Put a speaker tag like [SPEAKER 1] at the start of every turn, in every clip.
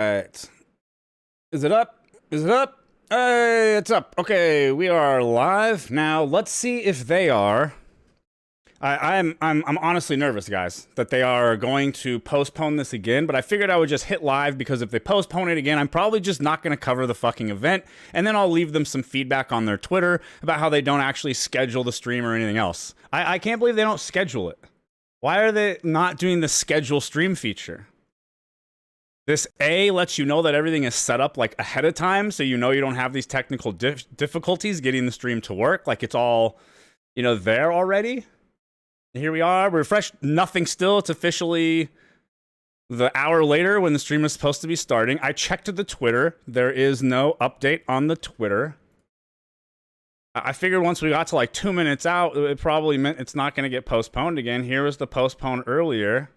[SPEAKER 1] Alright. Is it up? Is it up? Hey, it's up. Okay, we are live. Now, let's see if they are. I'm honestly nervous, guys, that they are going to postpone this again, but I figured I would just hit live because if they postpone it again, I'm probably just not going to cover the fucking event, and then I'll leave them some feedback on their Twitter about how they don't actually schedule the stream or anything else. I can't believe they don't schedule it. Why are they not doing the schedule stream feature? This A lets you know that everything is set up like ahead of time, so you know you don't have these technical difficulties getting the stream to work. Like it's all, you know, there already. Here we are. Refresh. Nothing still. It's officially the hour later when the stream is supposed to be starting. I checked the Twitter. There is no update on the Twitter. I figured once we got to like 2 minutes out, it probably meant it's not going to get postponed again. Here was the postpone earlier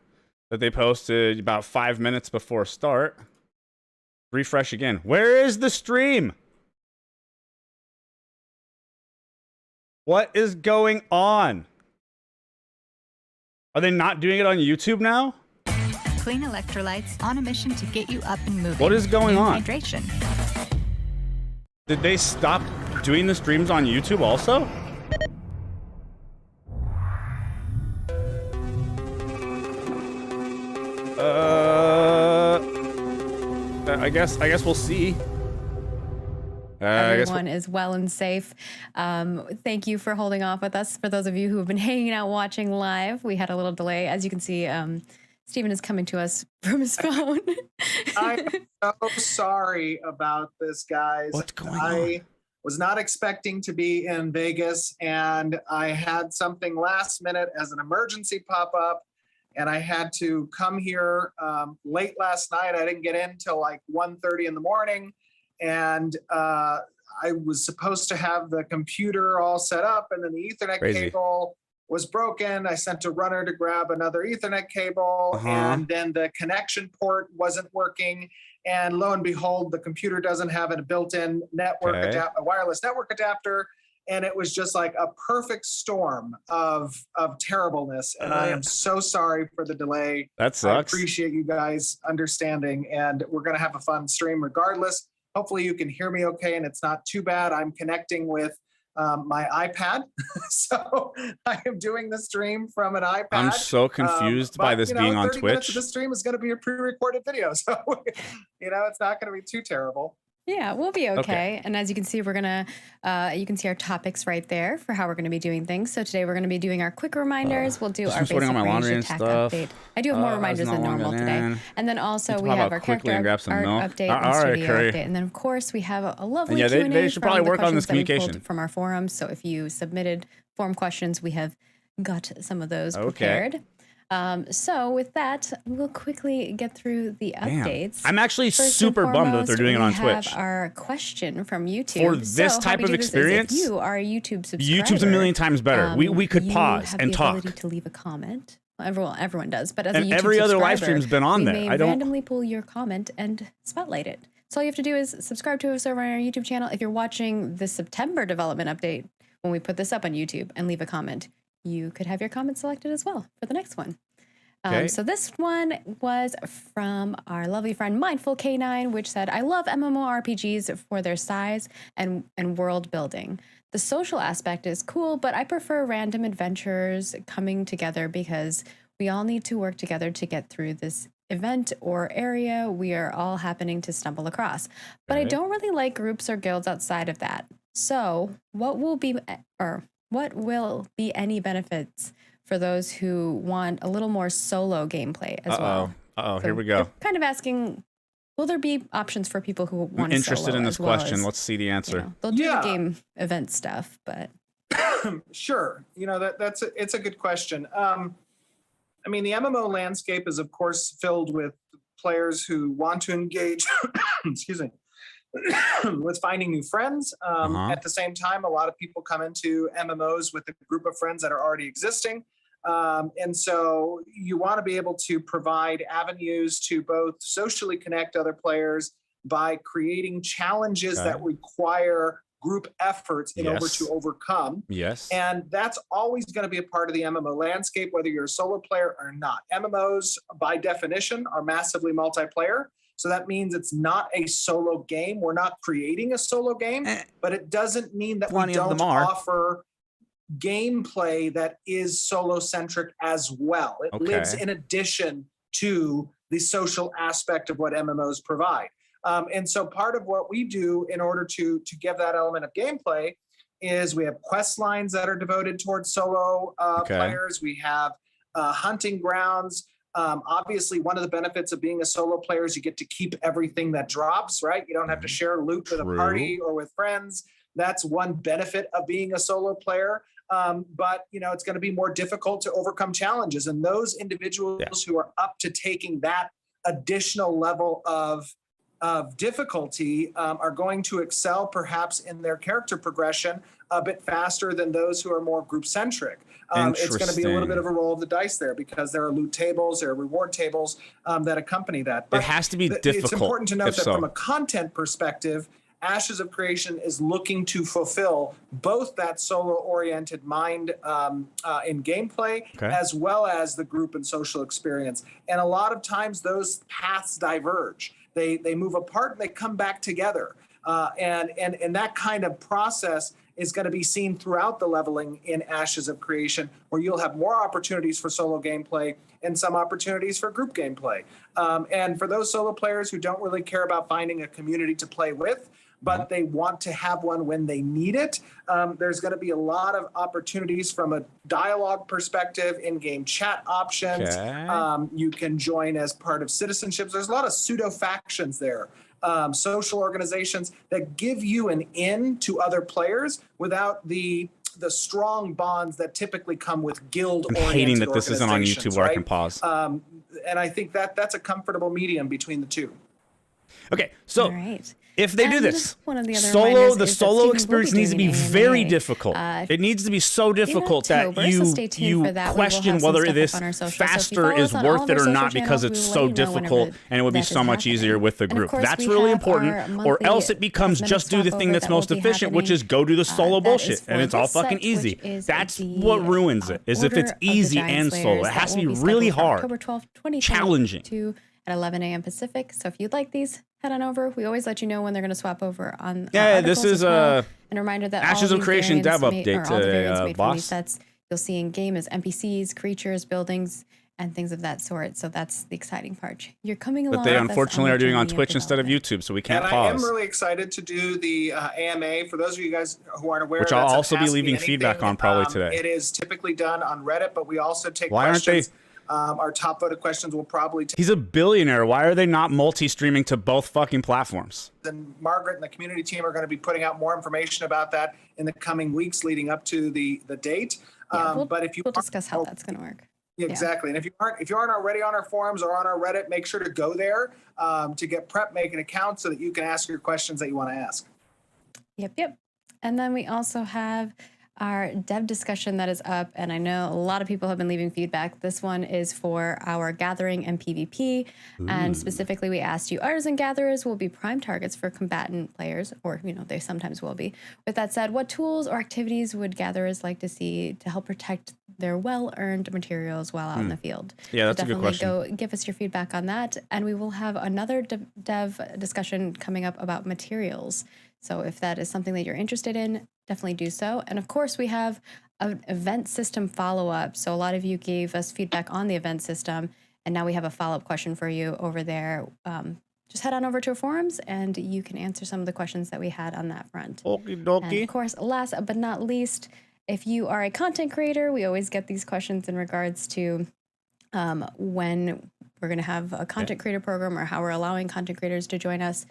[SPEAKER 1] that they posted about 5 minutes before start. Refresh again. Where is the stream? What is going on? Are they not doing it on YouTube now?
[SPEAKER 2] Clean electrolytes on a mission to get you up and moving.
[SPEAKER 1] What is going on?
[SPEAKER 2] Hydration.
[SPEAKER 1] Did they stop doing the streams on YouTube also? I guess we'll see.
[SPEAKER 3] Everyone is well and safe. Thank you for holding off with us. For those of you who have been hanging out watching live, we had a little delay. As you can see, Steven is coming to us from his phone.
[SPEAKER 4] I'm so sorry about this, guys.
[SPEAKER 1] What's going on?
[SPEAKER 4] I was not expecting to be in Vegas, and I had something last minute as an emergency pop up, and I had to come here late last night. I didn't get in till like 1:30 in the morning. And I was supposed to have the computer all set up, and then the Ethernet cable was broken. I sent a runner to grab another Ethernet cable, and then the connection port wasn't working. And lo and behold, the computer doesn't have a built-in network a wireless network adapter. And it was just like a perfect storm of terribleness. And I am so sorry for the delay.
[SPEAKER 1] That sucks.
[SPEAKER 4] I appreciate you guys understanding, and we're going to have a fun stream regardless. Hopefully you can hear me okay and it's not too bad. I'm connecting with my iPad. So I am doing the stream from an iPad.
[SPEAKER 1] I'm so confused by this being on
[SPEAKER 4] 30 minutes
[SPEAKER 1] Twitch.
[SPEAKER 4] of the stream is going to be a pre-recorded video. So, it's not going to be too terrible.
[SPEAKER 3] Yeah, we'll be okay. And as you can see, we're gonna, you can see our topics right there for how we're gonna be doing things. So today we're gonna be doing our quick reminders. We'll do our basic
[SPEAKER 1] on my laundry
[SPEAKER 3] range
[SPEAKER 1] and
[SPEAKER 3] attack
[SPEAKER 1] stuff.
[SPEAKER 3] update. I do have more reminders than normal today. And then also we have our character art update and studio update. And then of course we have a lovely Q&A
[SPEAKER 1] they should probably work on this communication
[SPEAKER 3] from our forums. So if you submitted forum questions, we have got some of those prepared. So with that, we'll quickly get through the updates.
[SPEAKER 1] I'm actually super bummed that they're doing it on Twitch.
[SPEAKER 3] We have our question from YouTube.
[SPEAKER 1] For this type of experience,
[SPEAKER 3] if you are a YouTube subscriber,
[SPEAKER 1] YouTube's a million times better. We could pause and talk.
[SPEAKER 3] You have the ability to leave a comment. Everyone does, but as a YouTube
[SPEAKER 1] every other live
[SPEAKER 3] subscriber,
[SPEAKER 1] stream's been on there.
[SPEAKER 3] We may randomly pull your comment and spotlight it. So all you have to do is subscribe to us over on our YouTube channel. If you're watching the September development update when we put this up on YouTube and leave a comment, you could have your comment selected as well for the next one. So this one was from our lovely friend Mindful K9, which said, I love MMORPGs for their size and world building. The social aspect is cool, but I prefer random adventures coming together because we all need to work together to get through this event or area we are all happening to stumble across. But I don't really like groups or guilds outside of that. So what will be any benefits for those who want a little more solo gameplay as well?
[SPEAKER 1] So here we go.
[SPEAKER 3] Kind of asking, will there be options for people who want to
[SPEAKER 1] interested in this question? Let's see the answer.
[SPEAKER 3] They'll do the game event stuff, but
[SPEAKER 4] sure. It's a good question. I mean, the MMO landscape is of course filled with players who want to engage, excuse me, with finding new friends. At the same time, a lot of people come into MMOs with a group of friends that are already existing. And so you want to be able to provide avenues to both socially connect other players by creating challenges that require group efforts in order to overcome.
[SPEAKER 1] Yes.
[SPEAKER 4] And that's always going to be a part of the MMO landscape, whether you're a solo player or not. MMOs, by definition, are massively multiplayer. So that means it's not a solo game. We're not creating a solo game, but it doesn't mean that we
[SPEAKER 1] Plenty of
[SPEAKER 4] don't
[SPEAKER 1] them are.
[SPEAKER 4] offer gameplay that is solo centric as well. It lives in addition to the social aspect of what MMOs provide. And so part of what we do in order to give that element of gameplay is we have quest lines that are devoted towards solo players. We have hunting grounds. Obviously, one of the benefits of being a solo player is you get to keep everything that drops, right? You don't have to share loot with a party or with friends. That's one benefit of being a solo player. But it's going to be more difficult to overcome challenges. And those individuals who are up to taking that additional level of difficulty are going to excel perhaps in their character progression a bit faster than those who are more group centric. It's going to be a little bit of a roll of the dice there because there are loot tables, there are reward tables that accompany that. But
[SPEAKER 1] it has to be difficult.
[SPEAKER 4] It's important to note that from a content perspective, Ashes of Creation is looking to fulfill both that solo-oriented mind in gameplay, as well as the group and social experience. And a lot of times those paths diverge. They move apart and they come back together. And that kind of process is going to be seen throughout the leveling in Ashes of Creation, where you'll have more opportunities for solo gameplay and some opportunities for group gameplay. And for those solo players who don't really care about finding a community to play with, but they want to have one when they need it, there's going to be a lot of opportunities from a dialogue perspective, in-game chat options. You can join as part of citizenships. There's a lot of pseudo-factions there. Social organizations that give you an in to other players without the strong bonds that typically come with guild-oriented
[SPEAKER 1] I'm hating that this isn't on YouTube where I can pause.
[SPEAKER 4] And I think that's a comfortable medium between the two.
[SPEAKER 1] Okay, so if they do this, the solo experience needs to be very difficult. It needs to be so difficult that you question whether this faster is worth it or not because it's so difficult and it would be so much easier with the group. That's really important, or else it becomes just do the thing that's most efficient, which is go do the solo bullshit, and it's all fucking easy. That's what ruins it, is if it's easy and solo. It has to be really hard, challenging.
[SPEAKER 3] At 11 a.m. Pacific. So if you'd like these, head on over. We always let you know when they're going to swap over on.
[SPEAKER 1] This is
[SPEAKER 3] a reminder that
[SPEAKER 1] Ashes of Creation dev update today, boss.
[SPEAKER 3] Sets you'll see in game as NPCs, creatures, buildings, and things of that sort. So that's the exciting part. You're coming along.
[SPEAKER 1] But they unfortunately are doing on Twitch instead of YouTube, so we can't pause.
[SPEAKER 4] I am really excited to do the AMA. For those of you guys who aren't aware,
[SPEAKER 1] which I'll also be leaving feedback on probably today.
[SPEAKER 4] It is typically done on Reddit, but we also take questions. Our top voted questions will probably
[SPEAKER 1] He's a billionaire. Why are they not multi-streaming to both fucking platforms?
[SPEAKER 4] Then Margaret and the community team are going to be putting out more information about that in the coming weeks leading up to the date. But if you
[SPEAKER 3] we'll discuss how that's going to work.
[SPEAKER 4] Exactly. And if you aren't already on our forums or on our Reddit, make sure to go there to get prep, make an account so that you can ask your questions that you want to ask.
[SPEAKER 3] Yep. And then we also have our dev discussion that is up, and I know a lot of people have been leaving feedback. This one is for our gathering and PvP, and specifically we asked you, artisan gatherers will be prime targets for combatant players, or they sometimes will be. With that said, what tools or activities would gatherers like to see to help protect their well-earned materials while out in the field?
[SPEAKER 1] Yeah, that's a good question.
[SPEAKER 3] Definitely go give us your feedback on that, and we will have another dev discussion coming up about materials. So if that is something that you're interested in, definitely do so. And of course, we have an event system follow-up. So a lot of you gave us feedback on the event system, and now we have a follow-up question for you over there. Just head on over to our forums, and you can answer some of the questions that we had on that front.
[SPEAKER 1] Okie dokie.
[SPEAKER 3] And of course, last but not least, if you are a content creator, we always get these questions in regards to when we're going to have a content creator program or how we're allowing content creators to join us.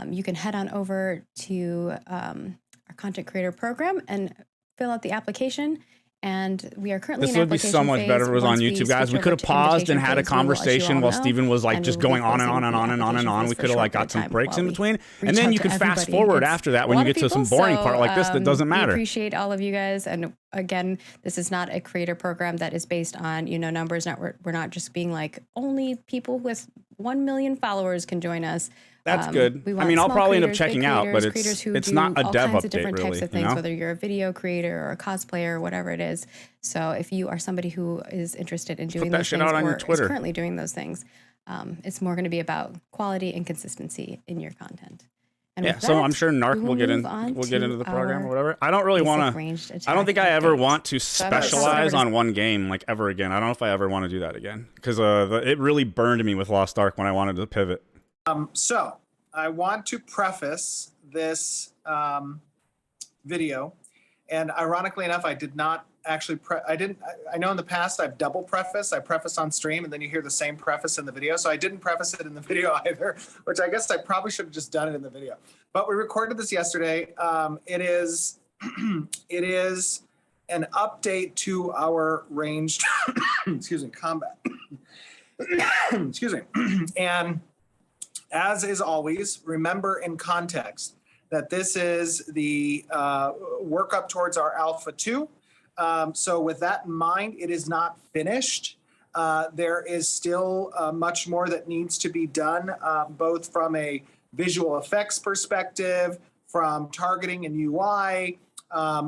[SPEAKER 3] You can head on over to our content creator program and fill out the application. And we are currently
[SPEAKER 1] this would be so much better if it was on YouTube, guys. We could have paused and had a conversation while Steven was just going on and on and on and on and on. We could have got some breaks in between, and then you could fast forward after that when you get to some boring part like this that doesn't matter.
[SPEAKER 3] We appreciate all of you guys, and again, this is not a creator program that is based on numbers. We're not just being like only people with 1 million followers can join us.
[SPEAKER 1] That's good. I mean, I'll probably end up checking out, but it's not a dev update,
[SPEAKER 3] different
[SPEAKER 1] really.
[SPEAKER 3] Types of things, whether you're a video creator or a cosplayer or whatever it is. So if you are somebody who is interested in doing those things or is currently doing those things, It's more going to be about quality and consistency in your content. And
[SPEAKER 1] Yeah,
[SPEAKER 3] with
[SPEAKER 1] so
[SPEAKER 3] that,
[SPEAKER 1] I'm sure Narc
[SPEAKER 3] we
[SPEAKER 1] will get
[SPEAKER 3] move on
[SPEAKER 1] into the program
[SPEAKER 3] to
[SPEAKER 1] or whatever. I don't really
[SPEAKER 3] basic
[SPEAKER 1] want to.
[SPEAKER 3] ranged
[SPEAKER 1] I don't
[SPEAKER 3] attack
[SPEAKER 1] think I ever
[SPEAKER 3] update.
[SPEAKER 1] want to
[SPEAKER 3] So I'm just
[SPEAKER 1] specialize
[SPEAKER 3] gonna-
[SPEAKER 1] on one game like ever again. I don't know if I ever want to do that again because it really burned me with Lost Ark when I wanted to pivot.
[SPEAKER 4] So I want to preface this video, and ironically enough, I did not actually I know in the past I've double prefaced. I preface on stream and then you hear the same preface in the video. So I didn't preface it in the video either, which I guess I probably should have just done it in the video. But we recorded this yesterday. It is it is an update to our ranged combat. Excuse me. And as is always, remember in context that this is the work up towards our Alpha 2. So with that in mind, it is not finished. There is still much more that needs to be done, both from a visual effects perspective, from targeting and UI,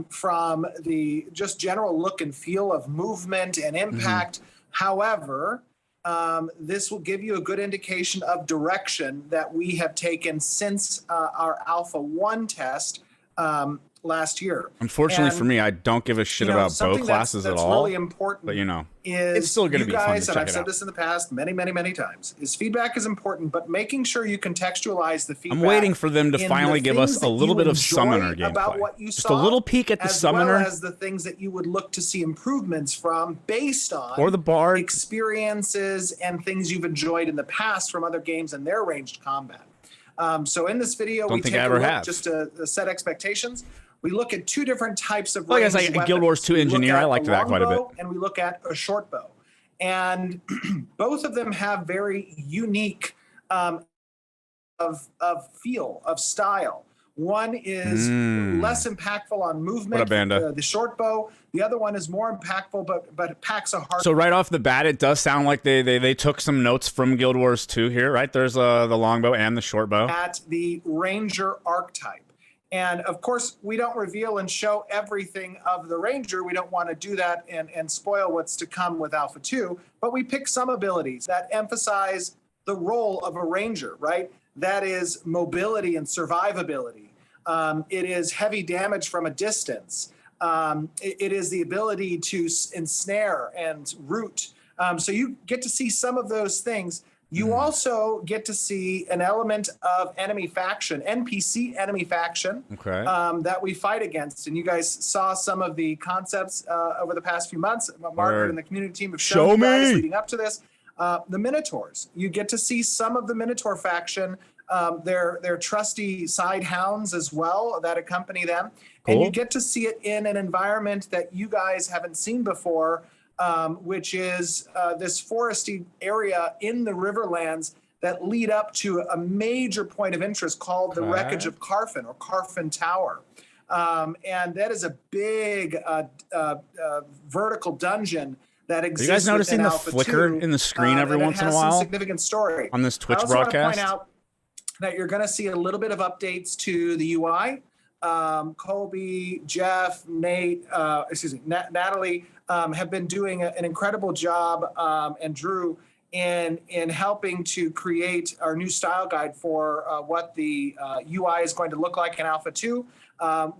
[SPEAKER 4] from the just general look and feel of movement and impact. However, this will give you a good indication of direction that we have taken since our Alpha 1 test last year.
[SPEAKER 1] Unfortunately
[SPEAKER 4] And,
[SPEAKER 1] for me, I don't give a shit about bow
[SPEAKER 4] something
[SPEAKER 1] classes
[SPEAKER 4] that's
[SPEAKER 1] at all.
[SPEAKER 4] really important,
[SPEAKER 1] But you know,
[SPEAKER 4] is
[SPEAKER 1] it's still going to
[SPEAKER 4] you
[SPEAKER 1] be fun
[SPEAKER 4] guys,
[SPEAKER 1] to
[SPEAKER 4] and
[SPEAKER 1] check
[SPEAKER 4] I've
[SPEAKER 1] it
[SPEAKER 4] said
[SPEAKER 1] out.
[SPEAKER 4] this in the past many times, is feedback is important, but making sure you contextualize the feedback.
[SPEAKER 1] I'm waiting for them to
[SPEAKER 4] in
[SPEAKER 1] finally
[SPEAKER 4] the
[SPEAKER 1] give us
[SPEAKER 4] things
[SPEAKER 1] a
[SPEAKER 4] that
[SPEAKER 1] little
[SPEAKER 4] you
[SPEAKER 1] bit of
[SPEAKER 4] enjoy
[SPEAKER 1] summoner
[SPEAKER 4] about
[SPEAKER 1] gameplay.
[SPEAKER 4] what you
[SPEAKER 1] Just
[SPEAKER 4] saw,
[SPEAKER 1] a little peek at the
[SPEAKER 4] as
[SPEAKER 1] summoner
[SPEAKER 4] well as the things that you would look to see improvements from based on
[SPEAKER 1] or the bard.
[SPEAKER 4] experiences and things you've enjoyed in the past from other games and their ranged combat. So in this video,
[SPEAKER 1] Don't
[SPEAKER 4] we
[SPEAKER 1] think
[SPEAKER 4] take
[SPEAKER 1] I
[SPEAKER 4] a
[SPEAKER 1] ever
[SPEAKER 4] look
[SPEAKER 1] have.
[SPEAKER 4] just to set expectations. We look at two different types of
[SPEAKER 1] Well, I guess
[SPEAKER 4] ranged
[SPEAKER 1] like Guild Wars
[SPEAKER 4] weapons.
[SPEAKER 1] 2
[SPEAKER 4] We look
[SPEAKER 1] Engineer,
[SPEAKER 4] at
[SPEAKER 1] I liked
[SPEAKER 4] a
[SPEAKER 1] that quite a bit.
[SPEAKER 4] longbow and we look at a short bow. And both of them have very unique of feel, of style. One is less impactful on movement,
[SPEAKER 1] What up, Banda?
[SPEAKER 4] the short bow. The other one is more impactful, but it packs a hard.
[SPEAKER 1] So right off the bat, it does sound like they took some notes from Guild Wars 2 here, right? There's the longbow and the short bow.
[SPEAKER 4] At the Ranger archetype. And of course, we don't reveal and show everything of the Ranger. We don't want to do that and spoil what's to come with Alpha 2, but we pick some abilities that emphasize the role of a Ranger, right? That is mobility and survivability. It is heavy damage from a distance. It is the ability to ensnare and root. So you get to see some of those things. You also get to see an element of enemy faction, NPC enemy faction,
[SPEAKER 1] Okay.
[SPEAKER 4] that we fight against. And you guys saw some of the concepts over the past few months. Margaret and the community team have shown you guys leading up to this. The Minotaurs. You get to see some of the Minotaur faction, their trusty side hounds as well that accompany them.
[SPEAKER 1] Cool.
[SPEAKER 4] And you get to see it in an environment that you guys haven't seen before, which is this foresty area in the Riverlands that lead up to a major point of interest called the wreckage of Carfin or Carfin Tower. And that is a big vertical dungeon that exists.
[SPEAKER 1] Are you guys noticing
[SPEAKER 4] within
[SPEAKER 1] the
[SPEAKER 4] Alpha
[SPEAKER 1] flicker
[SPEAKER 4] 2,
[SPEAKER 1] in the screen every
[SPEAKER 4] and it
[SPEAKER 1] once in a
[SPEAKER 4] has some
[SPEAKER 1] while
[SPEAKER 4] significant story
[SPEAKER 1] on this Twitch
[SPEAKER 4] I also
[SPEAKER 1] broadcast?
[SPEAKER 4] want to point out that you're going to see a little bit of updates to the UI. Colby, Jeff, Nate, Natalie have been doing an incredible job, and Drew in helping to create our new style guide for what the UI is going to look like in Alpha 2.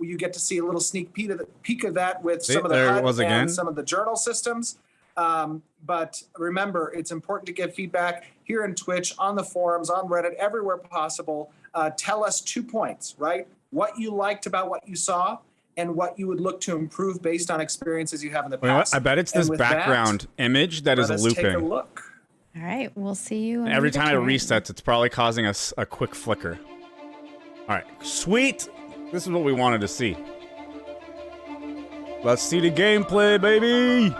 [SPEAKER 4] You get to see a little sneak peek of that with some of the HUD and some of the journal systems. But remember, it's important to get feedback here in Twitch, on the forums, on Reddit, everywhere possible. Tell us 2 points, right? What you liked about what you saw and what you would look to improve based on experiences you have in the past.
[SPEAKER 1] I bet it's this background image that is looping.
[SPEAKER 4] Take a look.
[SPEAKER 3] All right, we'll see you.
[SPEAKER 1] Every time it resets, it's probably causing us a quick flicker. All right, sweet. This is what we wanted to see. Let's see the gameplay, baby.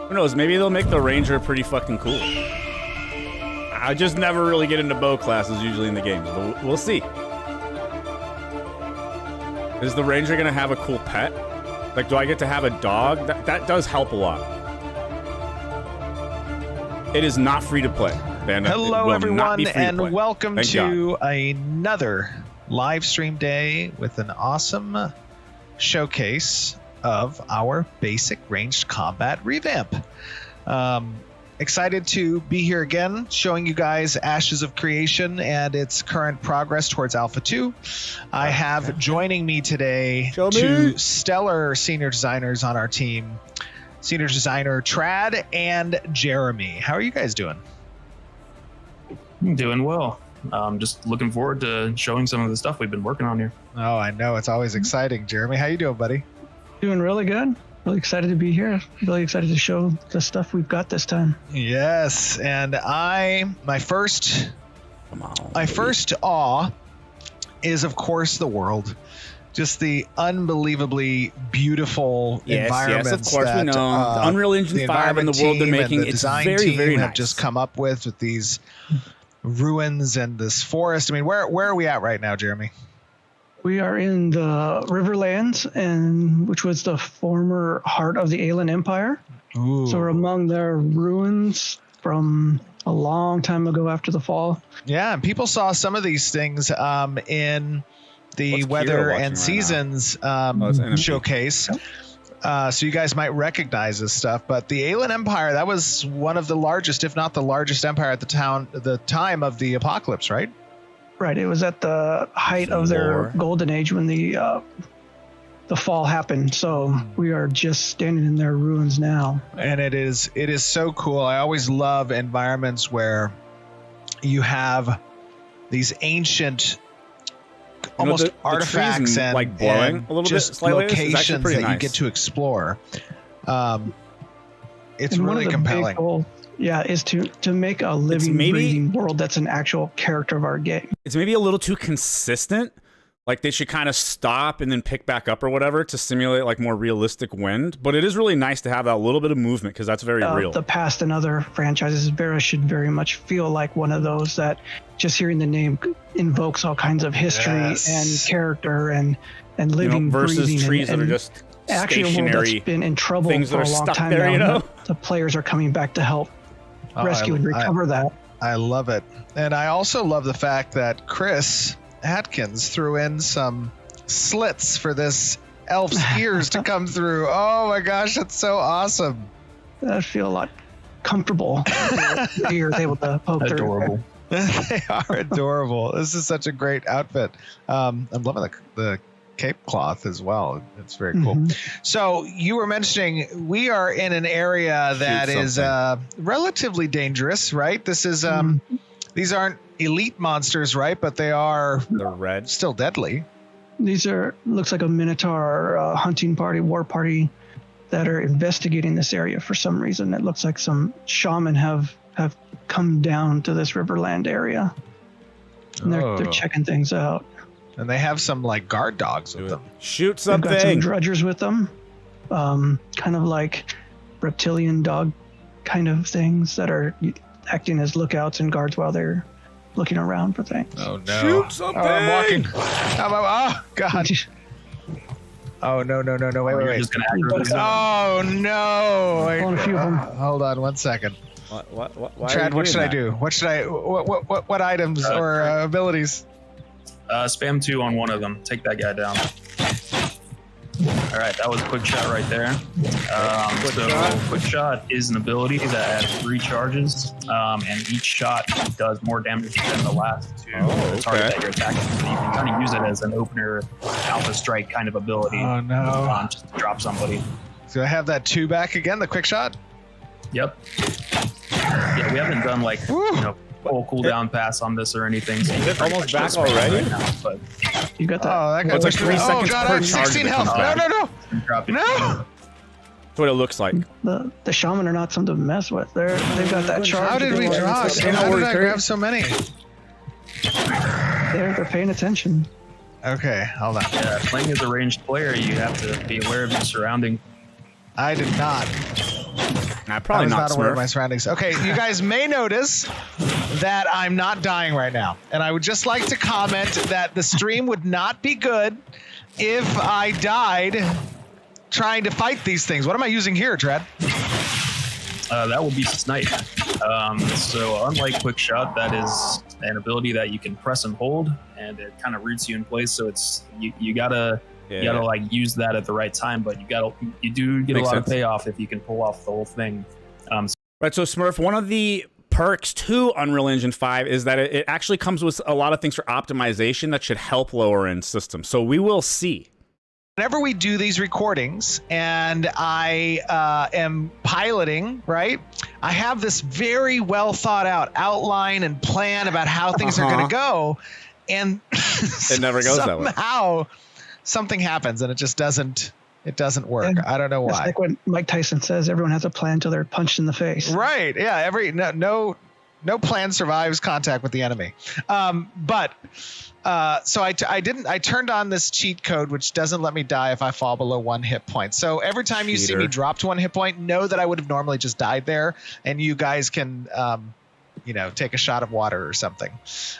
[SPEAKER 1] Who knows? Maybe they'll make the Ranger pretty fucking cool. I just never really get into bow classes usually in the games, but we'll see. Is the Ranger gonna have a cool pet? Like, do I get to have a dog? That does help a lot. It is not free to play, Banda.
[SPEAKER 5] Hello, everyone, and
[SPEAKER 1] play.
[SPEAKER 5] welcome
[SPEAKER 1] Thank
[SPEAKER 5] to another live stream day with an awesome showcase of our basic ranged combat revamp. excited to be here again, showing you guys Ashes of Creation and its current progress towards Alpha 2. I have joining me today two stellar senior designers on our team, senior designer Trad and Jeremy. How are you guys doing?
[SPEAKER 6] Doing well. Just looking forward to showing some of the stuff we've been working on here.
[SPEAKER 5] Oh, I know. It's always exciting. Jeremy, how you doing, buddy?
[SPEAKER 7] Doing really good. Really excited to be here. Really excited to show the stuff we've got this time.
[SPEAKER 5] Yes, and my first awe is, of course, the world. Just the unbelievably beautiful environments.
[SPEAKER 1] Yes, of course we know. The Unreal Engine 5 and the world they're making, it's very, very nice.
[SPEAKER 5] Have just come up with these ruins and this forest. I mean, where are we at right now, Jeremy?
[SPEAKER 7] We are in the Riverlands, which was the former heart of the Aelan Empire.
[SPEAKER 5] Ooh.
[SPEAKER 7] So we're among their ruins from a long time ago after the fall.
[SPEAKER 5] Yeah, and people saw some of these things in the Weather and Seasons showcase. So you guys might recognize this stuff, but the Aelan Empire, that was one of the largest, if not the largest empire at the time of the apocalypse, right?
[SPEAKER 7] Right. It was at the height of their golden age when the fall happened. So we are just standing in their ruins now. And
[SPEAKER 5] it is so cool. I always love environments where you have these ancient almost the artifacts and
[SPEAKER 1] like blowing
[SPEAKER 5] and
[SPEAKER 1] a little
[SPEAKER 5] just
[SPEAKER 1] bit slightly.
[SPEAKER 5] Locations that
[SPEAKER 1] nice.
[SPEAKER 5] You get to explore. It's
[SPEAKER 7] and
[SPEAKER 5] really compelling.
[SPEAKER 7] Goal, is to make a living, breathing world that's an actual character of our game.
[SPEAKER 1] It's maybe a little too consistent. Like they should kind of stop and then pick back up or whatever to simulate like more realistic wind. But it is really nice to have that little bit of movement because that's very real.
[SPEAKER 7] The past and other franchises, Vera should very much feel like one of those that just hearing the name invokes all kinds of history and character and living,
[SPEAKER 1] versus
[SPEAKER 7] breathing
[SPEAKER 1] trees
[SPEAKER 7] and
[SPEAKER 1] that are just
[SPEAKER 7] actually a world that's been in trouble for a long time
[SPEAKER 1] there,
[SPEAKER 7] now. The players are coming back to help rescue and recover that.
[SPEAKER 5] I love it. And I also love the fact that Chris Atkins threw in some slits for this elf's ears to come through. Oh my gosh, that's so awesome.
[SPEAKER 7] I feel a lot comfortable. Ears able to poke
[SPEAKER 6] adorable.
[SPEAKER 5] They are adorable. This is such a great outfit. I'm loving the cape cloth as well. It's very cool. So you were mentioning we are in an area that is relatively dangerous, right? This is these aren't elite monsters, right? But they're red, still deadly.
[SPEAKER 7] These looks like a Minotaur hunting party, war party that are investigating this area for some reason. It looks like some shaman have come down to this Riverland area. And they're checking things out.
[SPEAKER 5] And they have some like guard dogs with them.
[SPEAKER 1] Shoot something.
[SPEAKER 7] They've got some drudgers with them. Kind of like reptilian dog kind of things that are acting as lookouts and guards while they're looking around for things.
[SPEAKER 5] Oh no!
[SPEAKER 1] Shoot something!
[SPEAKER 5] Oh, I'm walking. Oh god! Oh no! Wait! Oh no!
[SPEAKER 7] Pulling a few of them.
[SPEAKER 5] Hold on 1 second.
[SPEAKER 1] What?
[SPEAKER 5] Trad, what should I do? What items or abilities?
[SPEAKER 6] Spam 2 on one of them. Take that guy down. All right, that was a quick shot right there. Quick shot is an ability that adds 3 charges, and each shot does more damage than the last 2 the target that you're attacking. So you can kind of use it as an opener alpha strike kind of ability.
[SPEAKER 5] Oh no!
[SPEAKER 6] Just to drop somebody.
[SPEAKER 5] So I have that 2 back again, the quick shot?
[SPEAKER 6] Yep. Yeah, we haven't done like full cooldown pass on this or anything. So
[SPEAKER 1] it's almost back already.
[SPEAKER 6] Right now, but
[SPEAKER 7] you got that.
[SPEAKER 5] Oh, that
[SPEAKER 1] it's like 3 seconds
[SPEAKER 5] god,
[SPEAKER 1] per
[SPEAKER 5] I have 16 health. No!
[SPEAKER 1] That's what it looks like.
[SPEAKER 7] The shaman are not something to mess with. They've got that charge.
[SPEAKER 5] How did we draw? How did I grab so many?
[SPEAKER 7] They're paying attention.
[SPEAKER 5] Okay, hold on.
[SPEAKER 6] Yeah, playing as a ranged player, you have to be aware of your surrounding.
[SPEAKER 5] I did not.
[SPEAKER 1] Probably not
[SPEAKER 5] aware of my surroundings. Okay, you guys may notice that I'm not dying right now. And I would just like to comment that the stream would not be good if I died trying to fight these things. What am I using here, Trad?
[SPEAKER 6] That will be Snipe. So unlike Quick Shot, that is an ability that you can press and hold, and it kind of roots you in place. So it's you gotta like use that at the right time, but you do get a lot of payoff if you can pull off the whole thing.
[SPEAKER 1] Right, so Smurf, one of the perks to Unreal Engine 5 is that it actually comes with a lot of things for optimization that should help lower end systems. So we will see.
[SPEAKER 5] Whenever we do these recordings and I am piloting, right, I have this very well thought out outline and plan about how things are going to go. And
[SPEAKER 1] it never goes that way.
[SPEAKER 5] Somehow something happens and it just doesn't work.
[SPEAKER 7] And
[SPEAKER 5] I don't know why.
[SPEAKER 7] It's like what Mike Tyson says, everyone has a plan until they're punched in the face.
[SPEAKER 5] Right. Yeah. No plan survives contact with the enemy. So I turned on this cheat code, which doesn't let me die if I fall below 1 hit point. So every time you see me drop to 1 hit point, know that I would have normally just died there, and you guys can, take a shot of water or something.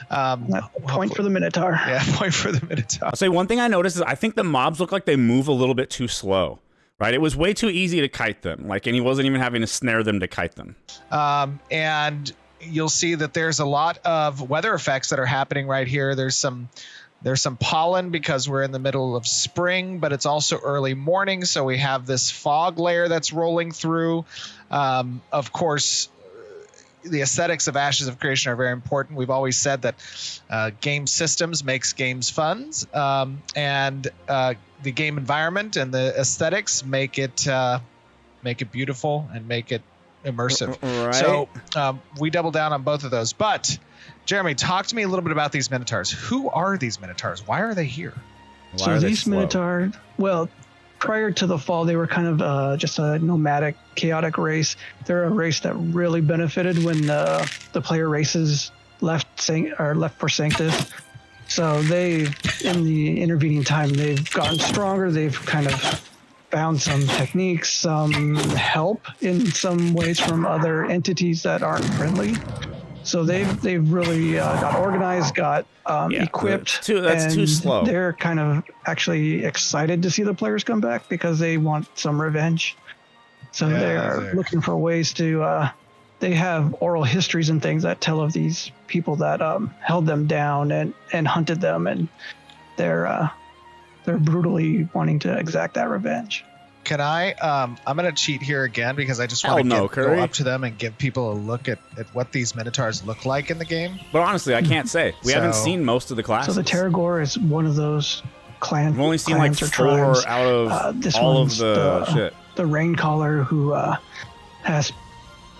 [SPEAKER 7] Point for the Minotaur.
[SPEAKER 5] Yeah, point for the Minotaur.
[SPEAKER 1] I'll say one thing I noticed is I think the mobs look like they move a little bit too slow. Right? It was way too easy to kite them. And he wasn't even having to snare them to kite them.
[SPEAKER 5] And you'll see that there's a lot of weather effects that are happening right here. There's some pollen because we're in the middle of spring, but it's also early morning. So we have this fog layer that's rolling through. Of course, the aesthetics of Ashes of Creation are very important. We've always said that game systems makes games fun, and the game environment and the aesthetics make it beautiful and make it immersive.
[SPEAKER 1] Right.
[SPEAKER 5] So we double down on both of those. But Jeremy, talk to me a little bit about these Minotaurs. Who are these Minotaurs? Why are they here?
[SPEAKER 7] So these Minotaurs, well, prior to the fall, they were kind of just a nomadic, chaotic race. They're a race that really benefited when the player races left for Sanctus. So in the intervening time, they've gotten stronger. They've kind of found some techniques, some help in some ways from other entities that aren't friendly. So they've really got organized, got equipped.
[SPEAKER 1] That's too slow.
[SPEAKER 7] They're kind of actually excited to see the players come back because they want some revenge. So they are looking for ways to. They have oral histories and things that tell of these people that held them down and hunted them, and they're brutally wanting to exact that revenge.
[SPEAKER 5] Can I? I'm going to cheat here again because I just want to go up to them and give people a look at what these Minotaurs look like in the game.
[SPEAKER 1] But honestly, I can't say. We haven't seen most of the classes.
[SPEAKER 7] So the Terragor is one of those clans.
[SPEAKER 1] We've only seen like 4 out of all of the shit.
[SPEAKER 7] The Raincaller, who has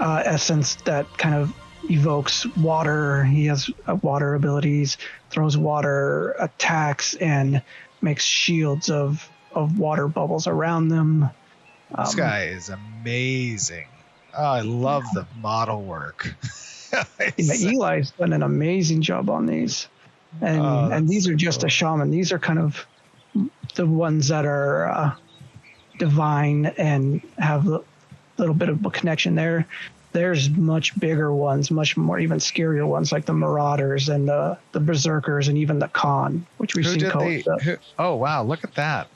[SPEAKER 7] essence that kind of evokes water. He has water abilities, throws water, attacks, and makes shields of water bubbles around them.
[SPEAKER 5] This guy is amazing. Oh, I love the model work.
[SPEAKER 7] Eli's done an amazing job on these. And these are just a shaman. These are kind of the ones that are divine and have a little bit of a connection there. There's much bigger ones, much more even scarier ones, like the Marauders and the Berserkers and even the Khan, which we've seen called.
[SPEAKER 5] Oh, wow. Look at that.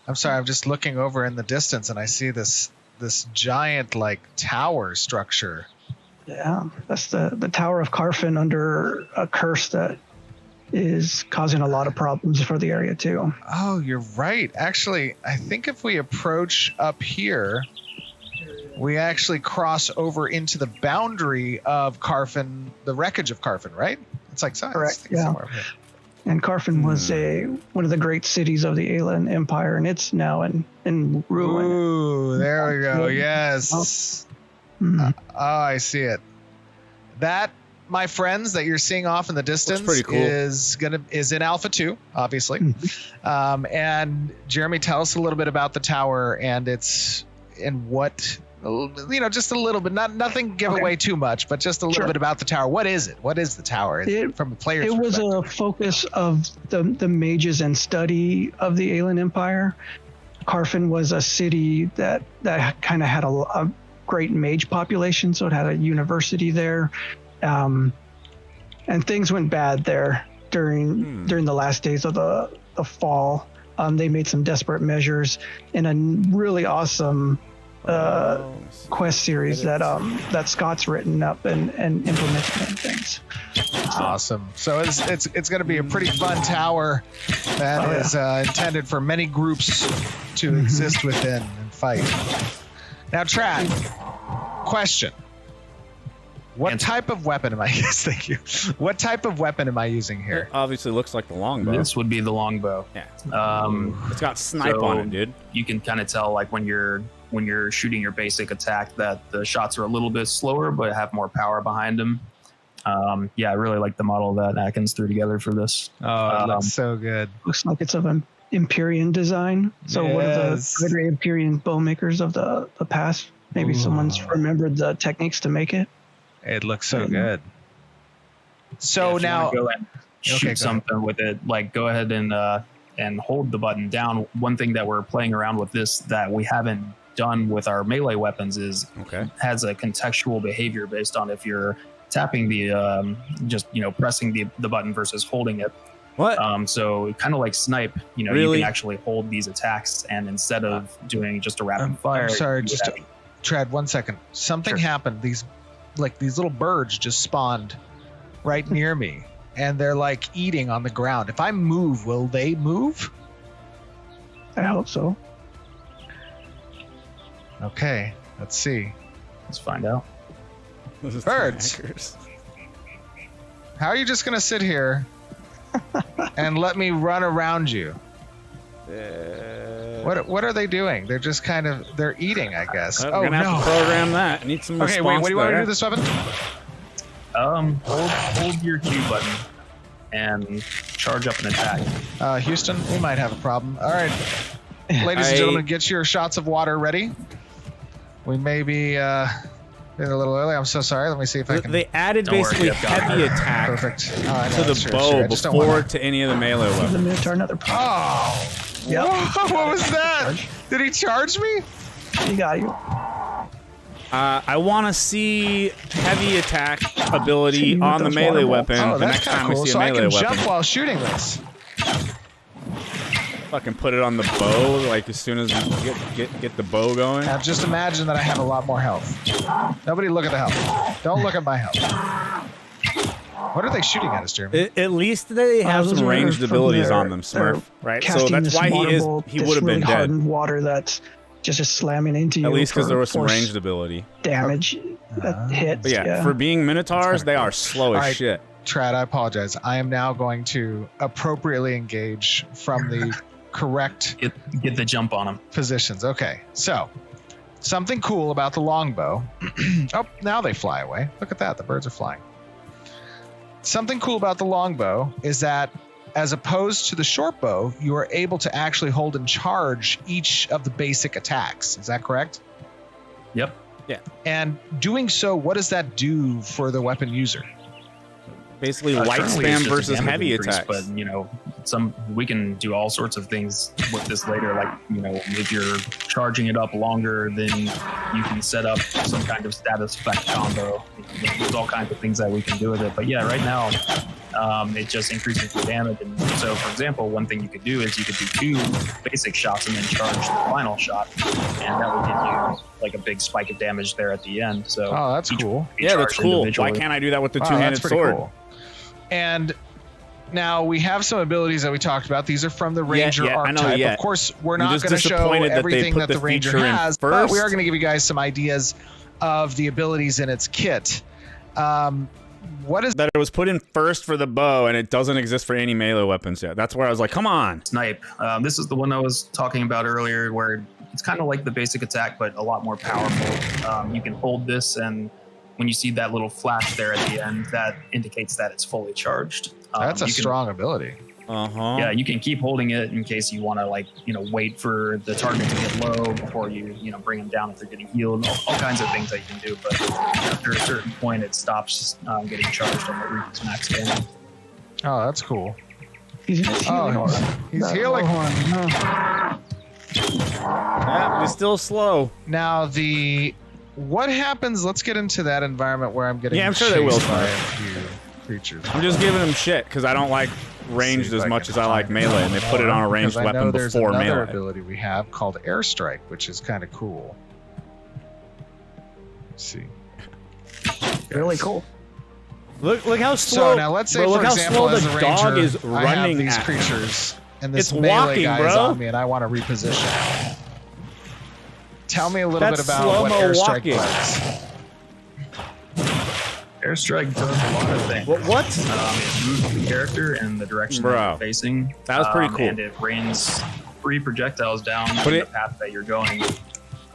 [SPEAKER 5] I'm sorry. I'm just looking over in the distance and I see this giant like tower structure.
[SPEAKER 7] Yeah, that's the Tower of Carfin under a curse that is causing a lot of problems for the area too.
[SPEAKER 5] Oh, you're right. Actually, I think if we approach up here, we actually cross over into the boundary of Carfin, the wreckage of Carfin, right? It's like
[SPEAKER 7] correct. Yeah. And Carfin was one of the great cities of the Alien Empire, and it's now in ruin.
[SPEAKER 5] Ooh, there we go. Yes. Oh, I see it. That, my friends, that you're seeing off in the distance
[SPEAKER 1] pretty cool.
[SPEAKER 5] is in Alpha 2, obviously. And Jeremy, tell us a little bit about the tower and what. Just a little bit, nothing give away too much, but just a little bit about the tower. What is it? What is the tower from a player's perspective?
[SPEAKER 7] It was a focus of the mages and study of the Alien Empire. Carfin was a city that kind of had a great mage population, so it had a university there. And things went bad there during the last days of the fall. They made some desperate measures in a really awesome quest series that Scott's written up and implemented and things.
[SPEAKER 5] Awesome. So it's going to be a pretty fun tower that is intended for many groups to exist within and fight. Now, Trad, question. What type of weapon am I using? Thank you. What type of weapon am I using
[SPEAKER 1] It
[SPEAKER 5] here?
[SPEAKER 1] obviously looks like the longbow.
[SPEAKER 6] This would be the longbow.
[SPEAKER 1] Yeah.
[SPEAKER 6] It's
[SPEAKER 1] got snipe on it, dude.
[SPEAKER 6] You can kind of tell, like when you're shooting your basic attack, that the shots are a little bit slower, but have more power behind them. Yeah, I really like the model that Atkins threw together for this.
[SPEAKER 5] Oh, it looks so good.
[SPEAKER 7] Looks like it's of an Empyrean design. So one of the great Empyrean bow makers of the past. Maybe someone's remembered the techniques to make it.
[SPEAKER 5] It looks so good. So
[SPEAKER 6] if you
[SPEAKER 5] now,
[SPEAKER 6] wanna go and shoot something with it, like go ahead and hold the button down. One thing that we're playing around with this that we haven't done with our melee weapons is has a contextual behavior based on if you're tapping the pressing the button versus holding it.
[SPEAKER 1] What?
[SPEAKER 6] So kind of like snipe, you can actually hold these attacks, and instead of doing just a rapid fire.
[SPEAKER 5] I'm sorry, just Trad, 1 second. Something happened. These little birds just spawned right near me, and they're like eating on the ground. If I move, will they move?
[SPEAKER 7] I hope so.
[SPEAKER 5] Okay, let's see.
[SPEAKER 6] Let's find out.
[SPEAKER 5] Birds. How are you just gonna sit here and let me run around you? What are they doing? They're just they're eating, I guess.
[SPEAKER 1] We're gonna have to program that. I need some response.
[SPEAKER 5] Okay, wait. What do you want me to do with this weapon?
[SPEAKER 6] Hold your Q button and charge up an attack.
[SPEAKER 5] Houston, we might have a problem. All right, ladies and gentlemen, get your shots of water ready. We may be being a little early. I'm so sorry. Let me see if I can.
[SPEAKER 1] They added basically heavy attack to the bow before to any of the melee weapons.
[SPEAKER 7] The Minotaur another problem.
[SPEAKER 5] Oh.
[SPEAKER 7] Yep.
[SPEAKER 5] What was that? Did he charge me?
[SPEAKER 7] He got you.
[SPEAKER 1] I want to see heavy attack ability on the melee weapon the next time we see a melee weapon.
[SPEAKER 5] So I can jump while shooting this.
[SPEAKER 1] Fucking put it on the bow, like as soon as we get the bow going.
[SPEAKER 5] Now just imagine that I have a lot more health. Nobody look at the health. Don't look at my health. What are they shooting at us, Jeremy?
[SPEAKER 1] At least they have some ranged abilities on them, Smurf. Right? So that's why he would have been dead.
[SPEAKER 7] Water that's just slamming into you.
[SPEAKER 1] At least because there was some ranged ability.
[SPEAKER 7] Damage that hits.
[SPEAKER 1] But yeah, for being Minotaurs, they are slow as shit.
[SPEAKER 5] Trad, I apologize. I am now going to appropriately engage from the correct
[SPEAKER 6] get the jump on them
[SPEAKER 5] positions. Okay, so something cool about the longbow. Oh, now they fly away. Look at that. The birds are flying. Something cool about the longbow is that as opposed to the short bow, you are able to actually hold and charge each of the basic attacks. Is that correct?
[SPEAKER 6] Yep.
[SPEAKER 1] Yeah.
[SPEAKER 5] And doing so, what does that do for the weapon user?
[SPEAKER 1] Basically, light spam versus heavy
[SPEAKER 6] increase,
[SPEAKER 1] attacks.
[SPEAKER 6] But we can do all sorts of things with this later. Like if you're charging it up longer, then you can set up some kind of status effect combo. There's all kinds of things that we can do with it. But yeah, right now it just increases the damage. And so, for example, one thing you could do is you could do 2 basic shots and then charge the final shot, and that would give you like a big spike of damage there at the end. So
[SPEAKER 5] that's cool.
[SPEAKER 1] Yeah, that's cool. Why can't I do that with the two-handed sword?
[SPEAKER 5] Cool. And now we have some abilities that we talked about. These are from the Ranger archetype. Of course, we're not going to show everything that the Ranger has, but we are going to give you guys some ideas of the abilities in its kit. What is
[SPEAKER 1] that? It was put in first for the bow, and it doesn't exist for any melee weapons yet. That's where I was like, come on.
[SPEAKER 6] Snipe. This is the one I was talking about earlier, where it's kind of like the basic attack, but a lot more powerful. You can hold this, and when you see that little flash there at the end, that indicates that it's fully charged.
[SPEAKER 5] That's a strong ability.
[SPEAKER 6] Yeah, you can keep holding it in case you want to wait for the target to get low before you bring them down if they're getting healed. All kinds of things that you can do, but after a certain point, it stops getting charged and it reaches max damage.
[SPEAKER 5] Oh, that's cool.
[SPEAKER 7] He's healing.
[SPEAKER 5] He's healing.
[SPEAKER 1] Yeah, he's still slow.
[SPEAKER 5] Now what happens? Let's get into that environment where I'm getting.
[SPEAKER 1] Yeah, I'm sure they will.
[SPEAKER 5] By a few creatures.
[SPEAKER 1] I'm just giving them shit because I don't like ranged as much as I like melee, and they put it on a ranged weapon before melee.
[SPEAKER 5] There's another ability we have called Airstrike, which is kind of cool. Let's see.
[SPEAKER 7] Really cool.
[SPEAKER 1] Look how slow.
[SPEAKER 5] So now let's say, for example, as a ranger,
[SPEAKER 1] dog is running
[SPEAKER 5] I have these
[SPEAKER 1] at
[SPEAKER 5] creatures, and this
[SPEAKER 1] it's
[SPEAKER 5] melee
[SPEAKER 1] walking,
[SPEAKER 5] guy
[SPEAKER 1] bro.
[SPEAKER 5] is on me, and I want to reposition. Tell me a little bit about what Airstrike does.
[SPEAKER 6] Airstrike does a lot of things.
[SPEAKER 1] What?
[SPEAKER 6] It moves the character in the direction that
[SPEAKER 1] Bro.
[SPEAKER 6] you're facing.
[SPEAKER 1] That was pretty cool.
[SPEAKER 6] And it rains 3 projectiles down
[SPEAKER 1] But
[SPEAKER 6] the path that you're going.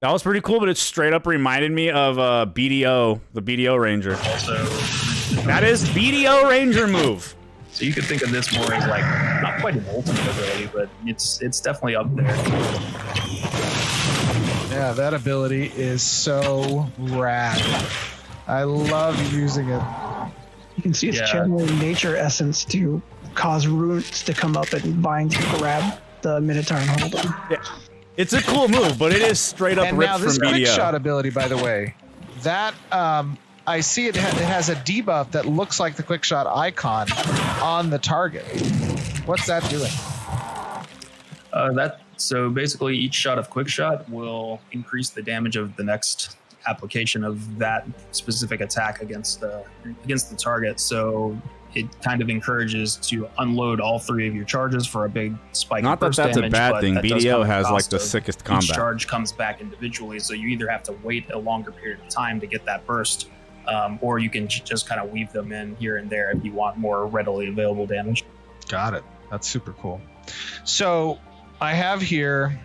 [SPEAKER 1] That was pretty cool, but it straight up reminded me of BDO, the BDO Ranger.
[SPEAKER 6] Also,
[SPEAKER 1] That is BDO Ranger move.
[SPEAKER 6] so you could think of this more as like not quite an ultimate ability, but it's definitely up there.
[SPEAKER 5] Yeah, that ability is so rad. I love using it.
[SPEAKER 7] You can see it's
[SPEAKER 6] Yeah.
[SPEAKER 7] channeling nature essence to cause roots to come up and vines to grab the Minotaur and hold them.
[SPEAKER 1] Yeah. It's a cool move, but it is straight up
[SPEAKER 5] And
[SPEAKER 1] ripped
[SPEAKER 5] now this
[SPEAKER 1] from
[SPEAKER 5] quick
[SPEAKER 1] BDO.
[SPEAKER 5] shot ability, by the way, that I see it has a debuff that looks like the quick shot icon on the target. What's that doing?
[SPEAKER 6] So basically, each shot of quick shot will increase the damage of the next application of that specific attack against the target. So it kind of encourages to unload all 3 of your charges for a big spike.
[SPEAKER 1] Not
[SPEAKER 6] in
[SPEAKER 1] that
[SPEAKER 6] burst
[SPEAKER 1] that's a
[SPEAKER 6] damage,
[SPEAKER 1] bad
[SPEAKER 6] but
[SPEAKER 1] thing.
[SPEAKER 6] that does
[SPEAKER 1] BDO
[SPEAKER 6] come at
[SPEAKER 1] has like
[SPEAKER 6] cost
[SPEAKER 1] the
[SPEAKER 6] of
[SPEAKER 1] sickest
[SPEAKER 6] each
[SPEAKER 1] combat.
[SPEAKER 6] charge comes back individually, so you either have to wait a longer period of time to get that burst, or you can just kind of weave them in here and there if you want more readily available damage.
[SPEAKER 5] Got it. That's super cool. So I have here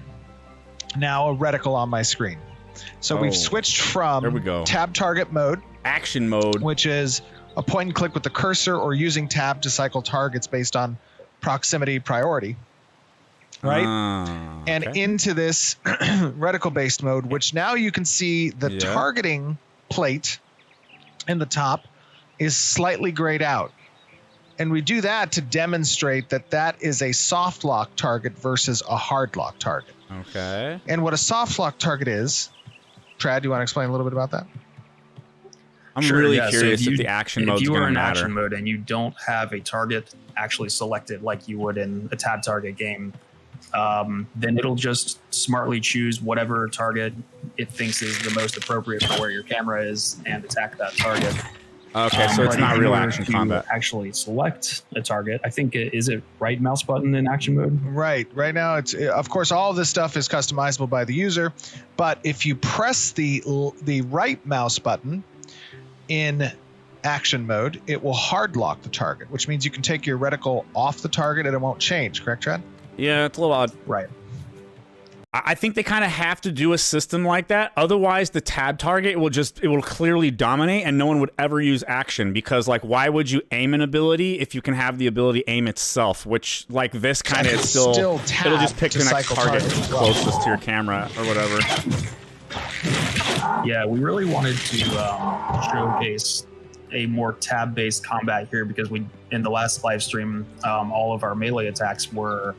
[SPEAKER 5] now a reticle on my screen. So
[SPEAKER 1] Oh,
[SPEAKER 5] we've switched
[SPEAKER 1] there we
[SPEAKER 5] from
[SPEAKER 1] go.
[SPEAKER 5] tab target mode,
[SPEAKER 1] Action mode.
[SPEAKER 5] which is a point and click with the cursor or using tab to cycle targets based on proximity priority, right? And
[SPEAKER 1] Okay.
[SPEAKER 5] into this reticle based mode, which now you can see the
[SPEAKER 1] Yeah.
[SPEAKER 5] targeting plate in the top is slightly grayed out. And we do that to demonstrate that that is a soft lock target versus a hard lock target.
[SPEAKER 1] Okay.
[SPEAKER 5] And what a soft lock target is, Trad, do you want to explain a little bit about that?
[SPEAKER 1] I'm
[SPEAKER 6] Sure,
[SPEAKER 1] really
[SPEAKER 6] yeah, so
[SPEAKER 1] curious if the action mode's
[SPEAKER 6] If you
[SPEAKER 1] going
[SPEAKER 6] are
[SPEAKER 1] to
[SPEAKER 6] in
[SPEAKER 1] matter.
[SPEAKER 6] action mode and you don't have a target actually selected like you would in a tab target game, then it'll just smartly choose whatever target it thinks is the most appropriate for where your camera is and attack that target.
[SPEAKER 1] Okay, so it's
[SPEAKER 6] But
[SPEAKER 1] not
[SPEAKER 6] if
[SPEAKER 1] real
[SPEAKER 6] you were
[SPEAKER 1] action
[SPEAKER 6] to
[SPEAKER 1] combat.
[SPEAKER 6] Actually select a target. I think is it right mouse button in action mode?
[SPEAKER 5] Right. Right now, it's of course all of this stuff is customizable by the user, but if you press the right mouse button in action mode, it will hard lock the target, which means you can take your reticle off the target and it won't change. Correct, Trad?
[SPEAKER 1] Yeah, it's a little odd.
[SPEAKER 6] Right.
[SPEAKER 1] I think they kind of have to do a system like that. Otherwise, the tab target it will clearly dominate, and no one would ever use action because, like, why would you aim an ability if you can have the ability aim itself? Which, like, this kind of is still it'll just pick
[SPEAKER 5] to
[SPEAKER 1] the next
[SPEAKER 5] cycle
[SPEAKER 1] target
[SPEAKER 5] targets as well.
[SPEAKER 1] closest to your camera or whatever.
[SPEAKER 6] Yeah, we really wanted to showcase a more tab-based combat here because in the last live stream, all of our melee attacks were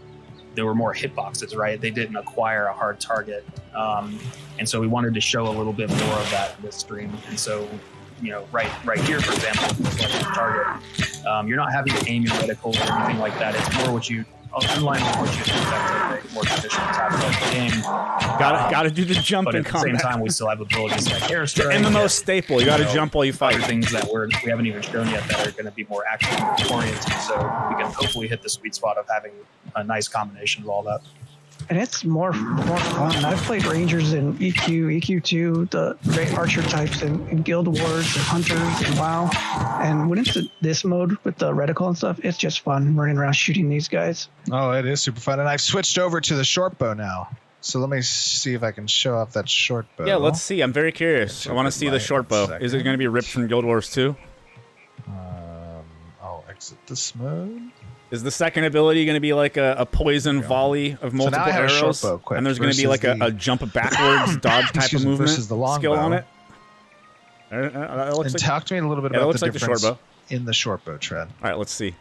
[SPEAKER 6] more hitboxes, right? They didn't acquire a hard target, and so we wanted to show a little bit more of that in this stream. And so, right here, for example, like the target, you're not having to aim your reticle or anything like that. It's more what you in line with what you expect of a more traditional tab target game.
[SPEAKER 1] Gotta do the jump
[SPEAKER 6] But
[SPEAKER 1] in
[SPEAKER 6] at the same
[SPEAKER 1] combat.
[SPEAKER 6] time, we still have abilities like Airstrike.
[SPEAKER 1] And the most staple, you gotta jump while you
[SPEAKER 6] Other
[SPEAKER 1] fight.
[SPEAKER 6] things that we haven't even shown yet that are going to be more action oriented, so we can hopefully hit the sweet spot of having a nice combination of all that.
[SPEAKER 7] And it's more fun. I've played Rangers in EQ, EQ2, the great Archetypes in Guild Wars and Hunters and WoW. And when it's this mode with the reticle and stuff, it's just fun running around shooting these guys.
[SPEAKER 5] Oh, it is super fun. And I've switched over to the short bow now. So let me see if I can show off that short bow.
[SPEAKER 1] Yeah, let's see. I'm very curious. I want to see the short bow. Is it going to be ripped from Guild Wars 2?
[SPEAKER 5] I'll exit this mode.
[SPEAKER 1] Is the second ability going to be like a poison volley of
[SPEAKER 5] now
[SPEAKER 1] multiple
[SPEAKER 5] I have a short
[SPEAKER 1] arrows?
[SPEAKER 5] bow equipped
[SPEAKER 1] And there's going to be
[SPEAKER 5] versus
[SPEAKER 1] like a
[SPEAKER 5] the-
[SPEAKER 1] jump backwards dodge type
[SPEAKER 5] Excuse
[SPEAKER 1] of
[SPEAKER 5] me,
[SPEAKER 1] movement
[SPEAKER 5] versus the
[SPEAKER 1] skill on
[SPEAKER 5] longbow.
[SPEAKER 1] it? That looks
[SPEAKER 5] And
[SPEAKER 1] like,
[SPEAKER 5] talk to me a little bit
[SPEAKER 1] yeah, that
[SPEAKER 5] about
[SPEAKER 1] looks
[SPEAKER 5] the
[SPEAKER 1] like the short
[SPEAKER 5] difference
[SPEAKER 1] bow.
[SPEAKER 5] in the short bow, Trad.
[SPEAKER 1] All right, let's see.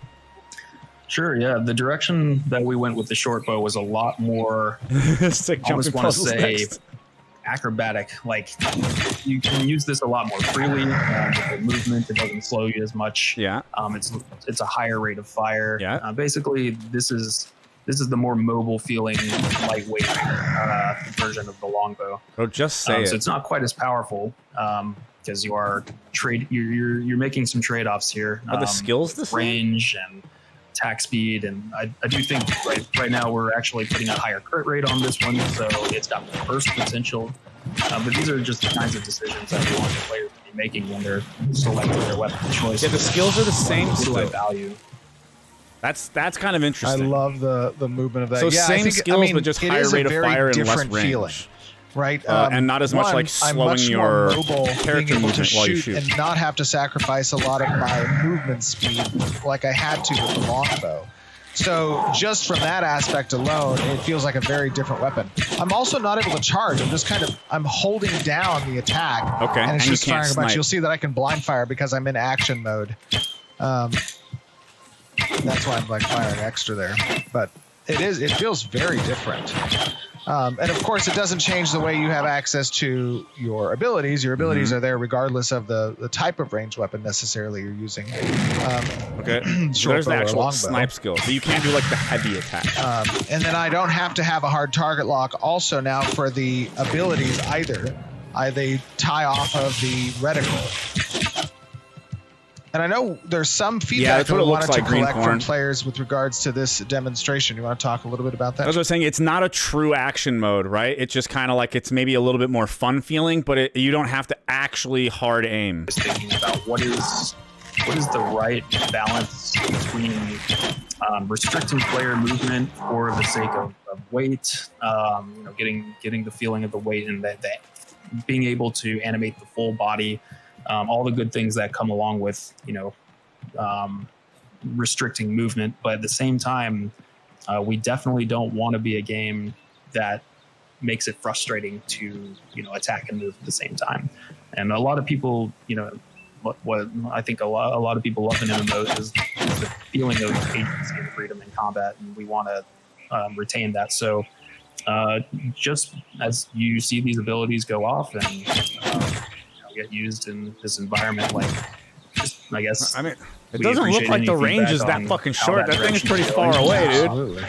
[SPEAKER 6] Sure, yeah. The direction that we went with the short bow was a lot more,
[SPEAKER 1] Sick
[SPEAKER 6] I almost
[SPEAKER 1] jumping
[SPEAKER 6] want to
[SPEAKER 1] puzzles
[SPEAKER 6] say,
[SPEAKER 1] next.
[SPEAKER 6] acrobatic. Like, you can use this a lot more freely. With the movement, it doesn't slow you as much.
[SPEAKER 1] Yeah.
[SPEAKER 6] It's a higher rate of fire.
[SPEAKER 1] Yeah.
[SPEAKER 6] Basically, this is the more mobile feeling, lightweight version of the longbow.
[SPEAKER 1] Oh, just say
[SPEAKER 6] So
[SPEAKER 1] it.
[SPEAKER 6] it's not quite as powerful because you're making some trade-offs here.
[SPEAKER 1] Are the skills the same?
[SPEAKER 6] Range and attack speed, and I do think right now we're actually putting a higher crit rate on this one, so it's got burst potential. But these are just the kinds of decisions that we want the players to be making when they're selecting their weapon choice.
[SPEAKER 1] Yeah, the skills are the same.
[SPEAKER 6] What do I value?
[SPEAKER 1] That's kind of interesting.
[SPEAKER 5] I love the movement of that.
[SPEAKER 1] So
[SPEAKER 5] yeah,
[SPEAKER 1] same skills, but just higher rate of fire and less range.
[SPEAKER 5] Feeling, right?
[SPEAKER 1] And not as much like slowing your character movement while you shoot.
[SPEAKER 5] And not have to sacrifice a lot of my movement speed like I had to with the longbow. So just from that aspect alone, it feels like a very different weapon. I'm also not able to charge. I'm holding down the attack.
[SPEAKER 1] Okay,
[SPEAKER 5] and it's
[SPEAKER 1] and
[SPEAKER 5] just
[SPEAKER 1] you can't
[SPEAKER 5] firing a bunch.
[SPEAKER 1] snipe.
[SPEAKER 5] You'll see that I can blind fire because I'm in action mode. That's why I'm like firing extra there. But it feels very different. And of course, it doesn't change the way you have access to your abilities. Your abilities are there regardless of the type of ranged weapon necessarily you're using.
[SPEAKER 1] Okay, so there's the actual snipe skill. So you can't do like the heavy attack.
[SPEAKER 5] And then I don't have to have a hard target lock also now for the abilities either. They tie off of the reticle. And I know there's some feedback that I wanted to collect from players with regards to this demonstration. You want to talk a little bit about that?
[SPEAKER 1] That's what I was saying. It's not a true action mode, right? It's just kind of like it's maybe a little bit more fun feeling, but you don't have to actually hard aim.
[SPEAKER 6] Just thinking about what is the right balance between restricting player movement for the sake of weight, getting the feeling of the weight and that being able to animate the full body. All the good things that come along with, restricting movement. But at the same time, we definitely don't want to be a game that makes it frustrating to, attack and move at the same time. And a lot of people, what I think a lot of people love in MMOs is the feeling of agency and freedom in combat, and we want to retain that. So just as you see these abilities go off and get used in this environment, I guess.
[SPEAKER 1] I mean, it doesn't look like the range is that fucking short. That thing is pretty far away, dude.
[SPEAKER 5] Absolutely.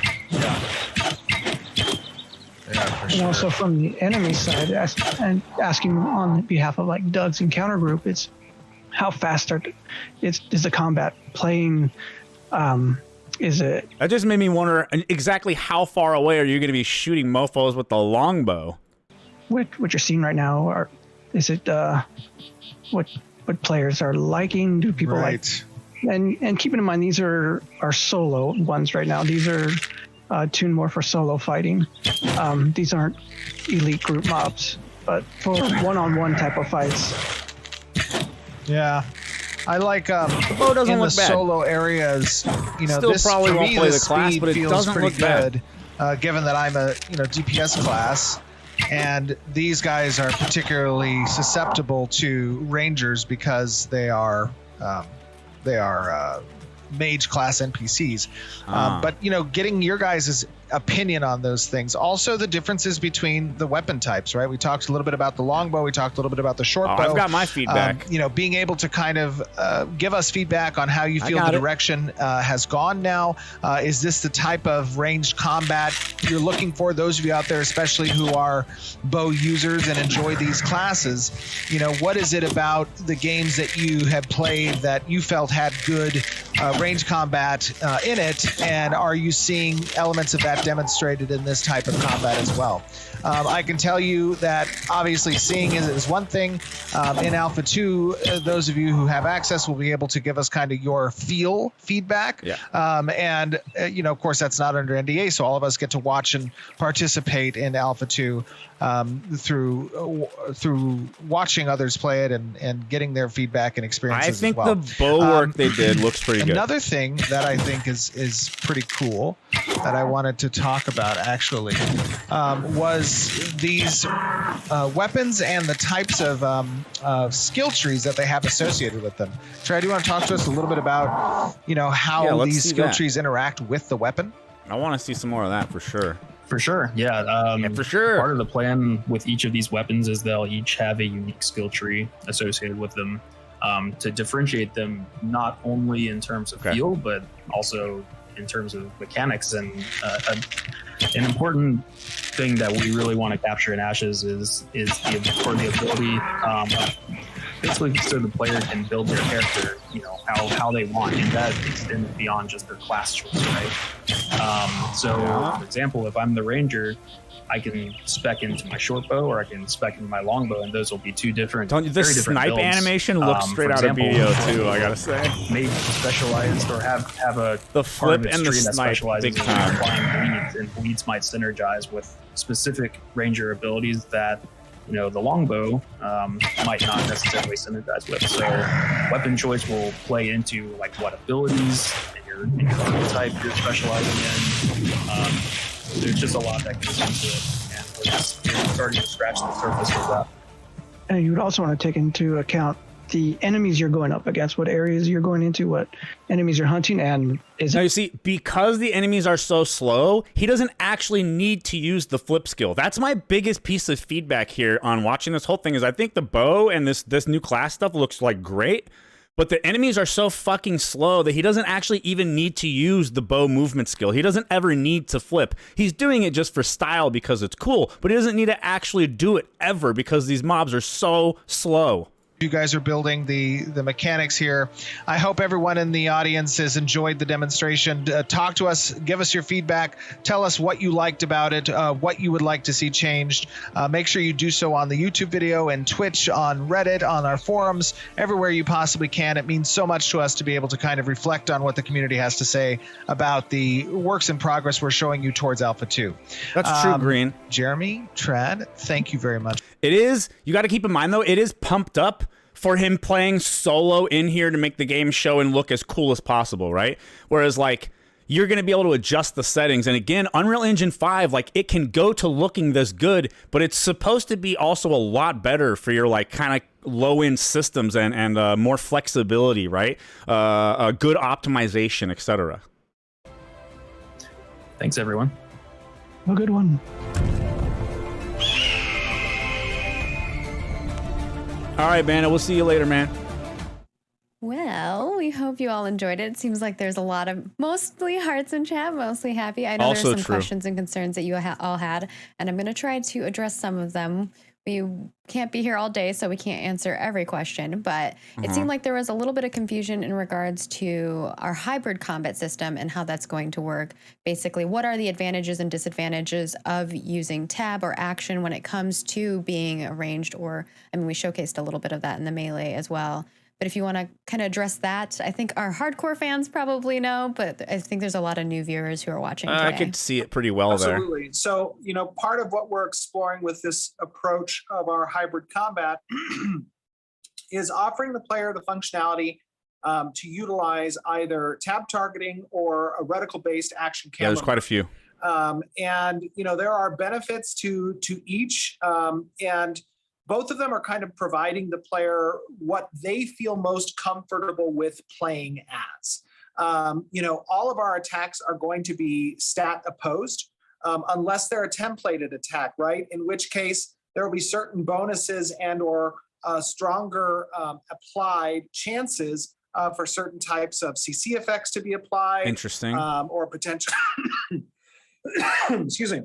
[SPEAKER 5] Yeah, for
[SPEAKER 7] And
[SPEAKER 5] sure.
[SPEAKER 7] also from the enemy side, and asking on behalf of like Doug's encounter group, it's how fast is the combat playing? Is it?
[SPEAKER 1] That just made me wonder exactly how far away are you going to be shooting mofos with the longbow?
[SPEAKER 7] What you're seeing right now, is it what players are liking? Do people like? And keeping in mind these are solo ones right now. These are tuned more for solo fighting. These aren't elite group mobs, but for one-on-one type of fights.
[SPEAKER 5] Yeah. I like
[SPEAKER 1] the bow doesn't
[SPEAKER 5] in
[SPEAKER 1] look
[SPEAKER 5] the
[SPEAKER 1] bad.
[SPEAKER 5] solo areas,
[SPEAKER 1] Still
[SPEAKER 5] this
[SPEAKER 1] probably
[SPEAKER 5] for
[SPEAKER 1] won't
[SPEAKER 5] me,
[SPEAKER 1] play
[SPEAKER 5] the
[SPEAKER 1] the class,
[SPEAKER 5] speed
[SPEAKER 1] but it
[SPEAKER 5] feels
[SPEAKER 1] doesn't
[SPEAKER 5] pretty
[SPEAKER 1] look bad.
[SPEAKER 5] good, given that I'm a DPS class, and these guys are particularly susceptible to rangers because they are mage class NPCs. But getting your guys' opinion on those things. Also, the differences between the weapon types, right? We talked a little bit about the longbow. We talked a little bit about the short bow.
[SPEAKER 1] I've got my feedback.
[SPEAKER 5] Being able to kind of give us feedback on how you feel the direction has gone now. Is this the type of ranged combat you're looking for? Those of you out there, especially who are bow users and enjoy these classes, what is it about the games that you have played that you felt had good range combat in it, and are you seeing elements of that demonstrated in this type of combat as well? I can tell you that obviously seeing is one thing. In Alpha 2, those of you who have access will be able to give us kind of your feedback.
[SPEAKER 1] Yeah.
[SPEAKER 5] And of course, that's not under NDA, so all of us get to watch and participate in Alpha 2 through watching others play it and getting their feedback and experiences.
[SPEAKER 1] I think
[SPEAKER 5] as well.
[SPEAKER 1] the bow work they did looks pretty good.
[SPEAKER 5] Another thing that I think is pretty cool that I wanted to talk about actually was these weapons and the types of skill trees that they have associated with them. Trey, do you want to talk to us a little bit about how these skill trees interact with the weapon?
[SPEAKER 1] I want to see some more of that for sure.
[SPEAKER 6] For sure, yeah.
[SPEAKER 1] For sure.
[SPEAKER 6] Part of the plan with each of these weapons is they'll each have a unique skill tree associated with them to differentiate them not only in terms of feel, but also in terms of mechanics. And an important thing that we really want to capture in Ashes is the ability basically so the player can build their character, how they want, and that extends beyond just their class choice, right? For example, if I'm the ranger, I can spec into my short bow or I can spec into my longbow, and those will be two different.
[SPEAKER 1] Don't you, this
[SPEAKER 6] very different
[SPEAKER 1] snipe
[SPEAKER 6] builds.
[SPEAKER 1] animation looks straight
[SPEAKER 6] For
[SPEAKER 1] out of
[SPEAKER 6] example,
[SPEAKER 1] BDO too, I gotta say.
[SPEAKER 6] Maybe specialized or have a
[SPEAKER 1] The
[SPEAKER 6] part
[SPEAKER 1] flip
[SPEAKER 6] of its
[SPEAKER 1] and the
[SPEAKER 6] tree that
[SPEAKER 1] snipe,
[SPEAKER 6] specializes
[SPEAKER 1] big
[SPEAKER 6] in
[SPEAKER 1] time.
[SPEAKER 6] applying bleeds, and bleeds might synergize with specific ranger abilities that the longbow might not necessarily synergize with. So weapon choice will play into like what abilities and your archetype you're specializing in. There's just a lot that goes into it, and we're just starting to scratch the surface of that.
[SPEAKER 7] And you would also want to take into account the enemies you're going up against, what areas you're going into, what enemies you're hunting, and
[SPEAKER 1] Now you see, because the enemies are so slow, he doesn't actually need to use the flip skill. That's my biggest piece of feedback here on watching this whole thing, is I think the bow and this new class stuff looks like great, but the enemies are so fucking slow that he doesn't actually even need to use the bow movement skill. He doesn't ever need to flip. He's doing it just for style because it's cool, but he doesn't need to actually do it ever because these mobs are so slow.
[SPEAKER 5] You guys are building the mechanics here. I hope everyone in the audience has enjoyed the demonstration. Talk to us, give us your feedback, tell us what you liked about it, what you would like to see changed. Make sure you do so on the YouTube video and Twitch, on Reddit, on our forums, everywhere you possibly can. It means so much to us to be able to kind of reflect on what the community has to say about the works in progress we're showing you towards Alpha 2.
[SPEAKER 1] That's true, Green.
[SPEAKER 5] Jeremy, Trad, thank you very much.
[SPEAKER 1] It is, you got to keep in mind though, it is pumped up for him playing solo in here to make the game show and look as cool as possible, right? Whereas like, you're going to be able to adjust the settings. And again, Unreal Engine 5, like it can go to looking this good, but it's supposed to be also a lot better for your like kind of low-end systems and more flexibility, right? Good optimization, etc.
[SPEAKER 6] Thanks, everyone.
[SPEAKER 7] a good one.
[SPEAKER 1] All right, man. We'll see you later, man.
[SPEAKER 3] Well, we hope you all enjoyed it. It seems like there's a lot of mostly hearts in chat, mostly happy. I know
[SPEAKER 1] Also
[SPEAKER 3] there's some
[SPEAKER 1] true.
[SPEAKER 3] questions and concerns that you all had, and I'm going to try to address some of them. We can't be here all day, so we can't answer every question, but it seemed like there was a little bit of confusion in regards to our hybrid combat system and how that's going to work. Basically, what are the advantages and disadvantages of using tab or action when it comes to being ranged, or, I mean, we showcased a little bit of that in the melee as well. But if you want to kind of address that, I think our hardcore fans probably know, but I think there's a lot of new viewers who are watching today.
[SPEAKER 1] I could see it pretty well there.
[SPEAKER 4] Absolutely. So, part of what we're exploring with this approach of our hybrid combat is offering the player the functionality to utilize either tab targeting or a reticle-based action camera.
[SPEAKER 1] Yeah, there's quite a few.
[SPEAKER 4] There are benefits to each, and both of them are kind of providing the player what they feel most comfortable with playing as. All of our attacks are going to be stat opposed unless they're a templated attack, right? In which case there will be certain bonuses and or stronger applied chances for certain types of CC effects to be applied.
[SPEAKER 1] Interesting.
[SPEAKER 4] Or potential, excuse me,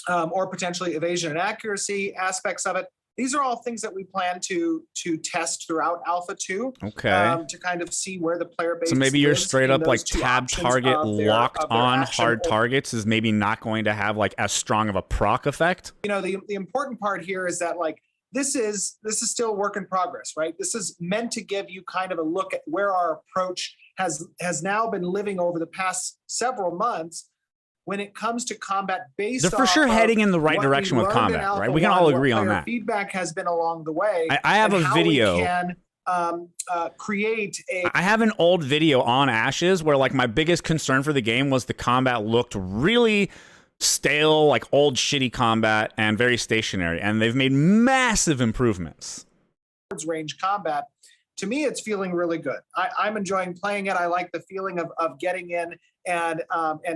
[SPEAKER 4] or potentially evasion and accuracy aspects of it. These are all things that we plan to test throughout Alpha 2.
[SPEAKER 1] Okay.
[SPEAKER 4] To kind of see where the player base
[SPEAKER 1] So maybe you're
[SPEAKER 4] lives
[SPEAKER 1] straight
[SPEAKER 4] in
[SPEAKER 1] up
[SPEAKER 4] those
[SPEAKER 1] like
[SPEAKER 4] two
[SPEAKER 1] tab
[SPEAKER 4] options
[SPEAKER 1] target
[SPEAKER 4] of their
[SPEAKER 1] locked on
[SPEAKER 4] action
[SPEAKER 1] hard
[SPEAKER 4] or-
[SPEAKER 1] targets is maybe not going to have like as strong of a proc effect.
[SPEAKER 4] The important part here is that like this is still a work in progress, right? This is meant to give you kind of a look at where our approach has now been living over the past several months when it comes to combat based
[SPEAKER 1] They're for sure
[SPEAKER 4] off of
[SPEAKER 1] heading in the right
[SPEAKER 4] what we
[SPEAKER 1] direction with
[SPEAKER 4] learned in
[SPEAKER 1] combat,
[SPEAKER 4] Alpha
[SPEAKER 1] right? We can
[SPEAKER 4] 1,
[SPEAKER 1] all
[SPEAKER 4] what
[SPEAKER 1] agree on
[SPEAKER 4] player
[SPEAKER 1] that.
[SPEAKER 4] Feedback has been along the way.
[SPEAKER 1] I have
[SPEAKER 4] and
[SPEAKER 1] a
[SPEAKER 4] how
[SPEAKER 1] video.
[SPEAKER 4] we can create a
[SPEAKER 1] I have an old video on Ashes where like my biggest concern for the game was the combat looked really stale, like old shitty combat and very stationary, and they've made massive improvements.
[SPEAKER 4] range combat. To me, it's feeling really good. I'm enjoying playing it. I like the feeling of getting in and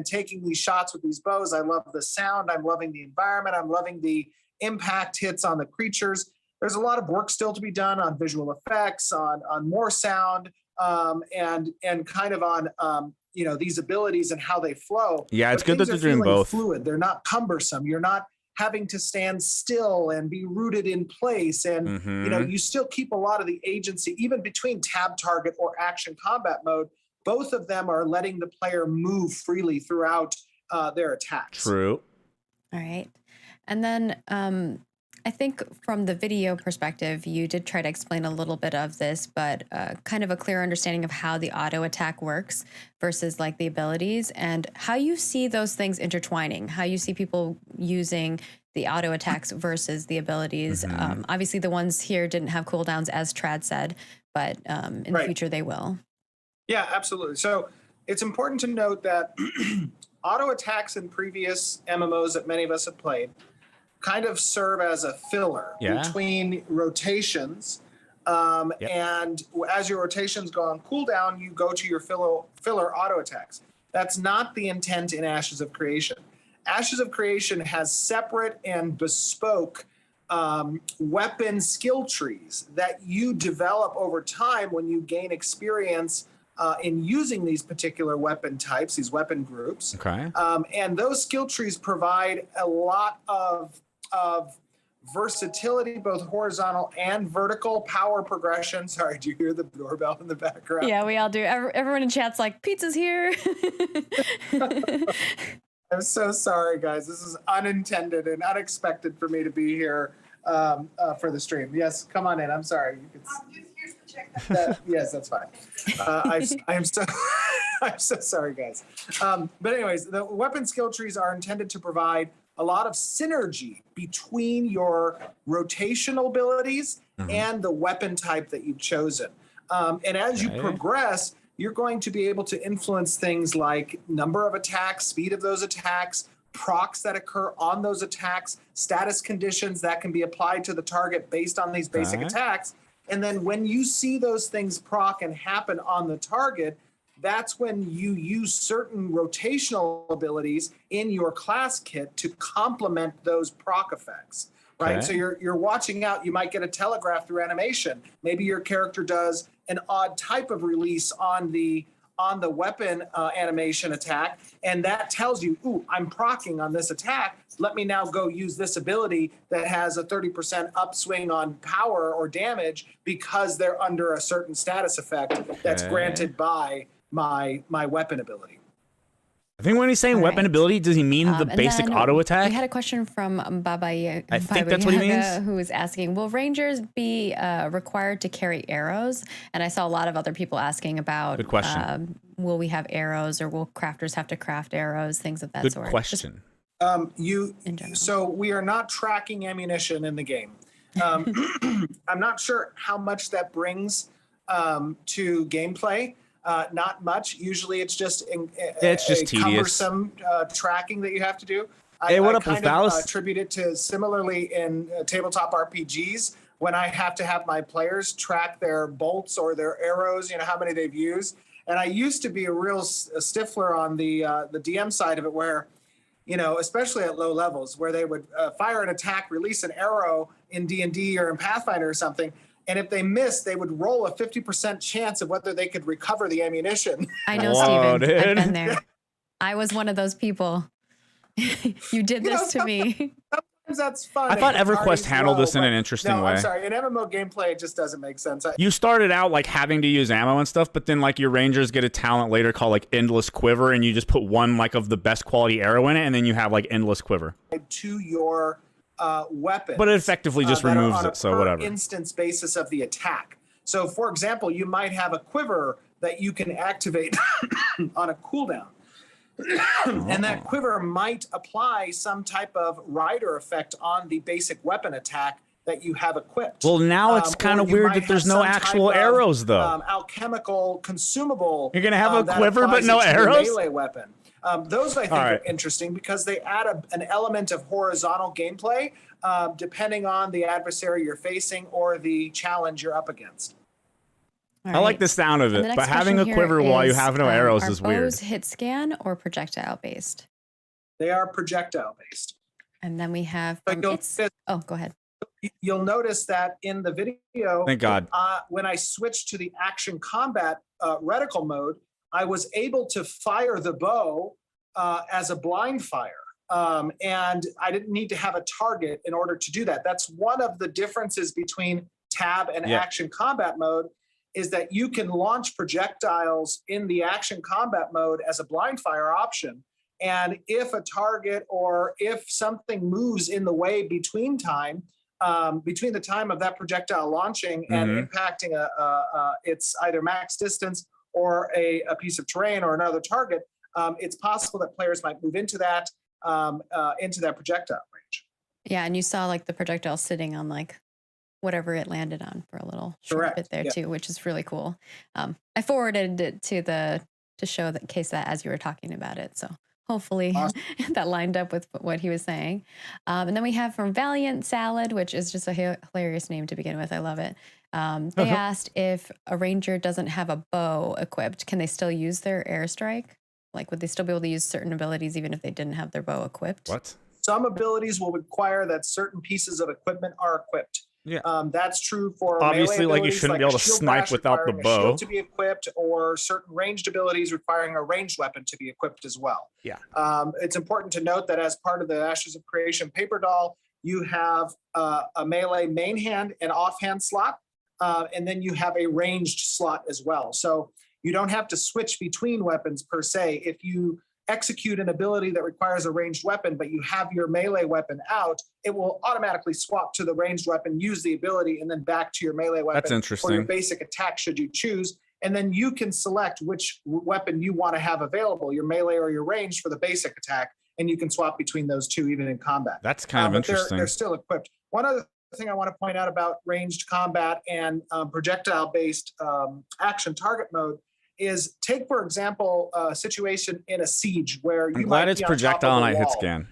[SPEAKER 4] taking these shots with these bows. I love the sound. I'm loving the environment. I'm loving the impact hits on the creatures. There's a lot of work still to be done on visual effects, on more sound, and kind of on these abilities and how they flow.
[SPEAKER 1] Yeah, it's
[SPEAKER 4] But
[SPEAKER 1] good that
[SPEAKER 4] things
[SPEAKER 1] they're
[SPEAKER 4] are
[SPEAKER 1] doing
[SPEAKER 4] feeling
[SPEAKER 1] both.
[SPEAKER 4] Fluid. They're not cumbersome. You're not having to stand still and be rooted in place, and you still keep a lot of the agency even between tab target or action combat mode. Both of them are letting the player move freely throughout their attacks.
[SPEAKER 1] True.
[SPEAKER 3] All right. And then I think from the video perspective, you did try to explain a little bit of this, but kind of a clear understanding of how the auto attack works versus like the abilities and how you see those things intertwining, how you see people using the auto attacks versus the abilities. Obviously, the ones here didn't have cooldowns, as Trad said, but in the future they will.
[SPEAKER 4] Yeah, absolutely. So it's important to note that auto attacks in previous MMOs that many of us have played kind of serve as a filler between rotations. And as your rotations go on cooldown, you go to your filler auto attacks. That's not the intent in Ashes of Creation. Ashes of Creation has separate and bespoke weapon skill trees that you develop over time when you gain experience in using these particular weapon types, these weapon groups.
[SPEAKER 1] Okay.
[SPEAKER 4] And those skill trees provide a lot of versatility, both horizontal and vertical power progression. Sorry, do you hear the doorbell in the background?
[SPEAKER 3] Yeah, we all do. Everyone in chat's like, pizza's here.
[SPEAKER 4] I'm so sorry, guys. This is unintended and unexpected for me to be here for the stream. Yes, come on in. I'm sorry.
[SPEAKER 8] Here's the check.
[SPEAKER 4] Yes, that's fine. I'm so sorry, guys. But anyways, the weapon skill trees are intended to provide a lot of synergy between your rotational abilities and the weapon type that you've chosen. And as you progress, you're going to be able to influence things like number of attacks, speed of those attacks, procs that occur on those attacks, status conditions that can be applied to the target based on these basic attacks. And then when you see those things proc and happen on the target, that's when you use certain rotational abilities in your class kit to complement those proc effects, right? So you're watching out. You might get a telegraph through animation. Maybe your character does an odd type of release on the weapon animation attack, and that tells you, ooh, I'm procking on this attack. Let me now go use this ability that has a 30% upswing on power or damage because they're under a certain status effect that's granted by my weapon ability.
[SPEAKER 1] I think when he's saying weapon ability, does he mean the basic auto attack?
[SPEAKER 3] We had a question from Baba
[SPEAKER 1] I think that's what he means.
[SPEAKER 3] Who was asking, will Rangers be required to carry arrows? And I saw a lot of other people asking about,
[SPEAKER 1] good question.
[SPEAKER 3] Will we have arrows or will crafters have to craft arrows, things of that sort?
[SPEAKER 1] Good question.
[SPEAKER 4] So we are not tracking ammunition in the game. I'm not sure how much that brings to gameplay. Not much. Usually it's just
[SPEAKER 1] tedious.
[SPEAKER 4] Cumbersome tracking that you have to do.
[SPEAKER 1] Hey, what up,
[SPEAKER 4] kind of
[SPEAKER 1] Valis?
[SPEAKER 4] attribute it to similarly in tabletop RPGs when I have to have my players track their bolts or their arrows, how many they've used. And I used to be a real stiffler on the DM side of it where, especially at low levels, where they would fire an attack, release an arrow in D&D or in Pathfinder or something, and if they missed, they would roll a 50% chance of whether they could recover the ammunition.
[SPEAKER 3] I know, Steven. Dude. I've been there. I was one of those people. You did this to me.
[SPEAKER 4] Sometimes that's fun.
[SPEAKER 1] I thought EverQuest handled this in an interesting way.
[SPEAKER 4] I'm sorry. In MMO gameplay, it just doesn't make sense.
[SPEAKER 1] You started out like having to use ammo and stuff, but then like your Rangers get a talent later called like Endless Quiver, and you just put one like of the best quality arrow in it, and then you have like Endless Quiver.
[SPEAKER 4] To your weapons,
[SPEAKER 1] but it effectively just removes it, so whatever.
[SPEAKER 4] Instance basis of the attack. So, for example, you might have a quiver that you can activate on a cooldown, and that quiver might apply some type of rider effect on the basic weapon attack that you have equipped.
[SPEAKER 1] Well, now it's kind of weird that there's no actual arrows, though.
[SPEAKER 4] Alchemical consumable.
[SPEAKER 1] You're gonna have a quiver but no arrows.
[SPEAKER 4] Melee weapon. Those I think are interesting because they add an element of horizontal gameplay depending on the adversary you're facing or the challenge you're up against.
[SPEAKER 1] I like the sound of it, but having a quiver while you have no arrows is weird.
[SPEAKER 3] Are bows hit scan or projectile based?
[SPEAKER 4] They are projectile based.
[SPEAKER 3] And then we have go ahead.
[SPEAKER 4] You'll notice that in the video,
[SPEAKER 1] thank God,
[SPEAKER 4] when I switched to the action combat reticle mode, I was able to fire the bow as a blind fire. And I didn't need to have a target in order to do that. That's one of the differences between tab and action combat mode, is that you can launch projectiles in the action combat mode as a blind fire option. And if a target or if something moves in the way between the time of that projectile launching and impacting its either max distance or a piece of terrain or another target, it's possible that players might move into that projectile range.
[SPEAKER 3] Yeah, and you saw like the projectile sitting on like whatever it landed on for a little short bit there too, which is really cool. I forwarded it to show that case that as you were talking about it. So hopefully
[SPEAKER 4] Awesome.
[SPEAKER 3] that lined up with what he was saying. And then we have from Valiant Salad, which is just a hilarious name to begin with. I love it. They asked if a ranger doesn't have a bow equipped, can they still use their Airstrike? Like, would they still be able to use certain abilities even if they didn't have their bow equipped?
[SPEAKER 1] What?
[SPEAKER 4] Some abilities will require that certain pieces of equipment are equipped.
[SPEAKER 1] Yeah.
[SPEAKER 4] That's true for
[SPEAKER 1] obviously,
[SPEAKER 4] melee
[SPEAKER 1] like you shouldn't be able to
[SPEAKER 4] shield
[SPEAKER 1] snipe
[SPEAKER 4] bash
[SPEAKER 1] without the
[SPEAKER 4] requiring a
[SPEAKER 1] bow.
[SPEAKER 4] shield to be equipped, or certain ranged abilities requiring a ranged weapon to be equipped as well.
[SPEAKER 1] Yeah.
[SPEAKER 4] It's important to note that as part of the Ashes of Creation paper doll, you have a melee main hand and offhand slot, and then you have a ranged slot as well. So you don't have to switch between weapons per se. If you execute an ability that requires a ranged weapon, but you have your melee weapon out, it will automatically swap to the ranged weapon, use the ability, and then back to your melee weapon.
[SPEAKER 1] That's interesting.
[SPEAKER 4] For your basic attack, should you choose. And then you can select which weapon you want to have available, your melee or your ranged for the basic attack, and you can swap between those two even in combat.
[SPEAKER 1] That's kind of interesting.
[SPEAKER 4] They're still equipped. One other thing I want to point out about ranged combat and projectile-based action target mode is, take, for example, a situation in a siege where you
[SPEAKER 1] I'm glad
[SPEAKER 4] might
[SPEAKER 1] it's
[SPEAKER 4] be on
[SPEAKER 1] projectile
[SPEAKER 4] top
[SPEAKER 1] and
[SPEAKER 4] of
[SPEAKER 1] I
[SPEAKER 4] a
[SPEAKER 1] hit
[SPEAKER 4] wall,
[SPEAKER 1] scan.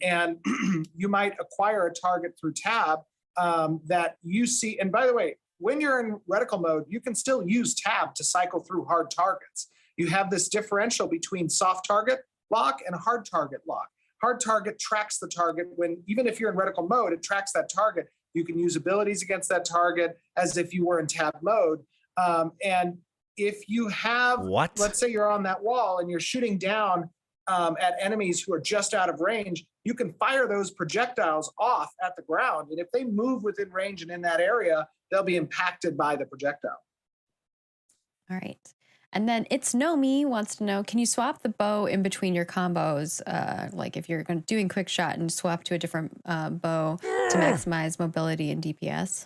[SPEAKER 4] and you might acquire a target through tab that you see. And by the way, when you're in reticle mode, you can still use tab to cycle through hard targets. You have this differential between soft target lock and hard target lock. Hard target tracks the target when, even if you're in reticle mode, it tracks that target. You can use abilities against that target as if you were in tab mode. And if you have, let's say you're on that wall and you're shooting down at enemies who are just out of range, you can fire those projectiles off at the ground. And if they move within range and in that area, they'll be impacted by the projectile.
[SPEAKER 3] All right. And then It's No Me wants to know, can you swap the bow in between your combos? Like if you're doing quick shot and swap to a different bow to maximize mobility and DPS?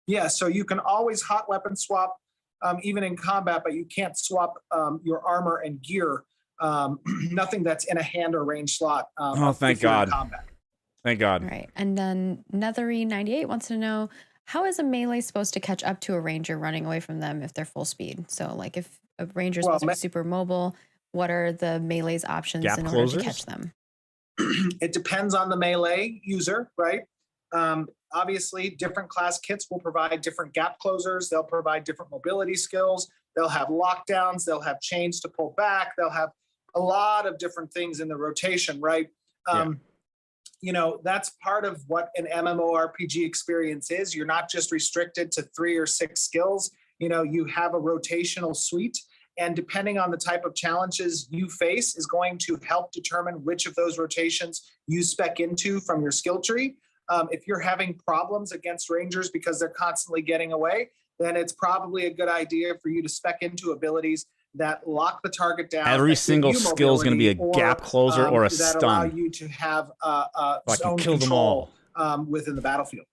[SPEAKER 4] Yeah, so you can always hot weapon swap even in combat, but you can't swap your armor and gear. Nothing that's in a hand or range slot.
[SPEAKER 1] Oh, thank God. Thank God.
[SPEAKER 3] All right. And then Nethery98 wants to know, how is a melee supposed to catch up to a ranger running away from them if they're full speed? So like if a ranger's supposed to be super mobile, what are the melee's options in order to catch them?
[SPEAKER 4] It depends on the melee user, right? Obviously, different class kits will provide different gap closers. They'll provide different mobility skills. They'll have lockdowns. They'll have chains to pull back. They'll have a lot of different things in the rotation, right? You know, that's part of what an MMORPG experience is. You're not just restricted to 3 or 6 skills. You know, you have a rotational suite, and depending on the type of challenges you face is going to help determine which of those rotations you spec into from your skill tree. If you're having problems against rangers because they're constantly getting away, then it's probably a good idea for you to spec into abilities that lock the target down.
[SPEAKER 1] Every single skill is going to be a gap closer or a
[SPEAKER 4] that allow
[SPEAKER 1] stun.
[SPEAKER 4] you to have
[SPEAKER 1] kill
[SPEAKER 4] zone
[SPEAKER 1] them
[SPEAKER 4] control
[SPEAKER 1] all.
[SPEAKER 4] within the battlefield.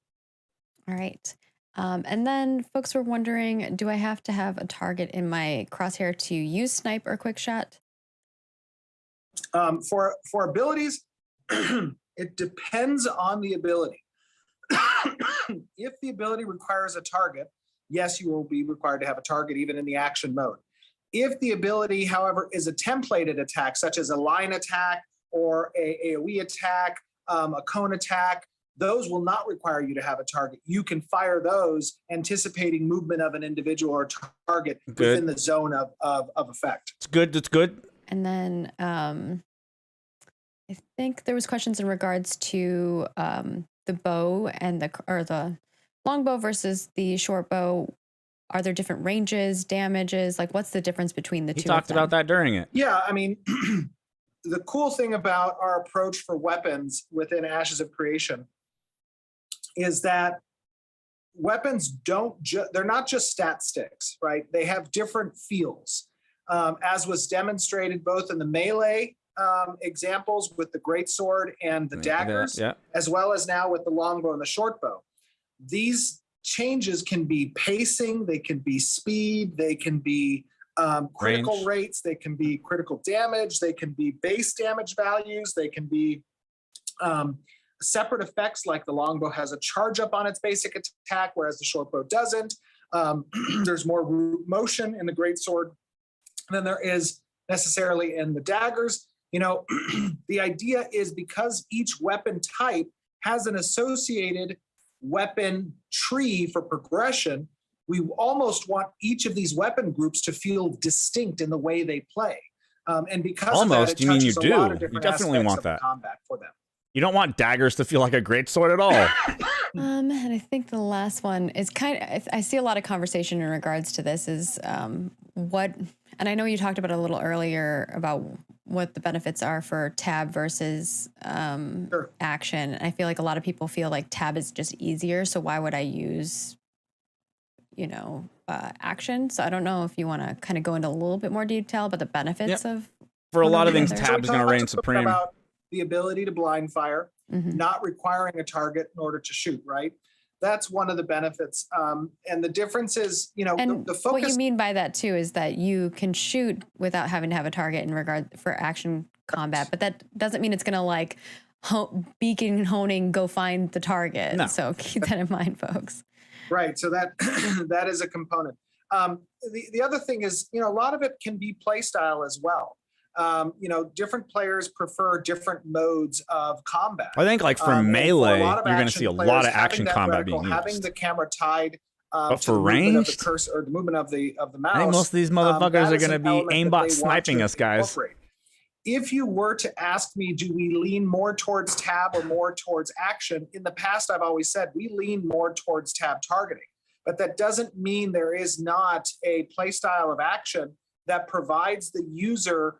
[SPEAKER 3] All right. And then folks were wondering, do I have to have a target in my crosshair to use snipe or quick shot?
[SPEAKER 4] For abilities, it depends on the ability. If the ability requires a target, yes, you will be required to have a target even in the action mode. If the ability, however, is a templated attack, such as a line attack or a AoE attack, a cone attack, those will not require you to have a target. You can fire those anticipating movement of an individual or target within the zone of effect.
[SPEAKER 1] It's good. It's good.
[SPEAKER 3] And then I think there was questions in regards to the bow and the longbow versus the short bow. Are there different ranges, damages? Like, what's the difference between the two?
[SPEAKER 1] He talked about that during it.
[SPEAKER 4] Yeah, I mean, the cool thing about our approach for weapons within Ashes of Creation is that weapons they're not just stat sticks, right? They have different feels. As was demonstrated both in the melee examples with the greatsword and the daggers,
[SPEAKER 1] Yeah.
[SPEAKER 4] as well as now with the longbow and the shortbow. These changes can be pacing, they can be speed, they can be critical
[SPEAKER 1] Range.
[SPEAKER 4] rates, they can be critical damage, they can be base damage values, they can be separate effects, like the longbow has a charge up on its basic attack, whereas the shortbow doesn't. There's more root motion in the greatsword than there is necessarily in the daggers. You know, the idea is because each weapon type has an associated weapon tree for progression, we almost want each of these weapon groups to feel distinct in the way they play. And because of that, it
[SPEAKER 1] You mean you
[SPEAKER 4] touches a lot
[SPEAKER 1] do?
[SPEAKER 4] of different
[SPEAKER 1] You definitely
[SPEAKER 4] aspects
[SPEAKER 1] want
[SPEAKER 4] of
[SPEAKER 1] that.
[SPEAKER 4] combat for them.
[SPEAKER 1] You don't want daggers to feel like a greatsword at all.
[SPEAKER 3] And I think the last one is I see a lot of conversation in regards to this is what, and I know you talked about it a little earlier about what the benefits are for tab versus action. I feel like a lot of people feel like tab is just easier. So why would I use, action? So I don't know if you want to kind of go into a little bit more detail about the benefits of.
[SPEAKER 1] For a lot of
[SPEAKER 3] one or
[SPEAKER 1] things,
[SPEAKER 3] the other.
[SPEAKER 1] tab is going to reign
[SPEAKER 4] talked
[SPEAKER 1] supreme.
[SPEAKER 4] About the ability to blind fire,
[SPEAKER 3] Mhm.
[SPEAKER 4] not requiring a target in order to shoot, right? That's one of the benefits. And the difference is,
[SPEAKER 3] And
[SPEAKER 4] the focus.
[SPEAKER 3] what you mean by that too is that you can shoot without having to have a target in regard for action combat, but that doesn't mean it's going to like beacon and honing, go find the target.
[SPEAKER 1] No.
[SPEAKER 3] So keep that in mind, folks.
[SPEAKER 4] Right. So that that is a component. The other thing is, a lot of it can be play style as well. Different players prefer different modes of combat.
[SPEAKER 1] I think like for
[SPEAKER 4] And
[SPEAKER 1] melee,
[SPEAKER 4] a lot of
[SPEAKER 1] you're going to
[SPEAKER 4] action
[SPEAKER 1] see a
[SPEAKER 4] players,
[SPEAKER 1] lot of
[SPEAKER 4] having
[SPEAKER 1] action
[SPEAKER 4] that
[SPEAKER 1] combat
[SPEAKER 4] reticle,
[SPEAKER 1] being
[SPEAKER 4] having
[SPEAKER 1] used.
[SPEAKER 4] the camera tied
[SPEAKER 1] But
[SPEAKER 4] to
[SPEAKER 1] for
[SPEAKER 4] the movement of the
[SPEAKER 1] ranged?
[SPEAKER 4] cursor or the movement of the mouse.
[SPEAKER 1] I think most of these motherfuckers
[SPEAKER 4] that
[SPEAKER 1] are
[SPEAKER 4] is
[SPEAKER 1] going to
[SPEAKER 4] an
[SPEAKER 1] be
[SPEAKER 4] element that
[SPEAKER 1] aimbot
[SPEAKER 4] they want
[SPEAKER 1] sniping
[SPEAKER 4] to
[SPEAKER 1] us, guys.
[SPEAKER 4] incorporate. If you were to ask me, do we lean more towards tab or more towards action? In the past, I've always said we lean more towards tab targeting, but that doesn't mean there is not a play style of action that provides the user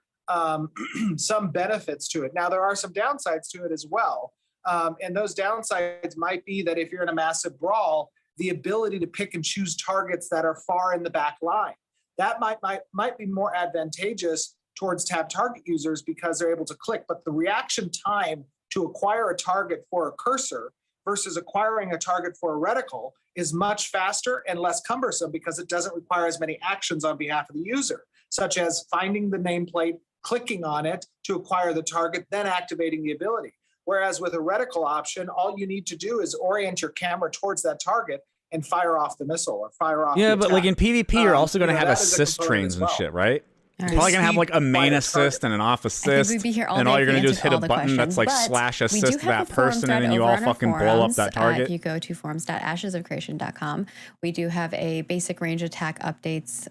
[SPEAKER 4] some benefits to it. Now, there are some downsides to it as well. And those downsides might be that if you're in a massive brawl, the ability to pick and choose targets that are far in the back line, that might be more advantageous towards tab target users because they're able to click. But the reaction time to acquire a target for a cursor versus acquiring a target for a reticle is much faster and less cumbersome because it doesn't require as many actions on behalf of the user, such as finding the nameplate, clicking on it to acquire the target, then activating the ability. Whereas with a reticle option, all you need to do is orient your camera towards that target and fire off the missile or fire off.
[SPEAKER 1] Yeah,
[SPEAKER 4] the
[SPEAKER 1] but like
[SPEAKER 4] attack.
[SPEAKER 1] in PvP, you're also going to have
[SPEAKER 4] that is a
[SPEAKER 1] assist
[SPEAKER 4] component
[SPEAKER 1] trains
[SPEAKER 4] as
[SPEAKER 1] and
[SPEAKER 4] well.
[SPEAKER 1] shit, right?
[SPEAKER 3] All
[SPEAKER 1] You're probably
[SPEAKER 3] right.
[SPEAKER 1] going to have like a
[SPEAKER 4] Speed
[SPEAKER 1] main
[SPEAKER 4] by a
[SPEAKER 1] assist
[SPEAKER 4] target.
[SPEAKER 1] and an off
[SPEAKER 3] I think
[SPEAKER 1] assist.
[SPEAKER 3] we'd be here all
[SPEAKER 1] And
[SPEAKER 3] day
[SPEAKER 1] all
[SPEAKER 3] if
[SPEAKER 1] you're
[SPEAKER 3] we
[SPEAKER 1] going to do is
[SPEAKER 3] answered
[SPEAKER 1] hit a
[SPEAKER 3] all the
[SPEAKER 1] button that's like
[SPEAKER 3] questions,
[SPEAKER 1] slash
[SPEAKER 3] but we do
[SPEAKER 1] assist to
[SPEAKER 3] have
[SPEAKER 1] that
[SPEAKER 3] a forum
[SPEAKER 1] person,
[SPEAKER 3] thread
[SPEAKER 1] and then you
[SPEAKER 3] over
[SPEAKER 1] all
[SPEAKER 3] on our
[SPEAKER 1] fucking blow up
[SPEAKER 3] forums.
[SPEAKER 1] that
[SPEAKER 3] If
[SPEAKER 1] target.
[SPEAKER 3] you go to forums.ashesofcreation.com, we do have a basic range attack updates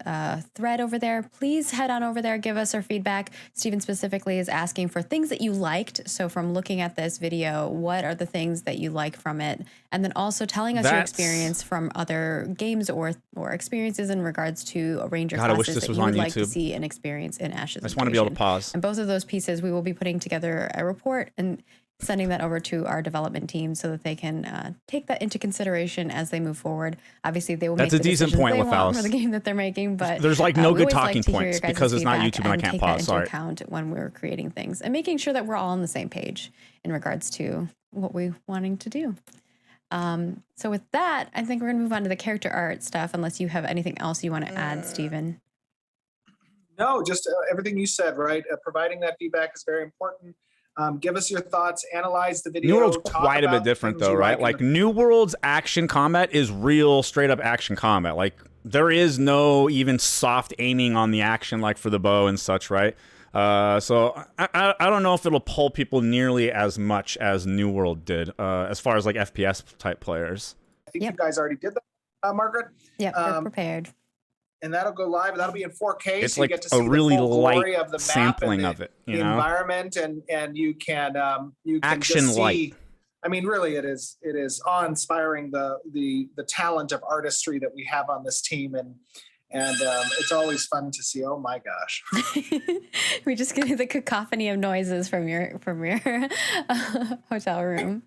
[SPEAKER 3] thread over there. Please head on over there, give us our feedback. Steven specifically is asking for things that you liked. So from looking at this video, what are the things that you like from it? And then also telling us your
[SPEAKER 1] That's-
[SPEAKER 3] experience from other games or experiences in regards to a range of
[SPEAKER 1] God, I wish
[SPEAKER 3] classes
[SPEAKER 1] this
[SPEAKER 3] that
[SPEAKER 1] was
[SPEAKER 3] you
[SPEAKER 1] on
[SPEAKER 3] would like to
[SPEAKER 1] YouTube.
[SPEAKER 3] see and experience in Ashes
[SPEAKER 1] I just
[SPEAKER 3] of
[SPEAKER 1] want to be able to
[SPEAKER 3] Creation.
[SPEAKER 1] pause.
[SPEAKER 3] And both of those pieces, we will be putting together a report and sending that over to our development team so that they can take that into consideration as they move forward. Obviously, they will
[SPEAKER 1] That's
[SPEAKER 3] make
[SPEAKER 1] a
[SPEAKER 3] the
[SPEAKER 1] decent
[SPEAKER 3] decisions
[SPEAKER 1] point,
[SPEAKER 3] they want
[SPEAKER 1] Lethalis.
[SPEAKER 3] for the game that they're making, but
[SPEAKER 1] There's, like, no
[SPEAKER 3] we
[SPEAKER 1] good
[SPEAKER 3] always like
[SPEAKER 1] talking
[SPEAKER 3] to hear
[SPEAKER 1] points
[SPEAKER 3] your guys'
[SPEAKER 1] because it's not
[SPEAKER 3] feedback
[SPEAKER 1] YouTube and I can't
[SPEAKER 3] take
[SPEAKER 1] pause,
[SPEAKER 3] that into
[SPEAKER 1] sorry.
[SPEAKER 3] account when we're creating things and making sure that we're all on the same page in regards to what we're wanting to do. So with that, I think we're going to move on to the character art stuff, unless you have anything else you want to add, Steven.
[SPEAKER 4] No, just everything you said, right? Providing that feedback is very important. Give us your thoughts, analyze the video.
[SPEAKER 1] New World's
[SPEAKER 4] talk
[SPEAKER 1] quite a
[SPEAKER 4] about
[SPEAKER 1] bit
[SPEAKER 4] the
[SPEAKER 1] different
[SPEAKER 4] things
[SPEAKER 1] though,
[SPEAKER 4] you
[SPEAKER 1] right?
[SPEAKER 4] in
[SPEAKER 1] Like
[SPEAKER 4] the-
[SPEAKER 1] New World's action combat is real straight up action combat. Like there is no even soft aiming on the action like for the bow and such, right? So I don't know if it'll pull people nearly as much as New World did as far as like FPS type players.
[SPEAKER 4] I think
[SPEAKER 3] Yep.
[SPEAKER 4] you guys already did that, Margaret.
[SPEAKER 3] Yep, we're prepared.
[SPEAKER 4] And that'll go live. That'll be in 4K.
[SPEAKER 1] It's
[SPEAKER 4] so
[SPEAKER 1] like
[SPEAKER 4] you get to
[SPEAKER 1] a
[SPEAKER 4] see
[SPEAKER 1] really
[SPEAKER 4] the full
[SPEAKER 1] light
[SPEAKER 4] glory of the map
[SPEAKER 1] sampling
[SPEAKER 4] and
[SPEAKER 1] of it, you
[SPEAKER 4] the
[SPEAKER 1] know?
[SPEAKER 4] environment, and you can
[SPEAKER 1] Action
[SPEAKER 4] just see,
[SPEAKER 1] light.
[SPEAKER 4] I mean, really, it is awe-inspiring the talent of artistry that we have on this team, and it's always fun to see. Oh my gosh!
[SPEAKER 3] We just get the cacophony of noises from your hotel room.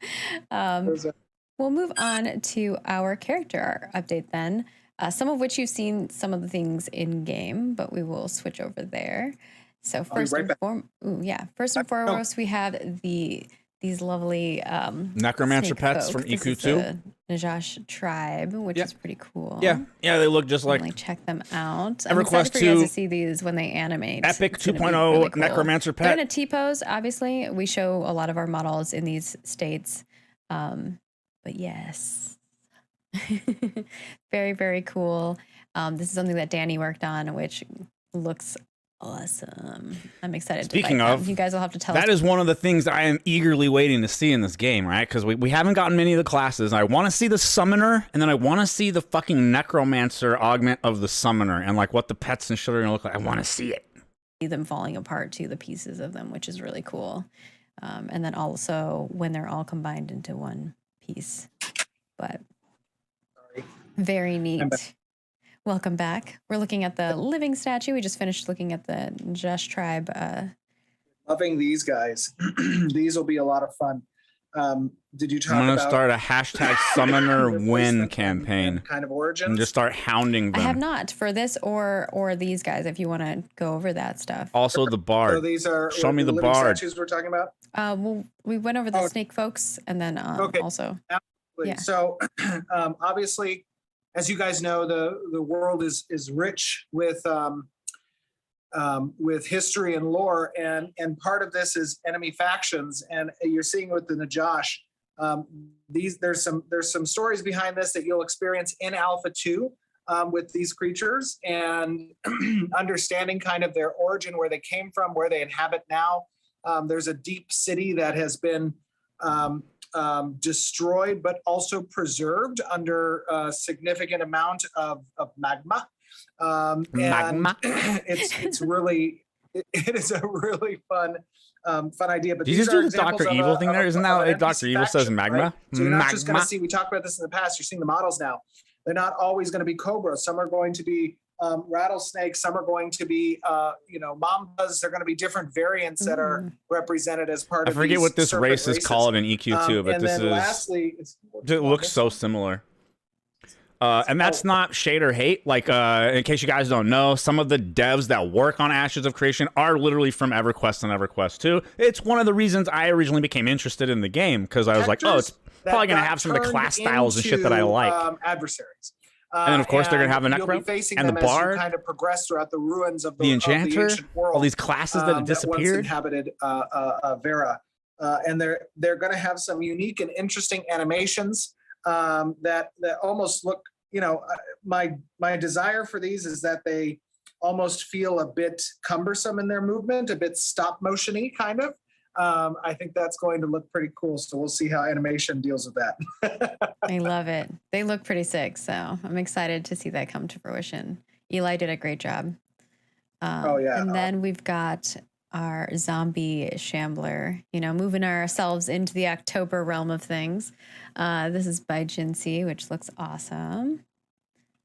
[SPEAKER 3] We'll move on to our character art update then. Some of which you've seen some of the things in game, but we will switch over there. So
[SPEAKER 4] I'll be
[SPEAKER 3] first
[SPEAKER 4] right
[SPEAKER 3] and
[SPEAKER 4] back.
[SPEAKER 3] first and foremost, we have these lovely
[SPEAKER 1] Necromancer
[SPEAKER 3] snake
[SPEAKER 1] Pets
[SPEAKER 3] folk.
[SPEAKER 1] from
[SPEAKER 3] This is
[SPEAKER 1] EQ2.
[SPEAKER 3] the Najash tribe, which is pretty cool.
[SPEAKER 1] Yeah, they look just like
[SPEAKER 3] Definitely check them out. I'm
[SPEAKER 1] EverQuest
[SPEAKER 3] excited for you guys
[SPEAKER 1] 2
[SPEAKER 3] to see these when they animate.
[SPEAKER 1] Epic
[SPEAKER 3] It's gonna be
[SPEAKER 1] 2.0
[SPEAKER 3] really cool.
[SPEAKER 1] Necromancer
[SPEAKER 3] They're in a
[SPEAKER 1] Pet.
[SPEAKER 3] T-pose, obviously. We show a lot of our models in these states. But yes. Very, very cool. This is something that Danny worked on, which looks awesome. I'm excited
[SPEAKER 1] Speaking
[SPEAKER 3] to fight
[SPEAKER 1] of,
[SPEAKER 3] them. You guys will have to tell us.
[SPEAKER 1] That is one of the things I am eagerly waiting to see in this game, right? Because we haven't gotten many of the classes. I want to see the Summoner, and then I want to see the fucking Necromancer augment of the Summoner, and like what the pets and shit are going to look like. I want to see it.
[SPEAKER 3] See them falling apart to the pieces of them, which is really cool. And then also when they're all combined into one piece. But very neat. Welcome back. We're looking at the living statue. We just finished looking at the Najash tribe.
[SPEAKER 4] Loving these guys. These will be a lot of fun. Did you talk
[SPEAKER 1] I'm going
[SPEAKER 4] about
[SPEAKER 1] to start a hashtag Summoner Win campaign
[SPEAKER 4] kind of origins?
[SPEAKER 1] and just start hounding them.
[SPEAKER 3] I have not for this or these guys. If you want to go over that stuff.
[SPEAKER 1] Also the
[SPEAKER 4] So
[SPEAKER 1] Bard.
[SPEAKER 4] these are
[SPEAKER 1] Show me the
[SPEAKER 4] living
[SPEAKER 1] Bard.
[SPEAKER 4] statues we're talking about.
[SPEAKER 3] Well, we went over the
[SPEAKER 4] Oh.
[SPEAKER 3] snake folks, and then
[SPEAKER 4] Okay.
[SPEAKER 3] also.
[SPEAKER 4] Absolutely.
[SPEAKER 3] Yeah.
[SPEAKER 4] So obviously, as you guys know, the world is rich with history and lore, and part of this is enemy factions, and you're seeing with the Najash. There's some stories behind this that you'll experience in Alpha 2 with these creatures, and understanding kind of their origin, where they came from, where they inhabit now. There's a deep city that has been destroyed, but also preserved under a significant amount of magma.
[SPEAKER 1] Magma?
[SPEAKER 4] It's really, it is a really fun idea. But
[SPEAKER 1] Did you
[SPEAKER 4] these
[SPEAKER 1] just do
[SPEAKER 4] are
[SPEAKER 1] the
[SPEAKER 4] examples
[SPEAKER 1] Dr.
[SPEAKER 4] of
[SPEAKER 1] Evil thing there? Isn't that
[SPEAKER 4] of
[SPEAKER 1] what
[SPEAKER 4] an
[SPEAKER 1] Dr.
[SPEAKER 4] NPC
[SPEAKER 1] Evil says
[SPEAKER 4] faction,
[SPEAKER 1] magma?
[SPEAKER 4] right? So you're not just going
[SPEAKER 1] Magma.
[SPEAKER 4] to see, we talked about this in the past, you're seeing the models now. They're not always going to be cobras. Some are going to be rattlesnakes. Some are going to be, mambas. They're going to be different variants that are represented as part
[SPEAKER 1] I
[SPEAKER 4] of
[SPEAKER 1] forget
[SPEAKER 4] these
[SPEAKER 1] what this
[SPEAKER 4] serpent
[SPEAKER 1] race is
[SPEAKER 4] races.
[SPEAKER 1] called in EQ2, but
[SPEAKER 4] And
[SPEAKER 1] this
[SPEAKER 4] then
[SPEAKER 1] is...
[SPEAKER 4] lastly,
[SPEAKER 1] It looks so similar. And that's not shade or hate. Like, in case you guys don't know, some of the devs that work on Ashes of Creation are literally from EverQuest and EverQuest 2. It's one of the reasons I originally became interested in the game, because I was like, oh, it's probably going to have some of the class styles and shit that I like.
[SPEAKER 4] Adversaries.
[SPEAKER 1] And then, of course, they're going to have the
[SPEAKER 4] you'll be
[SPEAKER 1] Necro
[SPEAKER 4] facing
[SPEAKER 1] and the
[SPEAKER 4] them as you
[SPEAKER 1] Bard,
[SPEAKER 4] kind of progress throughout the ruins of
[SPEAKER 1] the Enchanter,
[SPEAKER 4] ancient world,
[SPEAKER 1] all these classes that have
[SPEAKER 4] once
[SPEAKER 1] disappeared.
[SPEAKER 4] inhabited Vera. And they're going to have some unique and interesting animations that almost look, my desire for these is that they almost feel a bit cumbersome in their movement, a bit stop motion-y kind of. I think that's going to look pretty cool. So we'll see how animation deals with that.
[SPEAKER 3] I love it. They look pretty sick, so I'm excited to see that come to fruition. Eli did a great job. And then we've got our zombie Shambler, moving ourselves into the October realm of things. This is by Jinsey, which looks awesome.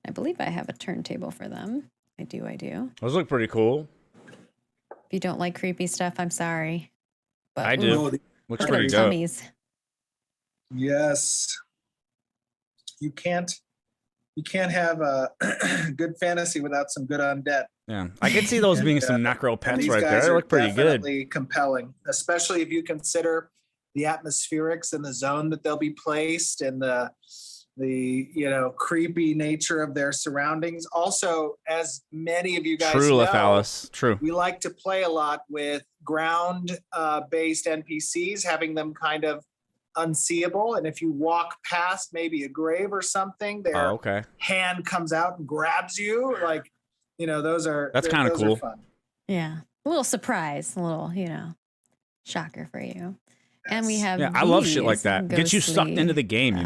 [SPEAKER 3] I believe I have a turntable for them. I do.
[SPEAKER 1] Those look pretty cool.
[SPEAKER 3] If you don't like creepy stuff, I'm sorry. But
[SPEAKER 1] I do. Looks
[SPEAKER 3] look at
[SPEAKER 1] pretty
[SPEAKER 3] their
[SPEAKER 1] dope.
[SPEAKER 3] tummies.
[SPEAKER 4] Yes. You can't have a good fantasy without some good undead.
[SPEAKER 1] Yeah, I could see those being some Necro
[SPEAKER 4] And
[SPEAKER 1] Pets
[SPEAKER 4] these
[SPEAKER 1] right
[SPEAKER 4] guys
[SPEAKER 1] there. They
[SPEAKER 4] are
[SPEAKER 1] look pretty good.
[SPEAKER 4] definitely compelling, especially if you consider the atmospherics and the zone that they'll be placed, and the creepy nature of their surroundings. Also, as many of you guys
[SPEAKER 1] True,
[SPEAKER 4] know,
[SPEAKER 1] Lethalis. True.
[SPEAKER 4] we like to play a lot with ground based NPCs, having them kind of unseeable, and if you walk past maybe a grave or something, their
[SPEAKER 1] okay.
[SPEAKER 4] hand comes out and grabs you. Like,
[SPEAKER 1] That's kind of cool.
[SPEAKER 4] Fun.
[SPEAKER 3] Yeah. A little surprise, a little, shocker for you. And we have
[SPEAKER 1] I love shit like
[SPEAKER 3] these
[SPEAKER 1] that. Gets you sucked
[SPEAKER 3] ghostly,
[SPEAKER 1] into the game,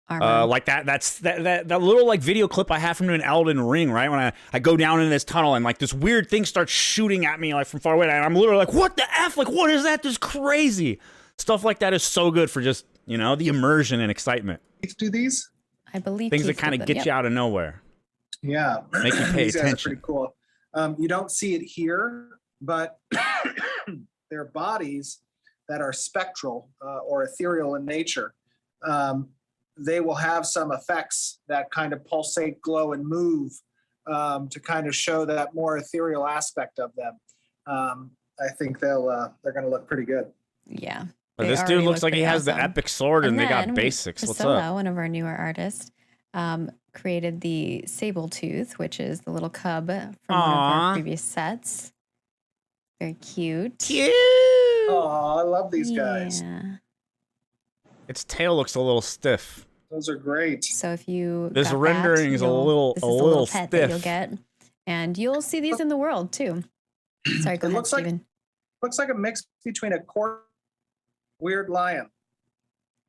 [SPEAKER 3] armor.
[SPEAKER 1] like that's that little like video clip I have from an Elden Ring, right? When I go down in this tunnel and like this weird thing starts shooting at me like from far away, and I'm literally like, what the F? Like, what is that? This is crazy. Stuff like that is so good for just, the immersion and excitement.
[SPEAKER 4] Do these?
[SPEAKER 3] I believe
[SPEAKER 1] Things that
[SPEAKER 3] Keith
[SPEAKER 1] kind
[SPEAKER 3] did
[SPEAKER 1] of
[SPEAKER 3] them,
[SPEAKER 1] get you out of nowhere.
[SPEAKER 4] Yeah.
[SPEAKER 1] Make you pay
[SPEAKER 4] These guys are
[SPEAKER 1] attention.
[SPEAKER 4] pretty cool. You don't see it here, but their bodies that are spectral or ethereal in nature, they will have some effects that kind of pulsate, glow, and move to kind of show that more ethereal aspect of them. I think they're going to look pretty good.
[SPEAKER 3] Yeah.
[SPEAKER 1] But
[SPEAKER 3] they
[SPEAKER 1] this dude
[SPEAKER 3] already
[SPEAKER 1] looks
[SPEAKER 3] look
[SPEAKER 1] like he
[SPEAKER 3] pretty
[SPEAKER 1] has the
[SPEAKER 3] awesome.
[SPEAKER 1] epic sword, and they got
[SPEAKER 3] then
[SPEAKER 1] basics. What's
[SPEAKER 3] Priscilla,
[SPEAKER 1] up?
[SPEAKER 3] one of our newer artists, created the Sable Tooth, which is the little cub from one of
[SPEAKER 1] Aw.
[SPEAKER 3] our previous sets. Very cute.
[SPEAKER 1] Cute.
[SPEAKER 4] Oh, I love these guys.
[SPEAKER 3] Yeah.
[SPEAKER 1] Its tail looks a little stiff.
[SPEAKER 4] Those are great.
[SPEAKER 3] So if you
[SPEAKER 1] This
[SPEAKER 3] got
[SPEAKER 1] rendering
[SPEAKER 3] that,
[SPEAKER 1] is a
[SPEAKER 3] you'll-
[SPEAKER 1] little-
[SPEAKER 3] this
[SPEAKER 1] a
[SPEAKER 3] is the
[SPEAKER 1] little
[SPEAKER 3] pet that you'll
[SPEAKER 1] stiff.
[SPEAKER 3] get, and you'll see these in the world too. Sorry, go
[SPEAKER 4] It
[SPEAKER 3] ahead,
[SPEAKER 4] looks like-
[SPEAKER 3] Steven.
[SPEAKER 4] Looks like a mix between a weird lion.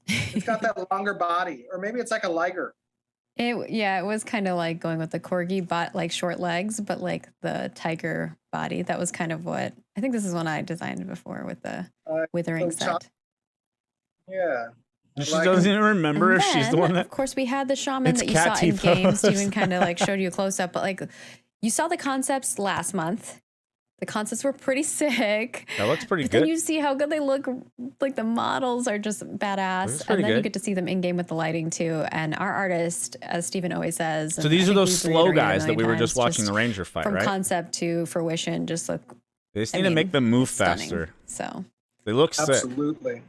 [SPEAKER 4] It's got that longer body, or maybe it's like a liger.
[SPEAKER 3] It was kind of like going with the corgi, but like short legs, but like the tiger body. That was kind of what I think. This is one I designed before with the withering
[SPEAKER 4] so top-
[SPEAKER 3] set.
[SPEAKER 4] Yeah.
[SPEAKER 1] She
[SPEAKER 4] Like-
[SPEAKER 1] doesn't even remember
[SPEAKER 3] And
[SPEAKER 1] if she's the
[SPEAKER 3] then,
[SPEAKER 1] one that.
[SPEAKER 3] Of course, we had the shaman
[SPEAKER 1] It's
[SPEAKER 3] that you saw
[SPEAKER 1] cat
[SPEAKER 3] in
[SPEAKER 1] teeth
[SPEAKER 3] game.
[SPEAKER 1] pose.
[SPEAKER 3] Steven kind of like showed you a close up, but like you saw the concepts last month. The concepts were pretty sick.
[SPEAKER 1] That looks pretty
[SPEAKER 3] But
[SPEAKER 1] good.
[SPEAKER 3] then you see how good they look. Like the models are just badass.
[SPEAKER 1] Looks
[SPEAKER 3] And
[SPEAKER 1] pretty
[SPEAKER 3] then you
[SPEAKER 1] good.
[SPEAKER 3] get to see them in game with the lighting too. And our artist, as Steven always says.
[SPEAKER 1] So
[SPEAKER 3] and
[SPEAKER 1] these
[SPEAKER 3] I
[SPEAKER 1] are
[SPEAKER 3] think
[SPEAKER 1] those
[SPEAKER 3] we've
[SPEAKER 1] slow
[SPEAKER 3] reiterated a
[SPEAKER 1] guys that we
[SPEAKER 3] million
[SPEAKER 1] were just
[SPEAKER 3] times,
[SPEAKER 1] watching the Ranger fight,
[SPEAKER 3] from
[SPEAKER 1] right?
[SPEAKER 3] concept to fruition, just look.
[SPEAKER 1] They just
[SPEAKER 3] I
[SPEAKER 1] need to
[SPEAKER 3] mean,
[SPEAKER 1] make them move
[SPEAKER 3] stunning.
[SPEAKER 1] faster.
[SPEAKER 3] So
[SPEAKER 1] They look sick.
[SPEAKER 4] Absolutely.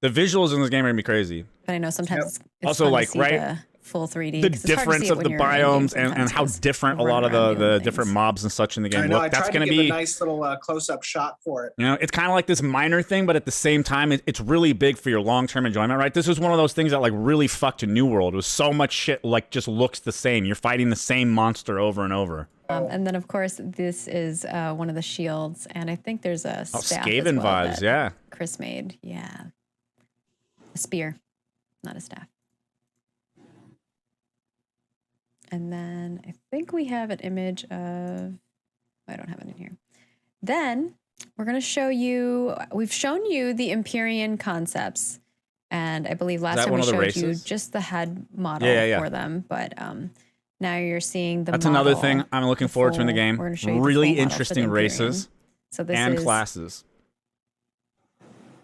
[SPEAKER 1] The visuals in this game are gonna be crazy.
[SPEAKER 3] but I know sometimes it's
[SPEAKER 1] Also,
[SPEAKER 3] fun
[SPEAKER 1] like,
[SPEAKER 3] to see
[SPEAKER 1] right,
[SPEAKER 3] the full 3D.
[SPEAKER 1] The
[SPEAKER 3] 'cause it's hard to see
[SPEAKER 1] difference
[SPEAKER 3] it
[SPEAKER 1] of
[SPEAKER 3] when
[SPEAKER 1] the
[SPEAKER 3] you're in game
[SPEAKER 1] biomes and
[SPEAKER 3] sometimes
[SPEAKER 1] how
[SPEAKER 3] 'cause
[SPEAKER 1] different a
[SPEAKER 3] you're
[SPEAKER 1] lot of
[SPEAKER 3] running around
[SPEAKER 1] the
[SPEAKER 3] doing
[SPEAKER 1] different
[SPEAKER 3] things.
[SPEAKER 1] mobs and such in the
[SPEAKER 4] I
[SPEAKER 1] game
[SPEAKER 4] know. I
[SPEAKER 1] look. That's
[SPEAKER 4] tried to
[SPEAKER 1] gonna
[SPEAKER 4] give a
[SPEAKER 1] be.
[SPEAKER 4] nice little close-up shot for it.
[SPEAKER 1] You know, it's kind of like this minor thing, but at the same time, it's really big for your long-term enjoyment, right? This was one of those things that like really fucked a New World. It was so much shit like just looks the same. You're fighting the same monster over and over.
[SPEAKER 3] And then, of course, this is one of the shields, and I think there's a
[SPEAKER 1] Oh,
[SPEAKER 3] staff
[SPEAKER 1] Skaven
[SPEAKER 3] as well
[SPEAKER 1] vibes,
[SPEAKER 3] that
[SPEAKER 1] yeah.
[SPEAKER 3] Chris made. Yeah, a spear, not a staff. And then I think we have an image of. I don't have it in here. Then we're going to show you. We've shown you the Empyrean concepts, and I believe last
[SPEAKER 1] that
[SPEAKER 3] time
[SPEAKER 1] one
[SPEAKER 3] we
[SPEAKER 1] of the
[SPEAKER 3] showed you
[SPEAKER 1] races?
[SPEAKER 3] just the head model
[SPEAKER 1] Yeah.
[SPEAKER 3] for them, but now you're seeing the.
[SPEAKER 1] That's another
[SPEAKER 3] model,
[SPEAKER 1] thing I'm looking
[SPEAKER 3] the
[SPEAKER 1] forward to in the
[SPEAKER 3] full-
[SPEAKER 1] game.
[SPEAKER 3] we're gonna show you the
[SPEAKER 1] Really
[SPEAKER 3] full model for the
[SPEAKER 1] interesting
[SPEAKER 3] Empyrean.
[SPEAKER 1] races
[SPEAKER 3] So this
[SPEAKER 1] and
[SPEAKER 3] is
[SPEAKER 1] classes.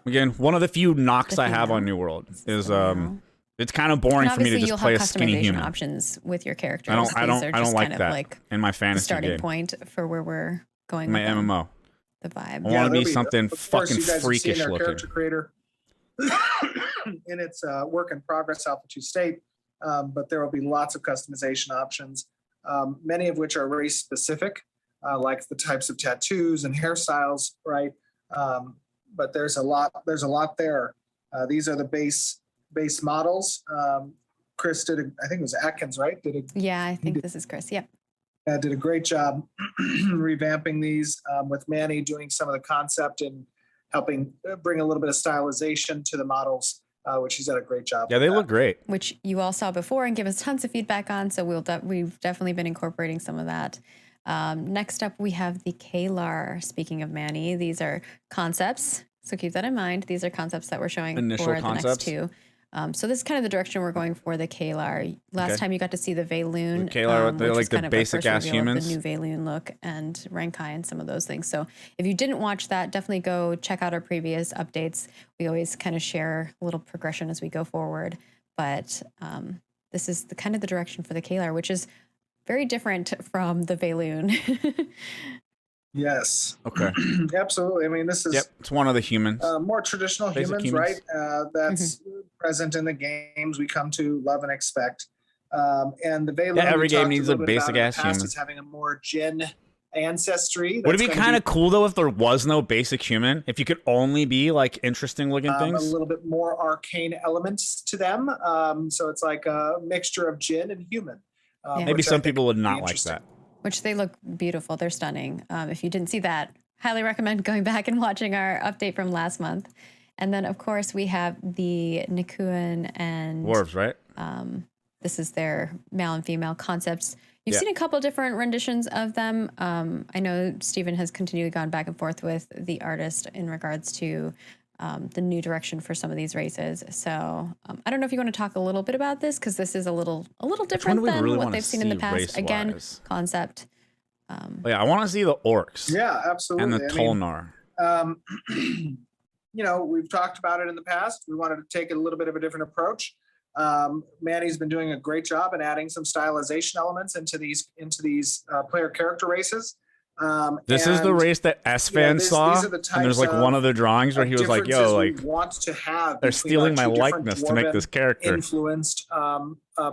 [SPEAKER 1] Again, one of the few knocks
[SPEAKER 3] The
[SPEAKER 1] I have on
[SPEAKER 3] female.
[SPEAKER 1] New World
[SPEAKER 3] This
[SPEAKER 1] is
[SPEAKER 3] the male.
[SPEAKER 1] it's kind of boring
[SPEAKER 3] And
[SPEAKER 1] for me to
[SPEAKER 3] obviously
[SPEAKER 1] just
[SPEAKER 3] you'll
[SPEAKER 1] play a
[SPEAKER 3] have
[SPEAKER 1] skinny
[SPEAKER 3] customization
[SPEAKER 1] human.
[SPEAKER 3] options with your characters.
[SPEAKER 1] I don't
[SPEAKER 3] These are
[SPEAKER 1] like
[SPEAKER 3] just kind of
[SPEAKER 1] that
[SPEAKER 3] like
[SPEAKER 1] in my
[SPEAKER 3] the
[SPEAKER 1] fantasy
[SPEAKER 3] starting
[SPEAKER 1] game.
[SPEAKER 3] point for where we're going
[SPEAKER 1] My
[SPEAKER 3] with them,
[SPEAKER 1] MMO.
[SPEAKER 3] the vibe.
[SPEAKER 1] I want to
[SPEAKER 4] there'll
[SPEAKER 1] be something
[SPEAKER 4] of course,
[SPEAKER 1] fucking
[SPEAKER 4] you guys have seen
[SPEAKER 1] freakish
[SPEAKER 4] our
[SPEAKER 1] looking.
[SPEAKER 4] character creator in its work in progress Alpha 2 state, but there will be lots of customization options, many of which are race specific, like the types of tattoos and hairstyles, right? But there's a lot there. These are the base models. Chris I think it was Atkins, right?
[SPEAKER 3] Yeah, I think this is Chris. Yep.
[SPEAKER 4] Did a great job revamping these, with Manny doing some of the concept and helping bring a little bit of stylization to the models, which he's done a great job.
[SPEAKER 1] Yeah,
[SPEAKER 4] with
[SPEAKER 1] they
[SPEAKER 4] that.
[SPEAKER 1] look great.
[SPEAKER 3] Which you all saw before and give us tons of feedback on. So we've definitely been incorporating some of that. Next up, we have the Kalar. Speaking of Manny, these are concepts. So keep that in mind. These are concepts that we're showing
[SPEAKER 1] Initial
[SPEAKER 3] for the
[SPEAKER 1] concepts.
[SPEAKER 3] next two. So this is kind of the direction we're going for the Kalar. Last
[SPEAKER 1] Okay.
[SPEAKER 3] time you got to see the Valoon.
[SPEAKER 1] The Kalar, they're
[SPEAKER 3] which
[SPEAKER 1] like
[SPEAKER 3] is
[SPEAKER 1] the
[SPEAKER 3] kind of our
[SPEAKER 1] basic
[SPEAKER 3] first
[SPEAKER 1] ass
[SPEAKER 3] reveal of
[SPEAKER 1] humans.
[SPEAKER 3] The new Valoon look and Rankai and some of those things. So if you didn't watch that, definitely go check out our previous updates. We always kind of share a little progression as we go forward. But this is the kind of the direction for the Kalar, which is very different from the Valoon.
[SPEAKER 4] Yes,
[SPEAKER 1] Okay.
[SPEAKER 4] absolutely. I mean, this is
[SPEAKER 1] Yep. It's one of the humans.
[SPEAKER 4] more traditional
[SPEAKER 1] Basic
[SPEAKER 4] humans,
[SPEAKER 1] humans.
[SPEAKER 4] right? That's present in the games we come to love and expect. And the Valoon,
[SPEAKER 1] Yeah, every
[SPEAKER 4] we
[SPEAKER 1] game
[SPEAKER 4] talked
[SPEAKER 1] needs
[SPEAKER 4] little
[SPEAKER 1] a
[SPEAKER 4] bit about
[SPEAKER 1] basic
[SPEAKER 4] in the
[SPEAKER 1] ass
[SPEAKER 4] past,
[SPEAKER 1] human.
[SPEAKER 4] is having a more Jin ancestry.
[SPEAKER 1] Would it
[SPEAKER 4] That's
[SPEAKER 1] be
[SPEAKER 4] gonna
[SPEAKER 1] kind of cool though if there was no basic human? If you could only be like interesting looking
[SPEAKER 4] a
[SPEAKER 1] things?
[SPEAKER 4] little bit more arcane elements to them. So it's like a mixture of Jin and human.
[SPEAKER 3] Yeah.
[SPEAKER 1] Maybe
[SPEAKER 4] which I
[SPEAKER 1] some
[SPEAKER 4] think
[SPEAKER 1] people would
[SPEAKER 4] be
[SPEAKER 1] not like
[SPEAKER 4] interesting.
[SPEAKER 1] that.
[SPEAKER 3] Which they look beautiful. They're stunning. If you didn't see that, highly recommend going back and watching our update from last month. And then, of course, we have the Nikuan and
[SPEAKER 1] Dwarves, right?
[SPEAKER 3] this is their male and female concepts. You've
[SPEAKER 1] Yeah.
[SPEAKER 3] seen a couple different renditions of them. I know Stephen has continually gone back and forth with the artist in regards to the new direction for some of these races. So I don't know if you want to talk a little bit about this because this is a little different
[SPEAKER 1] do we
[SPEAKER 3] than
[SPEAKER 1] really
[SPEAKER 3] what
[SPEAKER 1] wanna
[SPEAKER 3] they've seen in the
[SPEAKER 1] see
[SPEAKER 3] past. Again,
[SPEAKER 1] race-wise?
[SPEAKER 3] concept.
[SPEAKER 1] Oh, yeah, I want to see the orcs
[SPEAKER 4] Yeah, absolutely.
[SPEAKER 1] and the
[SPEAKER 4] I mean,
[SPEAKER 1] Tolnar.
[SPEAKER 4] We've talked about it in the past. We wanted to take a little bit of a different approach. Manny's been doing a great job in adding some stylization elements into these player character races.
[SPEAKER 1] This is the
[SPEAKER 4] and,
[SPEAKER 1] race that S-Fan saw,
[SPEAKER 4] these are the
[SPEAKER 1] and there's like
[SPEAKER 4] types
[SPEAKER 1] one of the drawings where he was like,
[SPEAKER 4] differences
[SPEAKER 1] yo,
[SPEAKER 4] we
[SPEAKER 1] like,
[SPEAKER 4] want to have
[SPEAKER 1] they're
[SPEAKER 4] between
[SPEAKER 1] stealing my
[SPEAKER 4] our two different
[SPEAKER 1] likeness to make this character.
[SPEAKER 4] influenced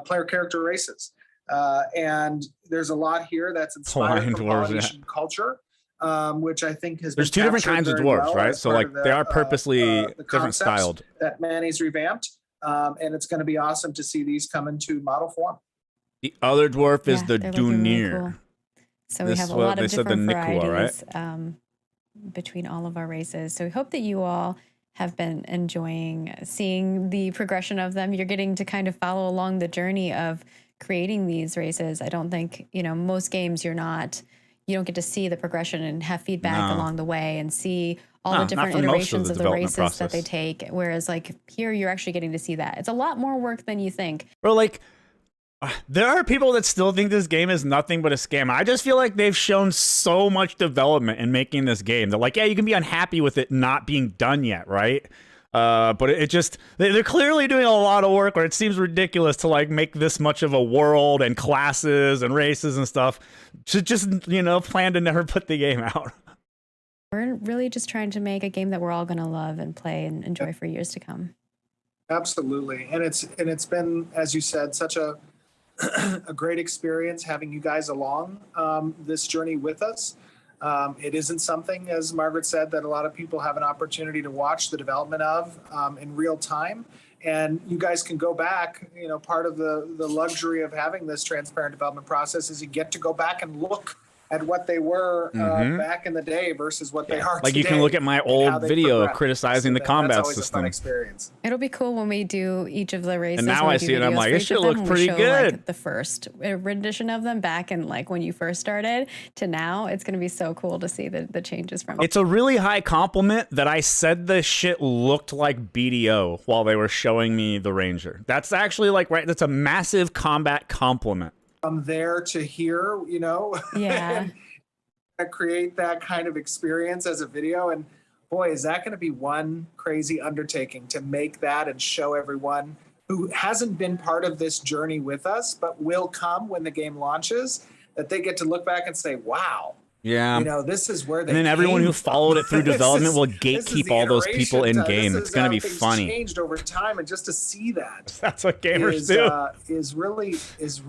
[SPEAKER 4] player character races. And there's a lot here that's inspired
[SPEAKER 1] Hawaiian
[SPEAKER 4] from
[SPEAKER 1] dwarves,
[SPEAKER 4] Polynesian culture, which I think has
[SPEAKER 1] There's
[SPEAKER 4] been
[SPEAKER 1] two different
[SPEAKER 4] captured
[SPEAKER 1] kinds of
[SPEAKER 4] very
[SPEAKER 1] dwarves,
[SPEAKER 4] well
[SPEAKER 1] right?
[SPEAKER 4] as
[SPEAKER 1] So
[SPEAKER 4] part
[SPEAKER 1] like
[SPEAKER 4] of the,
[SPEAKER 1] they are purposely
[SPEAKER 4] the
[SPEAKER 1] different
[SPEAKER 4] concepts
[SPEAKER 1] styled.
[SPEAKER 4] that Manny's revamped. And it's going to be awesome to see these come into model form.
[SPEAKER 1] The other dwarf is
[SPEAKER 3] Yeah,
[SPEAKER 1] the
[SPEAKER 3] they're looking really
[SPEAKER 1] Dunir.
[SPEAKER 3] cool. So we
[SPEAKER 1] This
[SPEAKER 3] have
[SPEAKER 1] is
[SPEAKER 3] a
[SPEAKER 1] what
[SPEAKER 3] lot
[SPEAKER 1] they
[SPEAKER 3] of
[SPEAKER 1] said, the
[SPEAKER 3] different
[SPEAKER 1] Nikua,
[SPEAKER 3] varieties between all of our races. So we hope that you all have been enjoying seeing the progression of them. You're getting to kind of follow along the journey of creating these races. I don't think, most games you don't get to see the progression and have feedback
[SPEAKER 1] No.
[SPEAKER 3] along the way and see all
[SPEAKER 1] No,
[SPEAKER 3] the
[SPEAKER 1] not
[SPEAKER 3] different
[SPEAKER 1] for most of
[SPEAKER 3] iterations
[SPEAKER 1] the
[SPEAKER 3] of the
[SPEAKER 1] development
[SPEAKER 3] races
[SPEAKER 1] process.
[SPEAKER 3] that they take. Whereas like here, you're actually getting to see that. It's a lot more work than you think.
[SPEAKER 1] Bro, like, there are people that still think this game is nothing but a scam. I just feel like they've shown so much development in making this game. They're like, yeah, you can be unhappy with it not being done yet, right? But it just, they're clearly doing a lot of work, or it seems ridiculous to like make this much of a world and classes and races and stuff to just, plan to never put the game out.
[SPEAKER 3] We're really just trying to make a game that we're all going to love and play and enjoy for years to come.
[SPEAKER 4] Absolutely. And it's been, as you said, such a great experience having you guys along this journey with us. It isn't something, as Margaret said, that a lot of people have an opportunity to watch the development of in real time. And you guys can go back, part of the luxury of having this transparent development process is you get to go back and look at what they were back in the day versus what they are
[SPEAKER 1] Like
[SPEAKER 4] today.
[SPEAKER 1] you can look at my
[SPEAKER 4] and how
[SPEAKER 1] old
[SPEAKER 4] they
[SPEAKER 1] video
[SPEAKER 4] progressed.
[SPEAKER 1] criticizing the
[SPEAKER 4] That's
[SPEAKER 1] combat
[SPEAKER 4] always a fun
[SPEAKER 1] system.
[SPEAKER 4] experience.
[SPEAKER 3] It'll be cool when we do each of the races.
[SPEAKER 1] And now
[SPEAKER 3] when we
[SPEAKER 1] I
[SPEAKER 3] do
[SPEAKER 1] see it, I'm
[SPEAKER 3] videos
[SPEAKER 1] like,
[SPEAKER 3] for
[SPEAKER 1] it
[SPEAKER 3] each
[SPEAKER 1] should
[SPEAKER 3] of them,
[SPEAKER 1] look
[SPEAKER 3] and
[SPEAKER 1] pretty
[SPEAKER 3] we show,
[SPEAKER 1] good.
[SPEAKER 3] Like, the first rendition of them back in like when you first started to now. It's going to be so cool to see the changes from it.
[SPEAKER 1] It's a really high compliment that I said this shit looked like BDO while they were showing me the Ranger. That's actually like, right, that's a massive combat compliment.
[SPEAKER 4] From there to here,
[SPEAKER 3] Yeah.
[SPEAKER 4] and create that kind of experience as a video. And boy, is that going to be one crazy undertaking to make that and show everyone who hasn't been part of this journey with us, but will come when the game launches, that they get to look back and say, wow.
[SPEAKER 1] Yeah.
[SPEAKER 4] This is where they
[SPEAKER 1] And then everyone
[SPEAKER 4] came
[SPEAKER 1] who followed it through
[SPEAKER 4] from.
[SPEAKER 1] development will
[SPEAKER 4] This is
[SPEAKER 1] gatekeep
[SPEAKER 4] the
[SPEAKER 1] all those people
[SPEAKER 4] iteration
[SPEAKER 1] in
[SPEAKER 4] time.
[SPEAKER 1] game.
[SPEAKER 4] This
[SPEAKER 1] It's
[SPEAKER 4] is
[SPEAKER 1] going to
[SPEAKER 4] how
[SPEAKER 1] be
[SPEAKER 4] things
[SPEAKER 1] funny.
[SPEAKER 4] changed over time, and just to see that
[SPEAKER 1] That's what gamers do.
[SPEAKER 4] is really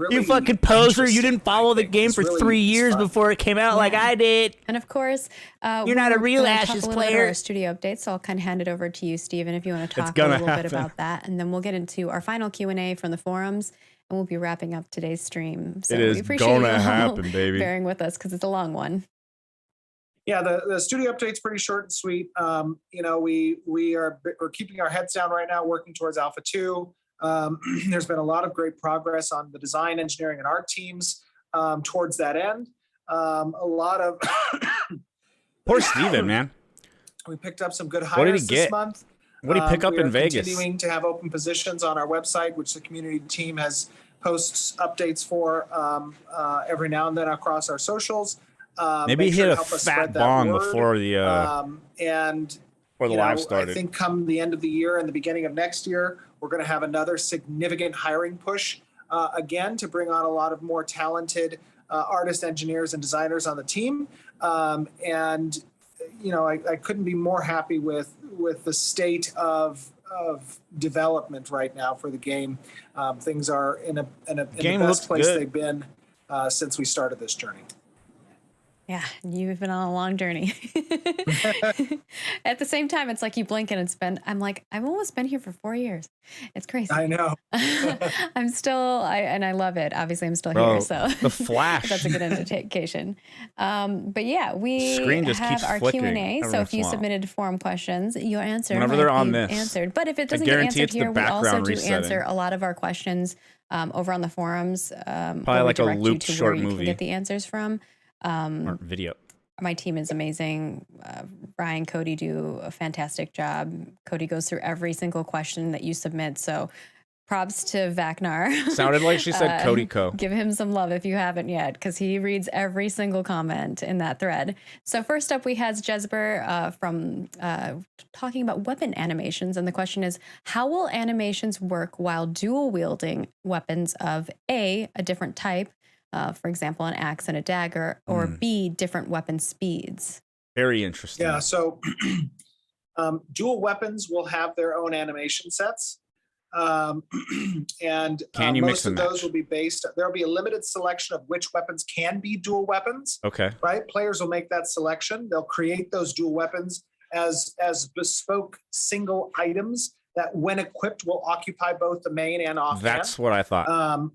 [SPEAKER 1] You fucking poser. You didn't
[SPEAKER 4] interesting,
[SPEAKER 1] follow
[SPEAKER 4] I
[SPEAKER 1] the
[SPEAKER 4] think.
[SPEAKER 1] game
[SPEAKER 4] It's
[SPEAKER 1] for
[SPEAKER 4] really
[SPEAKER 1] 3 years
[SPEAKER 4] fun.
[SPEAKER 1] before it came out like I did.
[SPEAKER 3] And of course,
[SPEAKER 1] You're not a real
[SPEAKER 3] gonna
[SPEAKER 1] Ashes
[SPEAKER 3] talk a little bit
[SPEAKER 1] player.
[SPEAKER 3] about our studio update, so I'll kind of hand it over to you, Steven, if you want to talk a
[SPEAKER 1] gonna
[SPEAKER 3] little bit
[SPEAKER 1] happen.
[SPEAKER 3] about that, and then we'll get into our final Q&A from the forums, and we'll be wrapping up today's stream. So
[SPEAKER 1] It is
[SPEAKER 3] we appreciate
[SPEAKER 1] gonna
[SPEAKER 3] you all
[SPEAKER 1] happen, baby.
[SPEAKER 3] bearing with us because it's a long one.
[SPEAKER 4] Yeah, the studio update's pretty short and sweet. We're keeping our heads down right now, working towards Alpha 2. There's been a lot of great progress on the design, engineering, and art teams towards that end. A lot of
[SPEAKER 1] Poor Steven, man.
[SPEAKER 4] we picked up some good hires
[SPEAKER 1] What did he
[SPEAKER 4] this
[SPEAKER 1] get?
[SPEAKER 4] month.
[SPEAKER 1] What did he pick up
[SPEAKER 4] we are
[SPEAKER 1] in Vegas?
[SPEAKER 4] Continuing to have open positions on our website, which the community team has posts updates for every now and then across our socials.
[SPEAKER 1] Maybe
[SPEAKER 4] Make
[SPEAKER 1] he
[SPEAKER 4] sure
[SPEAKER 1] hit
[SPEAKER 4] to
[SPEAKER 1] a
[SPEAKER 4] help us
[SPEAKER 1] fat
[SPEAKER 4] spread that
[SPEAKER 1] bong
[SPEAKER 4] word.
[SPEAKER 1] before the
[SPEAKER 4] And
[SPEAKER 1] before the live started.
[SPEAKER 4] I think come the end of the year and the beginning of next year, we're going to have another significant hiring push again to bring on a lot of more talented artists, engineers, and designers on the team. And I couldn't be more happy with the state of development right now for the game. Things are in the
[SPEAKER 1] Game
[SPEAKER 4] best
[SPEAKER 1] looks
[SPEAKER 4] place
[SPEAKER 1] good.
[SPEAKER 4] they've been since we started this journey.
[SPEAKER 3] Yeah, you've been on a long journey. At the same time, it's like you blink and it's been, I'm like, I've almost been here for 4 years. It's crazy.
[SPEAKER 4] I know.
[SPEAKER 3] I'm still, I love it. Obviously, I'm still
[SPEAKER 1] Bro,
[SPEAKER 3] here. So
[SPEAKER 1] the Flash.
[SPEAKER 3] that's a good indication. But yeah, we
[SPEAKER 1] Screen just
[SPEAKER 3] have
[SPEAKER 1] keeps
[SPEAKER 3] our
[SPEAKER 1] flickering
[SPEAKER 3] Q&A.
[SPEAKER 1] every
[SPEAKER 3] So
[SPEAKER 1] once
[SPEAKER 3] if
[SPEAKER 1] in a
[SPEAKER 3] you
[SPEAKER 1] while.
[SPEAKER 3] submitted forum questions, your answer
[SPEAKER 1] Whenever
[SPEAKER 3] might
[SPEAKER 1] they're on
[SPEAKER 3] be
[SPEAKER 1] this,
[SPEAKER 3] answered. But if it doesn't get
[SPEAKER 1] guarantee
[SPEAKER 3] answered
[SPEAKER 1] it's the
[SPEAKER 3] here, we also
[SPEAKER 1] background
[SPEAKER 3] do
[SPEAKER 1] resetting.
[SPEAKER 3] answer a lot of our questions over on the forums.
[SPEAKER 1] Probably
[SPEAKER 3] where we
[SPEAKER 1] like a
[SPEAKER 3] direct you
[SPEAKER 1] looped
[SPEAKER 3] to
[SPEAKER 1] short
[SPEAKER 3] where you
[SPEAKER 1] movie.
[SPEAKER 3] can get the answers from.
[SPEAKER 1] Or video.
[SPEAKER 3] My team is amazing. Ryan, Cody do a fantastic job. Cody goes through every single question that you submit. So props to Vacnar.
[SPEAKER 1] Sounded like she said Cody Co.
[SPEAKER 3] Give him some love if you haven't yet, because he reads every single comment in that thread. So first up, we has Jesper from talking about weapon animations. And the question is, how will animations work while dual wielding weapons of a different type, for example, an axe and a dagger, or B, different weapon speeds.
[SPEAKER 1] Very interesting.
[SPEAKER 4] Yeah, so dual weapons will have their own animation sets. And
[SPEAKER 1] Can you mix
[SPEAKER 4] most of
[SPEAKER 1] and
[SPEAKER 4] those
[SPEAKER 1] match?
[SPEAKER 4] will be based, there'll be a limited selection of which weapons can be dual weapons,
[SPEAKER 1] Okay.
[SPEAKER 4] right? Players will make that selection. They'll create those dual weapons as bespoke single items that when equipped will occupy both the main and offhand.
[SPEAKER 1] That's what I thought.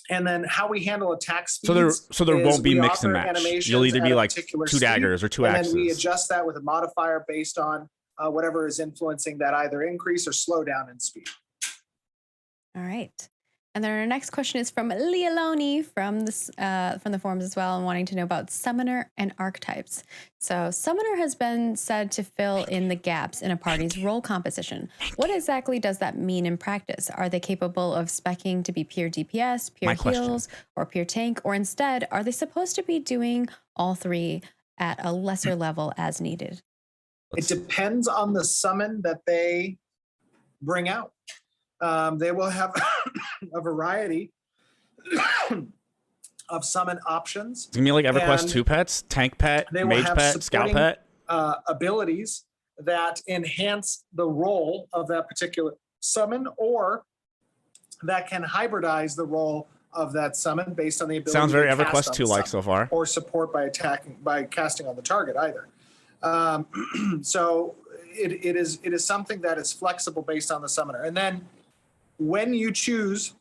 [SPEAKER 4] And then how we handle attack speeds.
[SPEAKER 1] So there
[SPEAKER 4] is
[SPEAKER 1] won't be
[SPEAKER 4] we
[SPEAKER 1] mix and
[SPEAKER 4] offer
[SPEAKER 1] match.
[SPEAKER 4] animations
[SPEAKER 1] You'll either
[SPEAKER 4] at
[SPEAKER 1] be
[SPEAKER 4] a
[SPEAKER 1] like
[SPEAKER 4] particular
[SPEAKER 1] 2
[SPEAKER 4] speed,
[SPEAKER 1] daggers or 2
[SPEAKER 4] and
[SPEAKER 1] axes.
[SPEAKER 4] then we adjust that with a modifier based on whatever is influencing that either increase or slow down in speed.
[SPEAKER 3] All right. And then our next question is from Leoloni from the forums as well, and wanting to know about Summoner and Archetypes. So Summoner has been said to fill in the gaps in a party's role composition. What exactly does that mean in practice? Are they capable of speccing to be pure DPS, pure heals, or pure tank? Or instead, are they supposed to be doing all three at a lesser level as needed?
[SPEAKER 4] It depends on the summon that they bring out. They will have a variety of summon options.
[SPEAKER 1] It's gonna be like EverQuest
[SPEAKER 4] And
[SPEAKER 1] 2 pets, tank pet,
[SPEAKER 4] They will
[SPEAKER 1] mage
[SPEAKER 4] have
[SPEAKER 1] pet, scout
[SPEAKER 4] supporting
[SPEAKER 1] pet.
[SPEAKER 4] abilities that enhance the role of that particular summon, or that can hybridize the role of that summon based on the ability.
[SPEAKER 1] Sounds very
[SPEAKER 4] to cast
[SPEAKER 1] EverQuest
[SPEAKER 4] on
[SPEAKER 1] 2
[SPEAKER 4] the
[SPEAKER 1] like
[SPEAKER 4] summon,
[SPEAKER 1] so far.
[SPEAKER 4] or support by casting on the target either. So it is something that is flexible based on the summoner. And then when you choose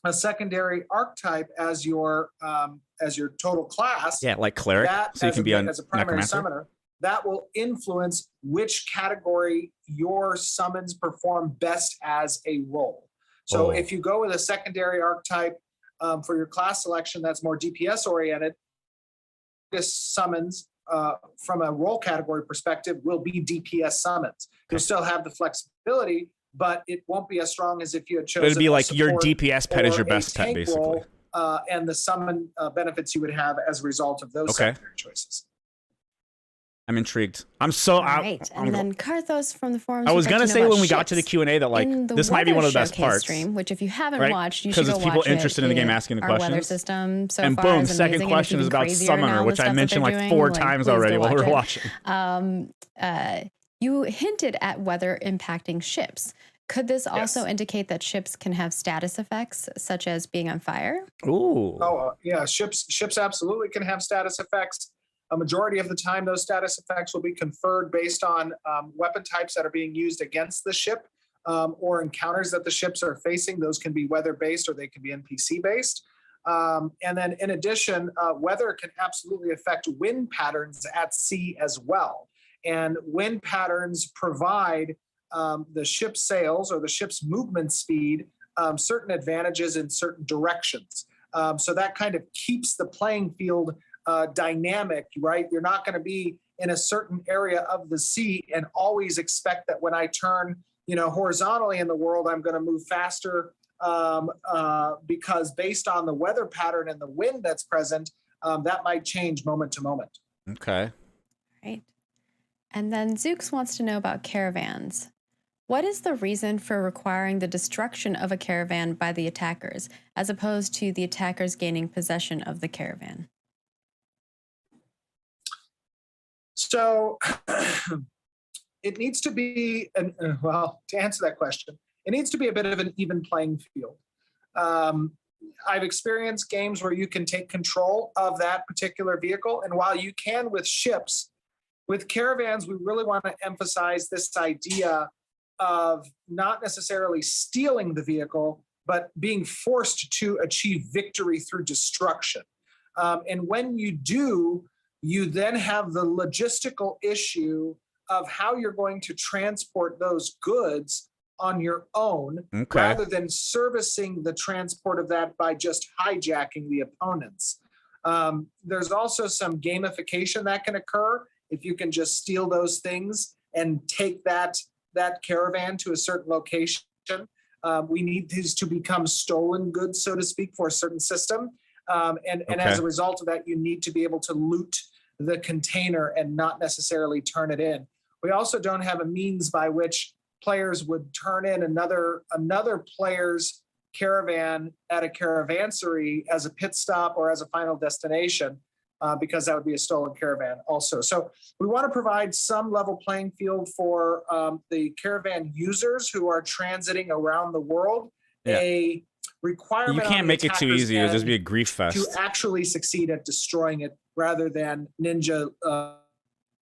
[SPEAKER 4] a secondary archetype as your total class,
[SPEAKER 1] Yeah, like cleric.
[SPEAKER 4] that
[SPEAKER 1] So you
[SPEAKER 4] as
[SPEAKER 1] can be
[SPEAKER 4] as a primary
[SPEAKER 1] necromancer.
[SPEAKER 4] summoner, that will influence which category your summons perform best as a role. So
[SPEAKER 1] Oh.
[SPEAKER 4] if you go with a secondary archetype for your class selection that's more DPS oriented, this summons from a role category perspective will be DPS summons. You'll still have the flexibility, but it won't be as strong as if you had chosen.
[SPEAKER 1] It'd be
[SPEAKER 4] a
[SPEAKER 1] like your
[SPEAKER 4] support
[SPEAKER 1] DPS pet is
[SPEAKER 4] or
[SPEAKER 1] your
[SPEAKER 4] a
[SPEAKER 1] best pet,
[SPEAKER 4] tank
[SPEAKER 1] basically.
[SPEAKER 4] role, and the summon benefits you would have as a result of those
[SPEAKER 1] Okay.
[SPEAKER 4] secondary choices.
[SPEAKER 1] I'm intrigued. I'm so
[SPEAKER 3] All right. And then Karthos from the forums.
[SPEAKER 1] I was
[SPEAKER 3] would like
[SPEAKER 1] gonna
[SPEAKER 3] to know
[SPEAKER 1] say
[SPEAKER 3] about
[SPEAKER 1] when we got to the
[SPEAKER 3] ships.
[SPEAKER 1] Q&A that like
[SPEAKER 3] In the
[SPEAKER 1] this might be one of the
[SPEAKER 3] Weather
[SPEAKER 1] best
[SPEAKER 3] Showcase
[SPEAKER 1] parts.
[SPEAKER 3] stream, which if you haven't
[SPEAKER 1] right?
[SPEAKER 3] watched, you should
[SPEAKER 1] Because
[SPEAKER 3] go
[SPEAKER 1] it's people
[SPEAKER 3] watch
[SPEAKER 1] interested in the game
[SPEAKER 3] It-
[SPEAKER 1] asking the
[SPEAKER 3] our weather
[SPEAKER 1] questions.
[SPEAKER 3] system so
[SPEAKER 1] And
[SPEAKER 3] far
[SPEAKER 1] boom,
[SPEAKER 3] is
[SPEAKER 1] second
[SPEAKER 3] amazing, and
[SPEAKER 1] question
[SPEAKER 3] it's
[SPEAKER 1] is
[SPEAKER 3] even
[SPEAKER 1] about
[SPEAKER 3] crazier
[SPEAKER 1] Summoner,
[SPEAKER 3] now, the
[SPEAKER 1] which I
[SPEAKER 3] stuff that
[SPEAKER 1] mentioned
[SPEAKER 3] they're
[SPEAKER 1] like
[SPEAKER 3] doing.
[SPEAKER 1] 4
[SPEAKER 3] Like,
[SPEAKER 1] times
[SPEAKER 3] please
[SPEAKER 1] already
[SPEAKER 3] go
[SPEAKER 1] while we were
[SPEAKER 3] watch
[SPEAKER 1] watching.
[SPEAKER 3] You hinted at weather impacting ships. Could this also
[SPEAKER 4] Yes.
[SPEAKER 3] indicate that ships can have status effects, such as being on fire?
[SPEAKER 1] Ooh.
[SPEAKER 4] Yeah, ships absolutely can have status effects. A majority of the time, those status effects will be conferred based on weapon types that are being used against the ship, or encounters that the ships are facing. Those can be weather-based or they can be NPC-based. And then in addition, weather can absolutely affect wind patterns at sea as well. And wind patterns provide the ship's sails or the ship's movement speed certain advantages in certain directions. So that kind of keeps the playing field dynamic, right? You're not going to be in a certain area of the sea and always expect that when I turn, horizontally in the world, I'm going to move faster because based on the weather pattern and the wind that's present, that might change moment to moment.
[SPEAKER 1] Okay.
[SPEAKER 3] Right. And then Zooks wants to know about caravans. What is the reason for requiring the destruction of a caravan by the attackers, as opposed to the attackers gaining possession of the caravan?
[SPEAKER 4] So it needs to be, to answer that question, it needs to be a bit of an even playing field. I've experienced games where you can take control of that particular vehicle. And while you can with ships, with caravans, we really want to emphasize this idea of not necessarily stealing the vehicle, but being forced to achieve victory through destruction. And when you do, you then have the logistical issue of how you're going to transport those goods on your own,
[SPEAKER 1] Okay.
[SPEAKER 4] rather than servicing the transport of that by just hijacking the opponents. There's also some gamification that can occur if you can just steal those things and take that caravan to a certain location. We need these to become stolen goods, so to speak, for a certain system. And as a result of that, you need to be able to loot the container and not necessarily turn it in. We also don't have a means by which players would turn in another player's caravan at a caravansary as a pit stop or as a final destination, because that would be a stolen caravan also. So we want to provide some level playing field for the caravan users who are transiting around the world.
[SPEAKER 1] Yeah.
[SPEAKER 4] A requirement
[SPEAKER 1] You
[SPEAKER 4] on
[SPEAKER 1] can't
[SPEAKER 4] the
[SPEAKER 1] make it too
[SPEAKER 4] attacker's
[SPEAKER 1] easy. It'll just
[SPEAKER 4] end
[SPEAKER 1] be a grief fest.
[SPEAKER 4] to actually succeed at destroying it rather than ninja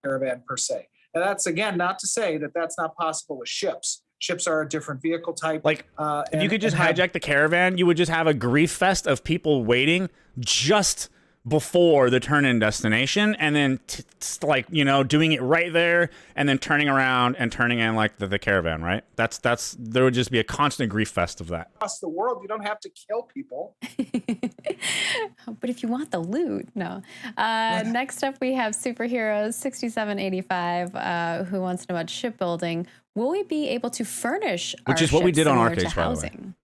[SPEAKER 4] caravan per se. And that's, again, not to say that that's not possible with ships. Ships are a different vehicle type.
[SPEAKER 1] Like, if you could just hijack the caravan, you would just have a grief fest of people waiting just before the turn-in destination, and then like, you know, doing it right there, and then turning around and turning in like the caravan, right? That's there would just be a constant grief fest of that.
[SPEAKER 4] Across the world, you don't have to kill people.
[SPEAKER 3] But if you want the loot, no. Next up, we have Superheroes 6785, who wants to know about shipbuilding. Will we be able to furnish
[SPEAKER 1] Which
[SPEAKER 3] our
[SPEAKER 1] is what we
[SPEAKER 3] ships
[SPEAKER 1] did on
[SPEAKER 3] similar
[SPEAKER 1] Archetypes,
[SPEAKER 3] to
[SPEAKER 1] by the way.
[SPEAKER 3] housing?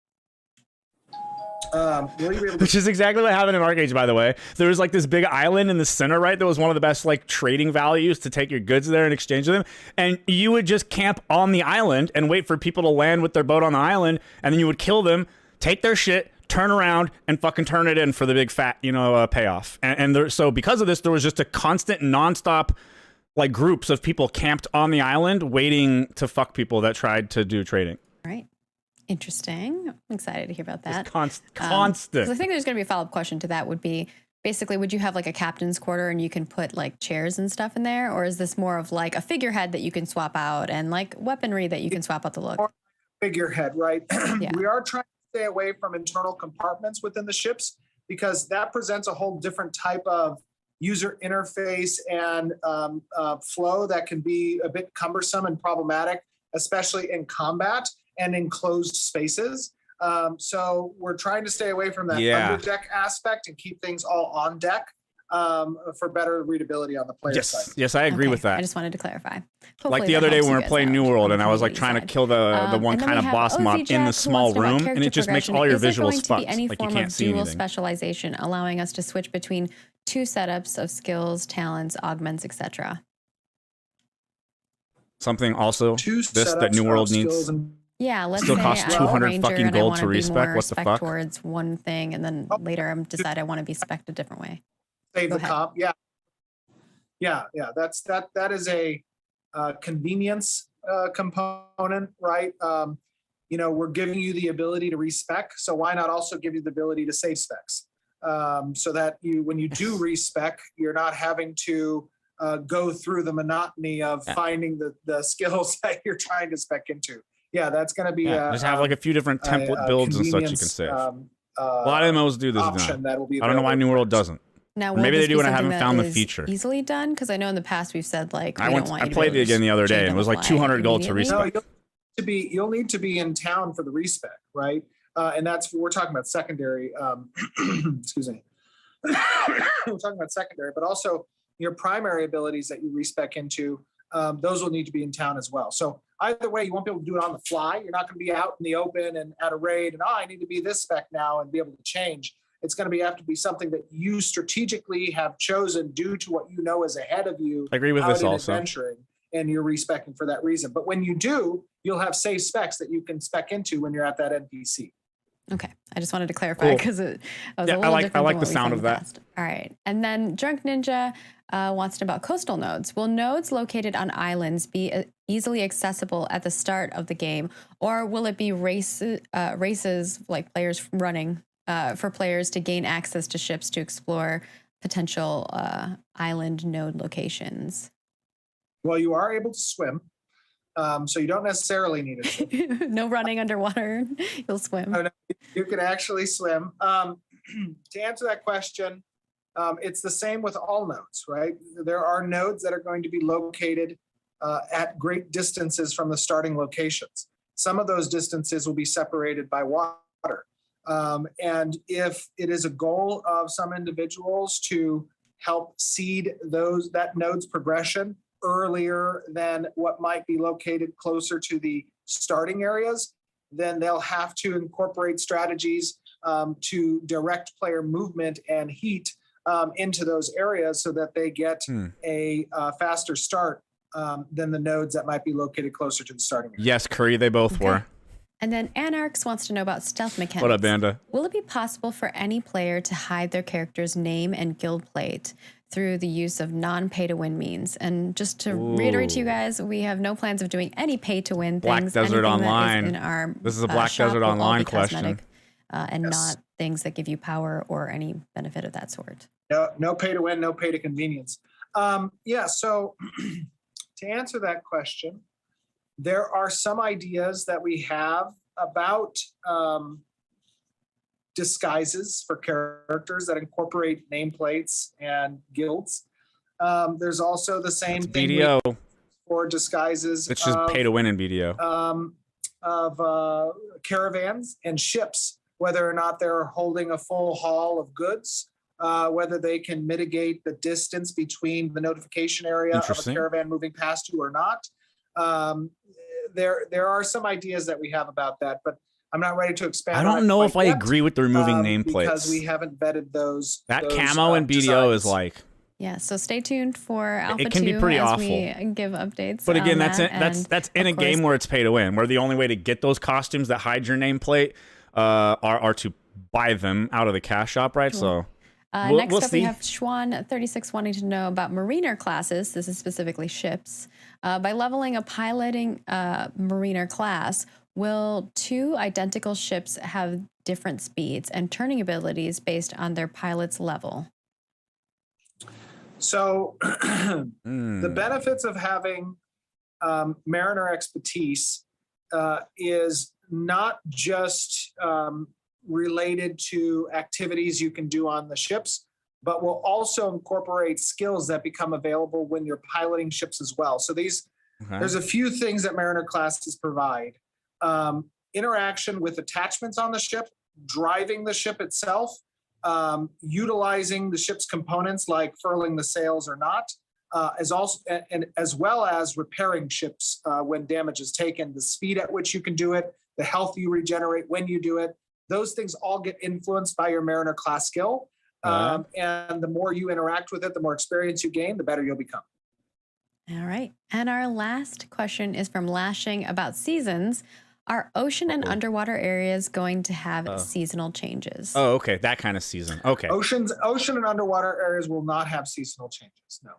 [SPEAKER 4] Will you be able to
[SPEAKER 1] Which is exactly what happened in Arcades, by the way. There was like this big island in the center, right? That was one of the best like trading values to take your goods there and exchange them. And you would just camp on the island and wait for people to land with their boat on the island, and then you would kill them, take their shit, turn around, and fucking turn it in for the big fat, you know, payoff. So because of this, there was just a constant, nonstop, like groups of people camped on the island waiting to fuck people that tried to do trading.
[SPEAKER 3] Right. Interesting. I'm excited to hear about that.
[SPEAKER 1] Constant.
[SPEAKER 3] 'Cause I think there's going to be a follow-up question to that would be, basically, would you have like a captain's quarter and you can put like chairs and stuff in there? Or is this more of like a figurehead that you can swap out and like weaponry that you can swap out the look?
[SPEAKER 4] figurehead, right?
[SPEAKER 3] Yeah.
[SPEAKER 4] We are trying to stay away from internal compartments within the ships because that presents a whole different type of user interface and flow that can be a bit cumbersome and problematic, especially in combat and in closed spaces. So we're trying to stay away from that under deck aspect and keep things all on deck for better readability on the player side.
[SPEAKER 1] Yes, I agree with that.
[SPEAKER 3] I just wanted to clarify.
[SPEAKER 1] Like
[SPEAKER 3] Hopefully
[SPEAKER 1] the
[SPEAKER 3] that
[SPEAKER 1] other day
[SPEAKER 3] helps
[SPEAKER 1] when we
[SPEAKER 3] you
[SPEAKER 1] were
[SPEAKER 3] guys
[SPEAKER 1] playing
[SPEAKER 3] out
[SPEAKER 1] New World
[SPEAKER 3] on
[SPEAKER 1] and
[SPEAKER 3] the
[SPEAKER 1] I was like
[SPEAKER 3] community
[SPEAKER 1] trying to
[SPEAKER 3] side.
[SPEAKER 1] kill the one
[SPEAKER 3] And then
[SPEAKER 1] kind
[SPEAKER 3] we
[SPEAKER 1] of
[SPEAKER 3] have
[SPEAKER 1] boss mob in the
[SPEAKER 3] Jack, who
[SPEAKER 1] small
[SPEAKER 3] wants to know about
[SPEAKER 1] room, and it
[SPEAKER 3] character
[SPEAKER 1] just makes
[SPEAKER 3] progression.
[SPEAKER 1] all your
[SPEAKER 3] Is there
[SPEAKER 1] visuals
[SPEAKER 3] going to be
[SPEAKER 1] fucked.
[SPEAKER 3] any
[SPEAKER 1] Like you
[SPEAKER 3] form
[SPEAKER 1] can't
[SPEAKER 3] of
[SPEAKER 1] see
[SPEAKER 3] dual
[SPEAKER 1] anything.
[SPEAKER 3] specialization, allowing us to switch between two setups of skills, talents, augments, etc.?
[SPEAKER 1] Something also
[SPEAKER 4] Two
[SPEAKER 1] this that New
[SPEAKER 4] setups
[SPEAKER 1] World
[SPEAKER 4] of skills
[SPEAKER 1] needs.
[SPEAKER 4] and
[SPEAKER 3] Yeah, let's
[SPEAKER 1] Still
[SPEAKER 3] say
[SPEAKER 1] costs
[SPEAKER 3] I'm a
[SPEAKER 1] 200
[SPEAKER 3] ranger
[SPEAKER 1] fucking
[SPEAKER 3] and I
[SPEAKER 1] gold
[SPEAKER 3] wanna
[SPEAKER 1] to
[SPEAKER 3] be
[SPEAKER 1] respec.
[SPEAKER 3] more
[SPEAKER 1] What the
[SPEAKER 3] spec
[SPEAKER 1] fuck?
[SPEAKER 3] towards one thing, and then later I'm decide I want to be spec a different way.
[SPEAKER 4] save
[SPEAKER 3] Go
[SPEAKER 4] the
[SPEAKER 3] ahead.
[SPEAKER 4] comp. Yeah. That is a convenience component, right? We're giving you the ability to respec, so why not also give you the ability to save specs, so that when you do respec, you're not having to go through the monotony of finding the skills that you're trying to spec into. Yeah, that's going to be
[SPEAKER 1] Just have like a few different template builds and such you can save. A lot of MMOs do this
[SPEAKER 4] option
[SPEAKER 1] now.
[SPEAKER 4] that will be
[SPEAKER 1] I don't know why
[SPEAKER 4] available
[SPEAKER 1] New
[SPEAKER 4] for
[SPEAKER 1] World
[SPEAKER 4] players.
[SPEAKER 1] doesn't.
[SPEAKER 3] Now,
[SPEAKER 1] Or
[SPEAKER 3] will
[SPEAKER 1] maybe
[SPEAKER 3] this
[SPEAKER 1] they do
[SPEAKER 3] be
[SPEAKER 1] and I
[SPEAKER 3] something
[SPEAKER 1] haven't
[SPEAKER 3] that
[SPEAKER 1] found the
[SPEAKER 3] is
[SPEAKER 1] feature.
[SPEAKER 3] easily done? Because I know in the past we've said like we
[SPEAKER 1] I
[SPEAKER 3] don't want you to
[SPEAKER 1] played
[SPEAKER 3] be
[SPEAKER 1] it
[SPEAKER 3] able to
[SPEAKER 1] again the other day,
[SPEAKER 3] change
[SPEAKER 1] and it
[SPEAKER 3] on
[SPEAKER 1] was
[SPEAKER 3] the
[SPEAKER 1] like
[SPEAKER 3] fly
[SPEAKER 1] 200 gold to
[SPEAKER 3] immediately.
[SPEAKER 1] respec.
[SPEAKER 4] You'll need to be in town for the respec, right? And that's we're talking about secondary. Excuse me. We're talking about secondary, but also your primary abilities that you respec into. Those will need to be in town as well. So either way, you won't be able to do it on the fly. You're not going to be out in the open and at a raid and I need to be this spec now and be able to change. It's going to have to be something that you strategically have chosen due to what you know is ahead of you.
[SPEAKER 1] I agree with
[SPEAKER 4] out
[SPEAKER 1] this
[SPEAKER 4] in
[SPEAKER 1] also.
[SPEAKER 4] Adventuring, and you're respecing for that reason. But when you do, you'll have safe specs that you can spec into when you're at that NPC.
[SPEAKER 3] Okay, I just wanted to clarify
[SPEAKER 1] Cool.
[SPEAKER 3] because it was
[SPEAKER 1] Yeah,
[SPEAKER 3] a
[SPEAKER 1] I
[SPEAKER 3] little
[SPEAKER 1] like
[SPEAKER 3] different than
[SPEAKER 1] the
[SPEAKER 3] what we
[SPEAKER 1] sound
[SPEAKER 3] said
[SPEAKER 1] of
[SPEAKER 3] in the
[SPEAKER 1] that.
[SPEAKER 3] past. All right, and then Drunk Ninja wants to know about coastal nodes. Will nodes located on islands be easily accessible at the start of the game, or will it be races like players running for players to gain access to ships to explore potential island node locations?
[SPEAKER 4] Well, you are able to swim, so you don't necessarily need it.
[SPEAKER 3] No running underwater. You'll swim.
[SPEAKER 4] Oh, no, you can actually swim. To answer that question, it's the same with all nodes, right? There are nodes that are going to be located at great distances from the starting locations. Some of those distances will be separated by water. And if it is a goal of some individuals to help seed that node's progression earlier than what might be located closer to the starting areas, then they'll have to incorporate strategies to direct player movement and heat into those areas so that they get a faster start than the nodes that might be located closer to the starting area.
[SPEAKER 1] Yes, Curry, they both were.
[SPEAKER 3] And then Anarchs wants to know about stealth mechanics.
[SPEAKER 1] What up, Banda?
[SPEAKER 3] Will it be possible for any player to hide their character's name and guild plate through the use of non-pay-to-win means? And just to reiterate to you guys, we have no plans of doing any pay-to-win
[SPEAKER 1] Black
[SPEAKER 3] things.
[SPEAKER 1] Desert
[SPEAKER 3] Anything that is
[SPEAKER 1] Online.
[SPEAKER 3] in our
[SPEAKER 1] This is a Black
[SPEAKER 3] shop
[SPEAKER 1] Desert
[SPEAKER 3] will all
[SPEAKER 1] Online
[SPEAKER 3] be cosmetic,
[SPEAKER 1] question.
[SPEAKER 3] and
[SPEAKER 4] Yes.
[SPEAKER 3] not things that give you power or any benefit of that sort.
[SPEAKER 4] No pay to win, no pay to convenience. Yeah, so to answer that question, there are some ideas that we have about disguises for characters that incorporate nameplates and guilds. There's also the same thing
[SPEAKER 1] BDO.
[SPEAKER 4] for disguises
[SPEAKER 1] It's just pay to win in BDO.
[SPEAKER 4] of caravans and ships, whether or not they're holding a full haul of goods, whether they can mitigate the distance between the notification area of a
[SPEAKER 1] Interesting.
[SPEAKER 4] caravan moving past you or not. There are some ideas that we have about that, but I'm not ready to expand.
[SPEAKER 1] I
[SPEAKER 4] on
[SPEAKER 1] don't
[SPEAKER 4] it
[SPEAKER 1] know
[SPEAKER 4] quite
[SPEAKER 1] if I
[SPEAKER 4] yet,
[SPEAKER 1] agree with the removing nameplates.
[SPEAKER 4] because we haven't vetted those.
[SPEAKER 1] That
[SPEAKER 4] those,
[SPEAKER 1] camo in BDO is
[SPEAKER 4] designs.
[SPEAKER 1] like,
[SPEAKER 3] Yeah, so stay tuned for Alpha 2
[SPEAKER 1] can be pretty
[SPEAKER 3] as
[SPEAKER 1] awful.
[SPEAKER 3] we give updates.
[SPEAKER 1] but again,
[SPEAKER 3] on
[SPEAKER 1] that's
[SPEAKER 3] that.
[SPEAKER 1] that's
[SPEAKER 3] And
[SPEAKER 1] in a
[SPEAKER 3] of course,
[SPEAKER 1] game where it's pay to win, where the only way to get those costumes that hide your nameplate are to buy them out of the cash shop, right? So
[SPEAKER 3] next
[SPEAKER 1] we'll
[SPEAKER 3] up, we
[SPEAKER 1] see.
[SPEAKER 3] have Schwan36 wanting to know about mariner classes. This is specifically ships. By leveling a piloting mariner class, will two identical ships have different speeds and turning abilities based on their pilot's level?
[SPEAKER 4] So the benefits of having mariner expertise is not just related to activities you can do on the ships, but will also incorporate skills that become available when you're piloting ships as well. So there's a few things that mariner classes provide. Interaction with attachments on the ship, driving the ship itself, utilizing the ship's components like furling the sails or not, as well as repairing ships when damage is taken, the speed at which you can do it, the health you regenerate when you do it. Those things all get influenced by your mariner class skill. And the more you interact with it, the more experience you gain, the better you'll become.
[SPEAKER 3] All right. And our last question is from Lashing about seasons. Are ocean and underwater areas going to have seasonal changes?
[SPEAKER 1] Oh, okay, that kind of season. Okay.
[SPEAKER 4] Ocean and underwater areas will not have seasonal changes. No.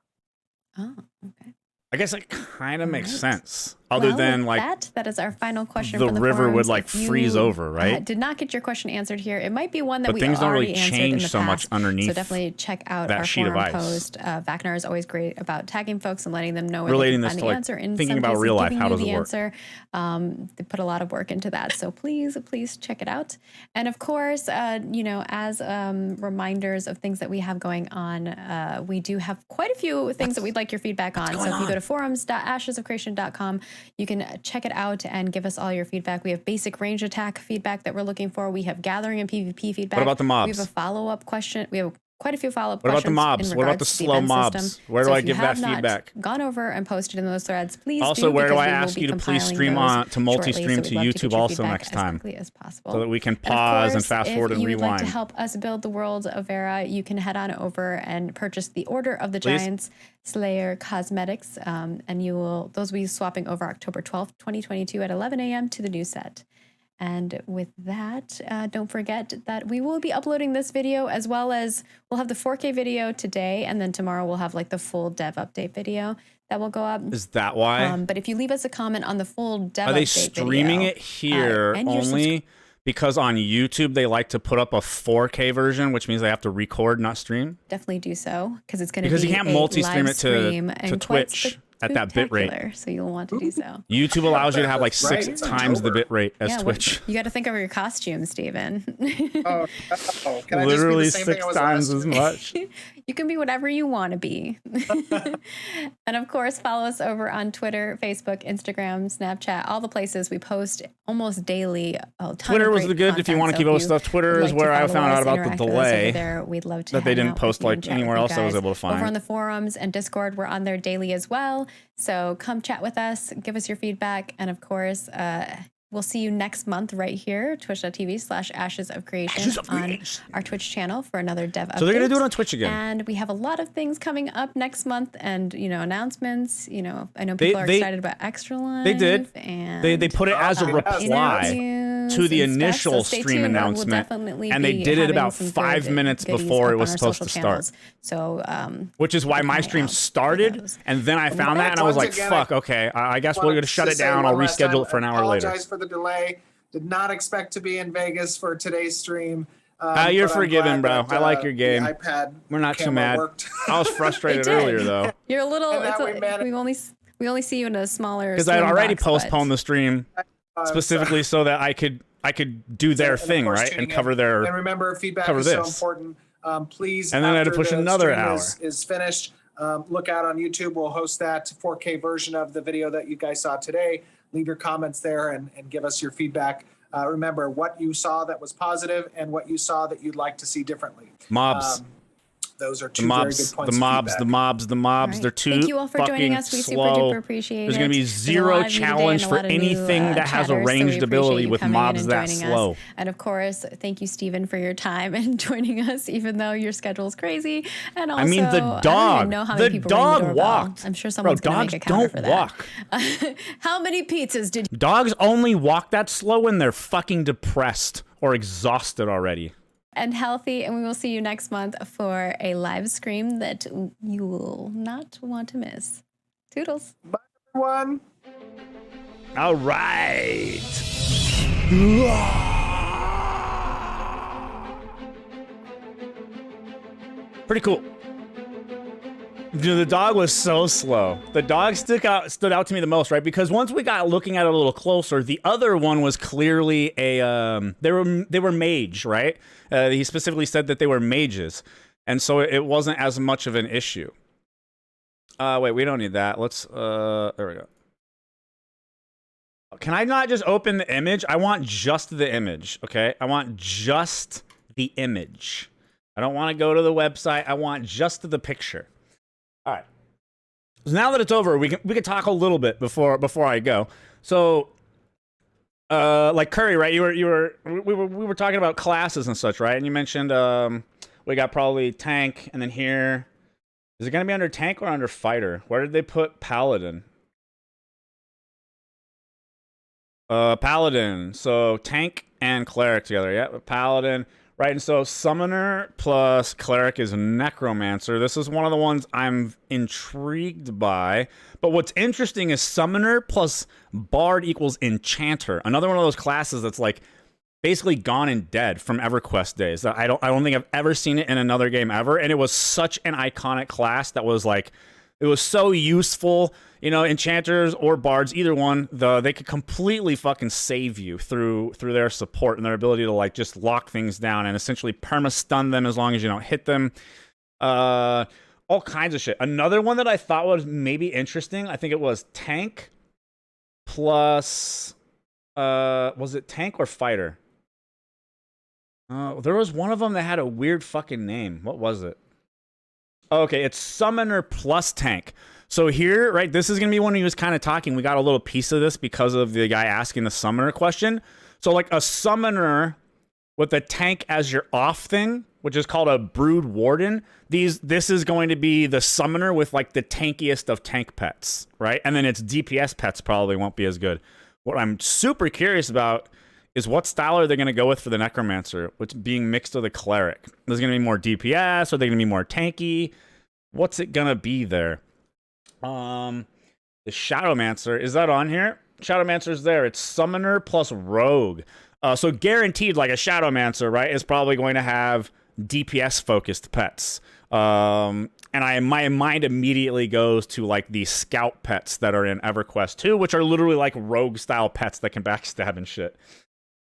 [SPEAKER 3] Oh, okay.
[SPEAKER 1] I guess it kind of makes
[SPEAKER 3] Right.
[SPEAKER 1] sense. Other
[SPEAKER 3] Well,
[SPEAKER 1] than
[SPEAKER 3] with
[SPEAKER 1] like
[SPEAKER 3] that is our final question.
[SPEAKER 1] the
[SPEAKER 3] from the
[SPEAKER 1] river would
[SPEAKER 3] forums.
[SPEAKER 1] like
[SPEAKER 3] If you,
[SPEAKER 1] freeze over, right?
[SPEAKER 3] did not get your question answered here. It might be one that
[SPEAKER 1] But
[SPEAKER 3] we
[SPEAKER 1] things don't
[SPEAKER 3] already
[SPEAKER 1] really
[SPEAKER 3] answered
[SPEAKER 1] change
[SPEAKER 3] in the
[SPEAKER 1] so much
[SPEAKER 3] past.
[SPEAKER 1] underneath
[SPEAKER 3] So definitely check out
[SPEAKER 1] that
[SPEAKER 3] our
[SPEAKER 1] sheet of
[SPEAKER 3] forum
[SPEAKER 1] ice.
[SPEAKER 3] post. Vacnar is always great about tagging folks and letting them know where
[SPEAKER 1] Relating
[SPEAKER 3] they
[SPEAKER 1] this
[SPEAKER 3] can
[SPEAKER 1] to,
[SPEAKER 3] find the
[SPEAKER 1] like,
[SPEAKER 3] answer. In
[SPEAKER 1] thinking
[SPEAKER 3] some
[SPEAKER 1] about
[SPEAKER 3] cases,
[SPEAKER 1] real life,
[SPEAKER 3] giving
[SPEAKER 1] how
[SPEAKER 3] you
[SPEAKER 1] does it
[SPEAKER 3] the
[SPEAKER 1] work?
[SPEAKER 3] answer. They put a lot of work into that. So please check it out. And of course, as reminders of things that we have going on, we do have quite a few things that we'd like your feedback on. So if you go to forums.ashesofcreation.com, you can check it out and give us all your feedback. We have basic range attack feedback that we're looking for. We have gathering and PvP feedback.
[SPEAKER 1] What about the mobs?
[SPEAKER 3] We have a follow-up question. We have quite a few follow-up
[SPEAKER 1] What about
[SPEAKER 3] questions.
[SPEAKER 1] the mobs?
[SPEAKER 3] in
[SPEAKER 1] What about
[SPEAKER 3] regards
[SPEAKER 1] the
[SPEAKER 3] to
[SPEAKER 1] slow
[SPEAKER 3] event
[SPEAKER 1] mobs?
[SPEAKER 3] system.
[SPEAKER 1] Where do
[SPEAKER 3] So
[SPEAKER 1] I
[SPEAKER 3] if you
[SPEAKER 1] give that
[SPEAKER 3] have not
[SPEAKER 1] feedback?
[SPEAKER 3] Gone over and posted in those threads, please
[SPEAKER 1] Also,
[SPEAKER 3] do,
[SPEAKER 1] where do
[SPEAKER 3] because
[SPEAKER 1] I
[SPEAKER 3] we will
[SPEAKER 1] ask
[SPEAKER 3] be
[SPEAKER 1] you to please
[SPEAKER 3] compiling
[SPEAKER 1] stream
[SPEAKER 3] those
[SPEAKER 1] on to multi-stream
[SPEAKER 3] shortly. So
[SPEAKER 1] to
[SPEAKER 3] we'd love get
[SPEAKER 1] YouTube
[SPEAKER 3] your
[SPEAKER 1] also
[SPEAKER 3] feedback
[SPEAKER 1] next
[SPEAKER 3] as
[SPEAKER 1] time,
[SPEAKER 3] quickly as possible.
[SPEAKER 1] so that we can
[SPEAKER 3] And of
[SPEAKER 1] pause and
[SPEAKER 3] course,
[SPEAKER 1] fast forward and
[SPEAKER 3] if you would like to
[SPEAKER 1] rewind.
[SPEAKER 3] help us build the world of Vera, you can head on over and purchase the Order of the
[SPEAKER 1] Please.
[SPEAKER 3] Giants Slayer cosmetics, and those will be swapping over October 12th, 2022 at 11 a.m. to the new set. And with that, don't forget that we will be uploading this video, as well as we'll have the 4K video today, and then tomorrow we'll have like the full dev update video that will go up.
[SPEAKER 1] Is that why?
[SPEAKER 3] But if you leave us a comment on the full dev
[SPEAKER 1] Are they
[SPEAKER 3] update
[SPEAKER 1] streaming
[SPEAKER 3] video,
[SPEAKER 1] it here
[SPEAKER 3] and you're
[SPEAKER 1] only because on YouTube they like to put up a 4K version, which means they have to record, not stream?
[SPEAKER 3] definitely do so, because it's going to be
[SPEAKER 1] Because you can't
[SPEAKER 3] a
[SPEAKER 1] multi-stream
[SPEAKER 3] live
[SPEAKER 1] it to
[SPEAKER 3] stream and quite
[SPEAKER 1] Twitch at that bit rate.
[SPEAKER 3] spectacular, so you'll want to do so.
[SPEAKER 1] YouTube allows you to have like
[SPEAKER 4] Right,
[SPEAKER 1] 6
[SPEAKER 4] it's
[SPEAKER 1] times the
[SPEAKER 4] October.
[SPEAKER 1] bit rate as
[SPEAKER 3] Yeah,
[SPEAKER 1] Twitch.
[SPEAKER 3] you got to think of your costume, Steven.
[SPEAKER 4] Oh, can I
[SPEAKER 1] Literally
[SPEAKER 4] just be the same thing
[SPEAKER 1] 6
[SPEAKER 4] I was
[SPEAKER 1] times
[SPEAKER 4] last
[SPEAKER 1] as
[SPEAKER 4] year?
[SPEAKER 1] much.
[SPEAKER 3] You can be whatever you want to be. And of course, follow us over on Twitter, Facebook, Instagram, Snapchat, all the places we post almost daily. A ton
[SPEAKER 1] Twitter
[SPEAKER 3] of
[SPEAKER 1] was
[SPEAKER 3] great
[SPEAKER 1] the good if you
[SPEAKER 3] content.
[SPEAKER 1] want to
[SPEAKER 3] So
[SPEAKER 1] keep
[SPEAKER 3] if
[SPEAKER 1] up with
[SPEAKER 3] you
[SPEAKER 1] stuff. Twitter
[SPEAKER 3] would
[SPEAKER 1] is
[SPEAKER 3] like to
[SPEAKER 1] where I
[SPEAKER 3] follow
[SPEAKER 1] found
[SPEAKER 3] us,
[SPEAKER 1] out about the
[SPEAKER 3] interact with us over
[SPEAKER 1] delay
[SPEAKER 3] there, we'd love to
[SPEAKER 1] that they
[SPEAKER 3] hang
[SPEAKER 1] didn't
[SPEAKER 3] out with
[SPEAKER 1] post
[SPEAKER 3] you
[SPEAKER 1] like
[SPEAKER 3] and chat with
[SPEAKER 1] anywhere
[SPEAKER 3] you
[SPEAKER 1] else I was
[SPEAKER 3] guys.
[SPEAKER 1] able to
[SPEAKER 3] Over on
[SPEAKER 1] find.
[SPEAKER 3] the forums and Discord, we're on there daily as well. So come chat with us, give us your feedback, and of course, we'll see you next month right here, twitch.tv/Ashes of Creation on our Twitch channel for another dev update.
[SPEAKER 1] So they're going to do it on Twitch again.
[SPEAKER 3] And we have a lot of things coming up next month and, announcements. I know people are excited about Extra Live.
[SPEAKER 1] They did.
[SPEAKER 3] And
[SPEAKER 1] They put it as a reply to the initial stream announcement. And they did it about 5 minutes before it was supposed to start.
[SPEAKER 3] So,
[SPEAKER 1] which is why my stream started. And then I found that and I was like, fuck, okay, I guess we're going to shut it down. I'll reschedule it for an hour later.
[SPEAKER 4] Apologize for the delay. Did not expect to be in Vegas for today's stream.
[SPEAKER 1] You're forgiven, bro. I like your game.
[SPEAKER 4] iPad
[SPEAKER 1] We're not too mad.
[SPEAKER 4] Worked.
[SPEAKER 1] I was frustrated earlier, though.
[SPEAKER 3] You're a little.
[SPEAKER 4] And
[SPEAKER 3] We only see you in a smaller.
[SPEAKER 1] Because I had already
[SPEAKER 3] box,
[SPEAKER 1] postponed the stream specifically so that I could do their thing, right, and cover their.
[SPEAKER 4] And remember, feedback
[SPEAKER 1] cover
[SPEAKER 4] is
[SPEAKER 1] this.
[SPEAKER 4] so important. Please.
[SPEAKER 1] And then I had to
[SPEAKER 4] after
[SPEAKER 1] push
[SPEAKER 4] the
[SPEAKER 1] another
[SPEAKER 4] stream
[SPEAKER 1] hour.
[SPEAKER 4] Is finished. Look out on YouTube. We'll host that 4K version of the video that you guys saw today. Leave your comments there and give us your feedback. Remember what you saw that was positive and what you saw that you'd like to see differently.
[SPEAKER 1] Mobs.
[SPEAKER 4] Those are two very good points.
[SPEAKER 1] The mobs.
[SPEAKER 3] Right.
[SPEAKER 1] They're too
[SPEAKER 3] Thank you all for joining us. We
[SPEAKER 1] slow.
[SPEAKER 3] super duper appreciate
[SPEAKER 1] There's
[SPEAKER 3] it.
[SPEAKER 1] going to be zero challenge for anything that has a ranged ability with mobs that slow.
[SPEAKER 3] And of course, thank you, Steven, for your time and joining us, even though your schedule is crazy. And also,
[SPEAKER 1] I mean, the
[SPEAKER 3] I don't
[SPEAKER 1] dog.
[SPEAKER 3] even know how many
[SPEAKER 1] The
[SPEAKER 3] people rang the
[SPEAKER 1] dog
[SPEAKER 3] doorbell.
[SPEAKER 1] walked.
[SPEAKER 3] I'm sure someone's
[SPEAKER 1] Bro,
[SPEAKER 3] going to make
[SPEAKER 1] dogs
[SPEAKER 3] a counter for
[SPEAKER 1] don't
[SPEAKER 3] that.
[SPEAKER 1] walk.
[SPEAKER 3] How many pizzas did you?
[SPEAKER 1] Dogs only walk that slow when they're fucking depressed or exhausted already.
[SPEAKER 3] And healthy, and we will see you next month for a live stream that you will not want to miss. Toodles.
[SPEAKER 4] Bye, everyone.
[SPEAKER 1] All right. Pretty cool. Dude, the dog was so slow. The dog stood out to me the most, right? Because once we got looking at it a little closer, the other one was clearly a they were mage, right? He specifically said that they were mages, and so it wasn't as much of an issue. Wait, we don't need that. Let's there we go. Can I not just open the image? I want just the image, okay? I want just the image. I don't want to go to the website. I want just the picture. All right. So now that it's over, we can talk a little bit before I go. So, like Curry, right? We were talking about classes and such, right? And you mentioned we got probably tank, and then here, is it gonna be under tank or under fighter? Where did they put paladin? Paladin. So tank and cleric together. Yeah, paladin. Right, and so Summoner plus Cleric is Necromancer. This is one of the ones I'm intrigued by. But what's interesting is Summoner plus Bard equals Enchanter. Another one of those classes that's like basically gone and dead from EverQuest days. I don't think I've ever seen it in another game ever. And it was such an iconic class that was like, it was so useful. You know, enchanters or bards, either one, they could completely fucking save you through their support and their ability to like just lock things down and essentially perma-stun them as long as you don't hit them. All kinds of shit. Another one that I thought was maybe interesting, I think it was tank plus was it tank or fighter? There was one of them that had a weird fucking name. What was it? Okay, it's Summoner plus tank. So here, right, this is going to be when he was kind of talking. We got a little piece of this because of the guy asking the Summoner question. So like a Summoner with a tank as your off thing, which is called a Brood Warden. This is going to be the Summoner with like the tankiest of tank pets, right? And then its DPS pets probably won't be as good. What I'm super curious about is what style are they going to go with for the Necromancer, which being mixed with a Cleric. There's going to be more DPS, or are they going to be more tanky? What's it going to be there? The Shadowmancer, is that on here? Shadowmancer's there. It's Summoner plus Rogue. So guaranteed, like a Shadowmancer, right, is probably going to have DPS-focused pets. And my mind immediately goes to like the Scout pets that are in EverQuest 2, which are literally like Rogue-style pets that can backstab and shit.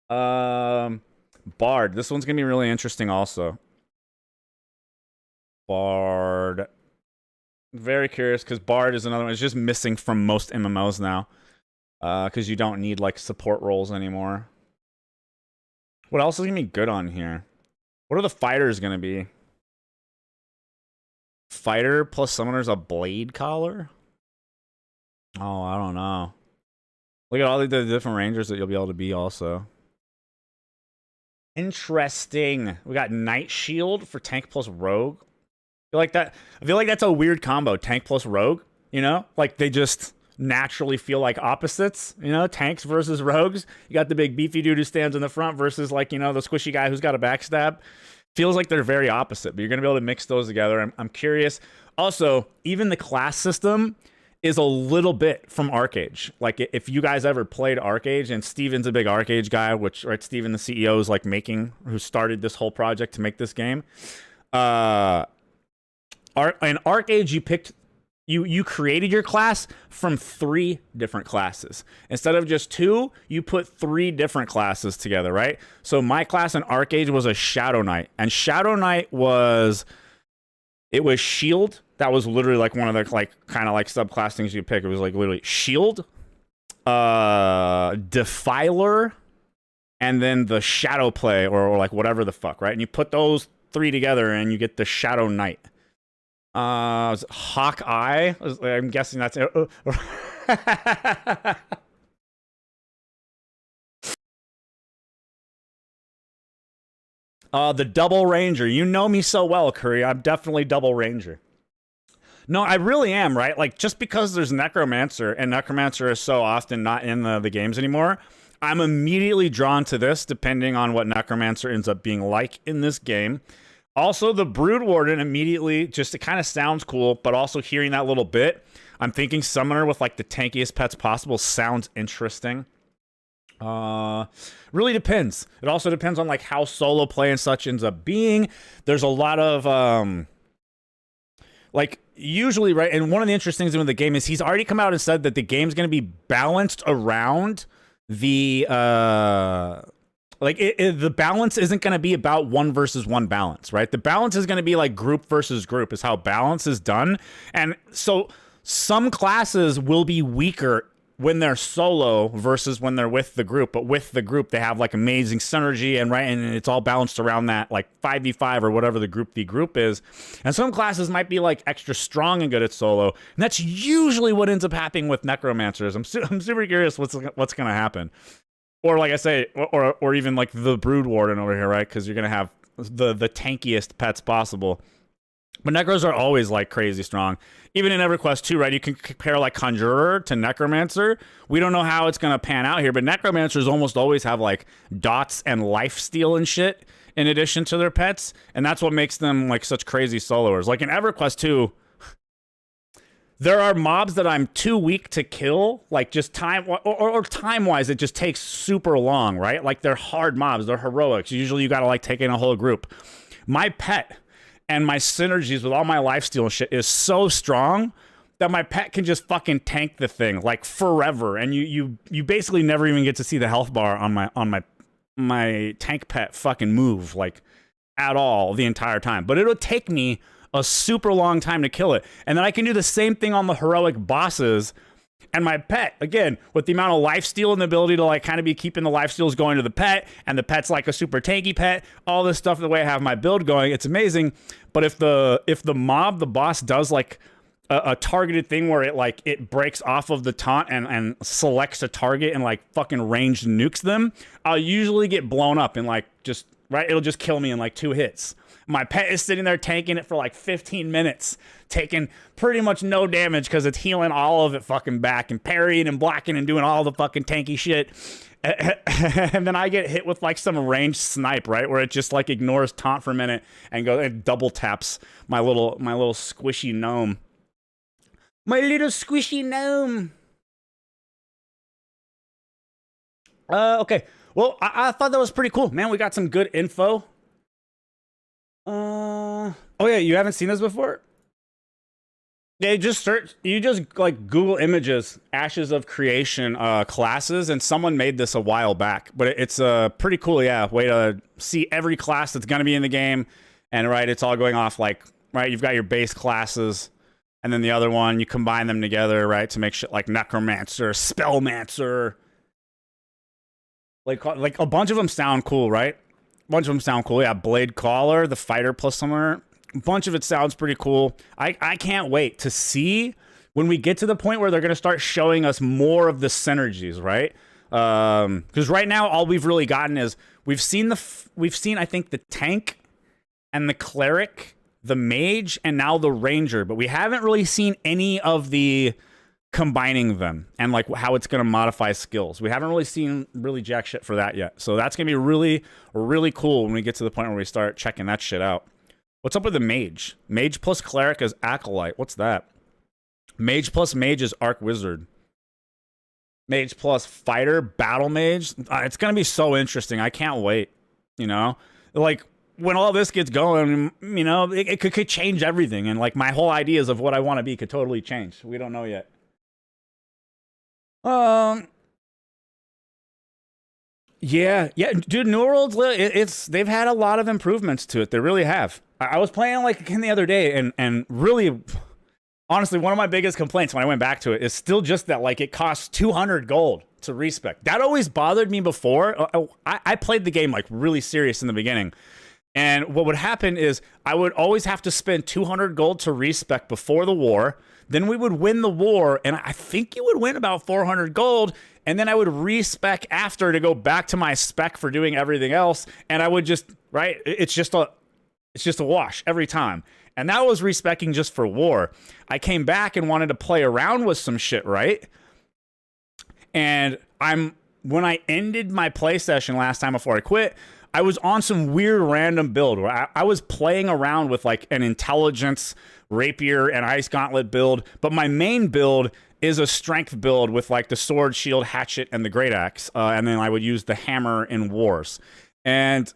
[SPEAKER 1] Bard. This one's going to be really interesting also. Bard. Very curious, because Bard is another one. It's just missing from most MMOs now. Because you don't need, like, support roles anymore. What else is going to be good on here? What are the fighters going to be? Fighter plus Summoner's a Blade Collar? Oh, I don't know. Look at all the different rangers that you'll be able to be also. Interesting. We got Night Shield for tank plus rogue. I feel like that's a weird combo, tank plus rogue, you know? Like they just naturally feel like opposites, you know? Tanks versus rogues. You got the big beefy dude who stands in the front versus like, you know, the squishy guy who's got a backstab. Feels like they're very opposite, but you're going to be able to mix those together. I'm curious. Also, even the class system is a little bit from Arcage. Like if you guys ever played Arcage, and Steven's a big Arcage guy, which, right, Steven, the CEO, is like who started this whole project to make this game. In Arcage, you created your class from 3 different classes. Instead of just 2, you put 3 different classes together, right? So my class in Arcage was a Shadow Knight, and Shadow Knight was shield. That was literally like one of the like kind of like subclass things you pick. It was like literally shield, defiler, and then the shadow play or like whatever the fuck, right? And you put those 3 together and you get the Shadow Knight. Hawkeye. I'm guessing that's it. The double ranger. You know me so well, Curry. I'm definitely double ranger. No, I really am, right? Like, just because there's Necromancer, and Necromancer is so often not in the games anymore, I'm immediately drawn to this, depending on what Necromancer ends up being like in this game. Also, the Brood Warden immediately, just it kind of sounds cool, but also hearing that little bit, I'm thinking Summoner with, like, the tankiest pets possible sounds interesting. Really depends. It also depends on, like, how solo play and such ends up being. There's a lot of, like, usually, right, and one of the interesting things with the game is he's already come out and said that the game's going to be balanced around the, the balance isn't going to be about 1 versus 1 balance, right? The balance is going to be like group versus group is how balance is done. And so some classes will be weaker when they're solo versus when they're with the group, but with the group they have like amazing synergy and it's all balanced around that like 5v5 or whatever the group is. And some classes might be like extra strong and good at solo, and that's usually what ends up happening with Necromancers. I'm super curious what's going to happen. Or like I say, or even like the Brood Warden over here, right? Because you're going to have the tankiest pets possible. But Necros are always like crazy strong. Even in EverQuest 2, right? You can compare like Conjurer to Necromancer. We don't know how it's going to pan out here, but Necromancers almost always have like dots and lifesteal and shit in addition to their pets. And that's what makes them like such crazy soloers. Like in EverQuest 2, there are mobs that I'm too weak to kill, like just time or time-wise, it just takes super long, right? Like they're hard mobs, they're heroics. Usually you gotta like take in a whole group. My pet and my synergies with all my lifesteal and shit is so strong that my pet can just fucking tank the thing like forever. And you basically never even get to see the health bar on my tank pet fucking move like at all the entire time. But it'll take me a super long time to kill it. And then I can do the same thing on the heroic bosses. And my pet, again, with the amount of lifesteal and the ability to like kind of be keeping the lifesteals going to the pet, and the pet's like a super tanky pet, all this stuff, the way I have my build going, it's amazing. But if the boss does like a targeted thing where it breaks off of the taunt and selects a target and like fucking ranged nukes them, I'll usually get blown up in like just, right? It'll just kill me in like 2 hits. My pet is sitting there tanking it for like 15 minutes, taking pretty much no damage because it's healing all of it fucking back and parrying and blocking and doing all the fucking tanky shit. And then I get hit with like some ranged snipe, right? Where it just like ignores taunt for a minute and double taps my little squishy gnome. My little squishy gnome. Okay. Well, I thought that was pretty cool, man. We got some good info. Oh yeah, you haven't seen this before? Yeah, you just like Google images, Ashes of Creation classes, and someone made this a while back, but it's a pretty cool, yeah, way to see every class that's gonna be in the game. And right, it's all going off like, right, you've got your base classes, and then the other one, you combine them together, right, to make shit like Necromancer, Spellmancer. Like a bunch of them sound cool, right? Bunch of them sound cool. Yeah, Blade Caller, the fighter plus summoner. A bunch of it sounds pretty cool. I can't wait to see when we get to the point where they're going to start showing us more of the synergies, right? Because right now all we've really gotten is we've seen I think the tank and the cleric, the mage, and now the ranger, but we haven't really seen any of the combining them and like how it's going to modify skills. We haven't really seen really jack shit for that yet. So that's going to be really, really cool when we get to the point where we start checking that shit out. What's up with the mage? Mage plus cleric is acolyte. What's that? Mage plus mage is arc wizard. Mage plus fighter, battle mage. It's going to be so interesting. I can't wait. You know, like when all this gets going, you know, it could change everything. And like my whole ideas of what I want to be could totally change. We don't know yet. Yeah, dude, New World's they've had a lot of improvements to it. They really have. I was playing like again the other day, and really, honestly, one of my biggest complaints when I went back to it is still just that like it costs 200 gold to respec. That always bothered me before. I played the game like really serious in the beginning. And what would happen is I would always have to spend 200 gold to respec before the war. Then we would win the war, and I think you would win about 400 gold, and then I would respec after to go back to my spec for doing everything else, and I would just, right, it's just a wash every time. And that was respecing just for war. I came back and wanted to play around with some shit, right? And when I ended my play session last time before I quit, I was on some weird random build where I was playing around with like an intelligence, rapier, and ice gauntlet build, but my main build is a strength build with like the sword, shield, hatchet, and the great axe, and then I would use the hammer in wars. And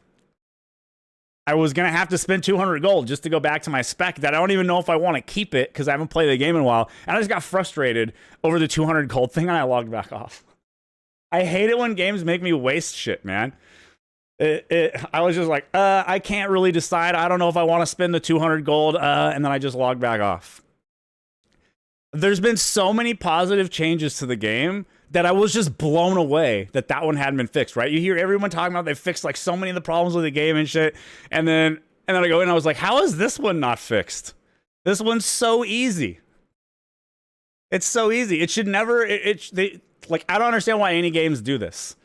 [SPEAKER 1] I was gonna have to spend 200 gold just to go back to my spec that I don't even know if I want to keep it because I haven't played the game in a while, and I just got frustrated over the 200 gold thing and I logged back off. I hate it when games make me waste shit, man. I was just like, I can't really decide. I don't know if I want to spend the 200 gold, and then I just logged back off. There's been so many positive changes to the game that I was just blown away that one hadn't been fixed, right? You hear everyone talking about they fixed like so many of the problems with the game and shit, and then I go in and I was like, how is this one not fixed? This one's so easy. It's so easy. It should never. I don't understand why any games do this.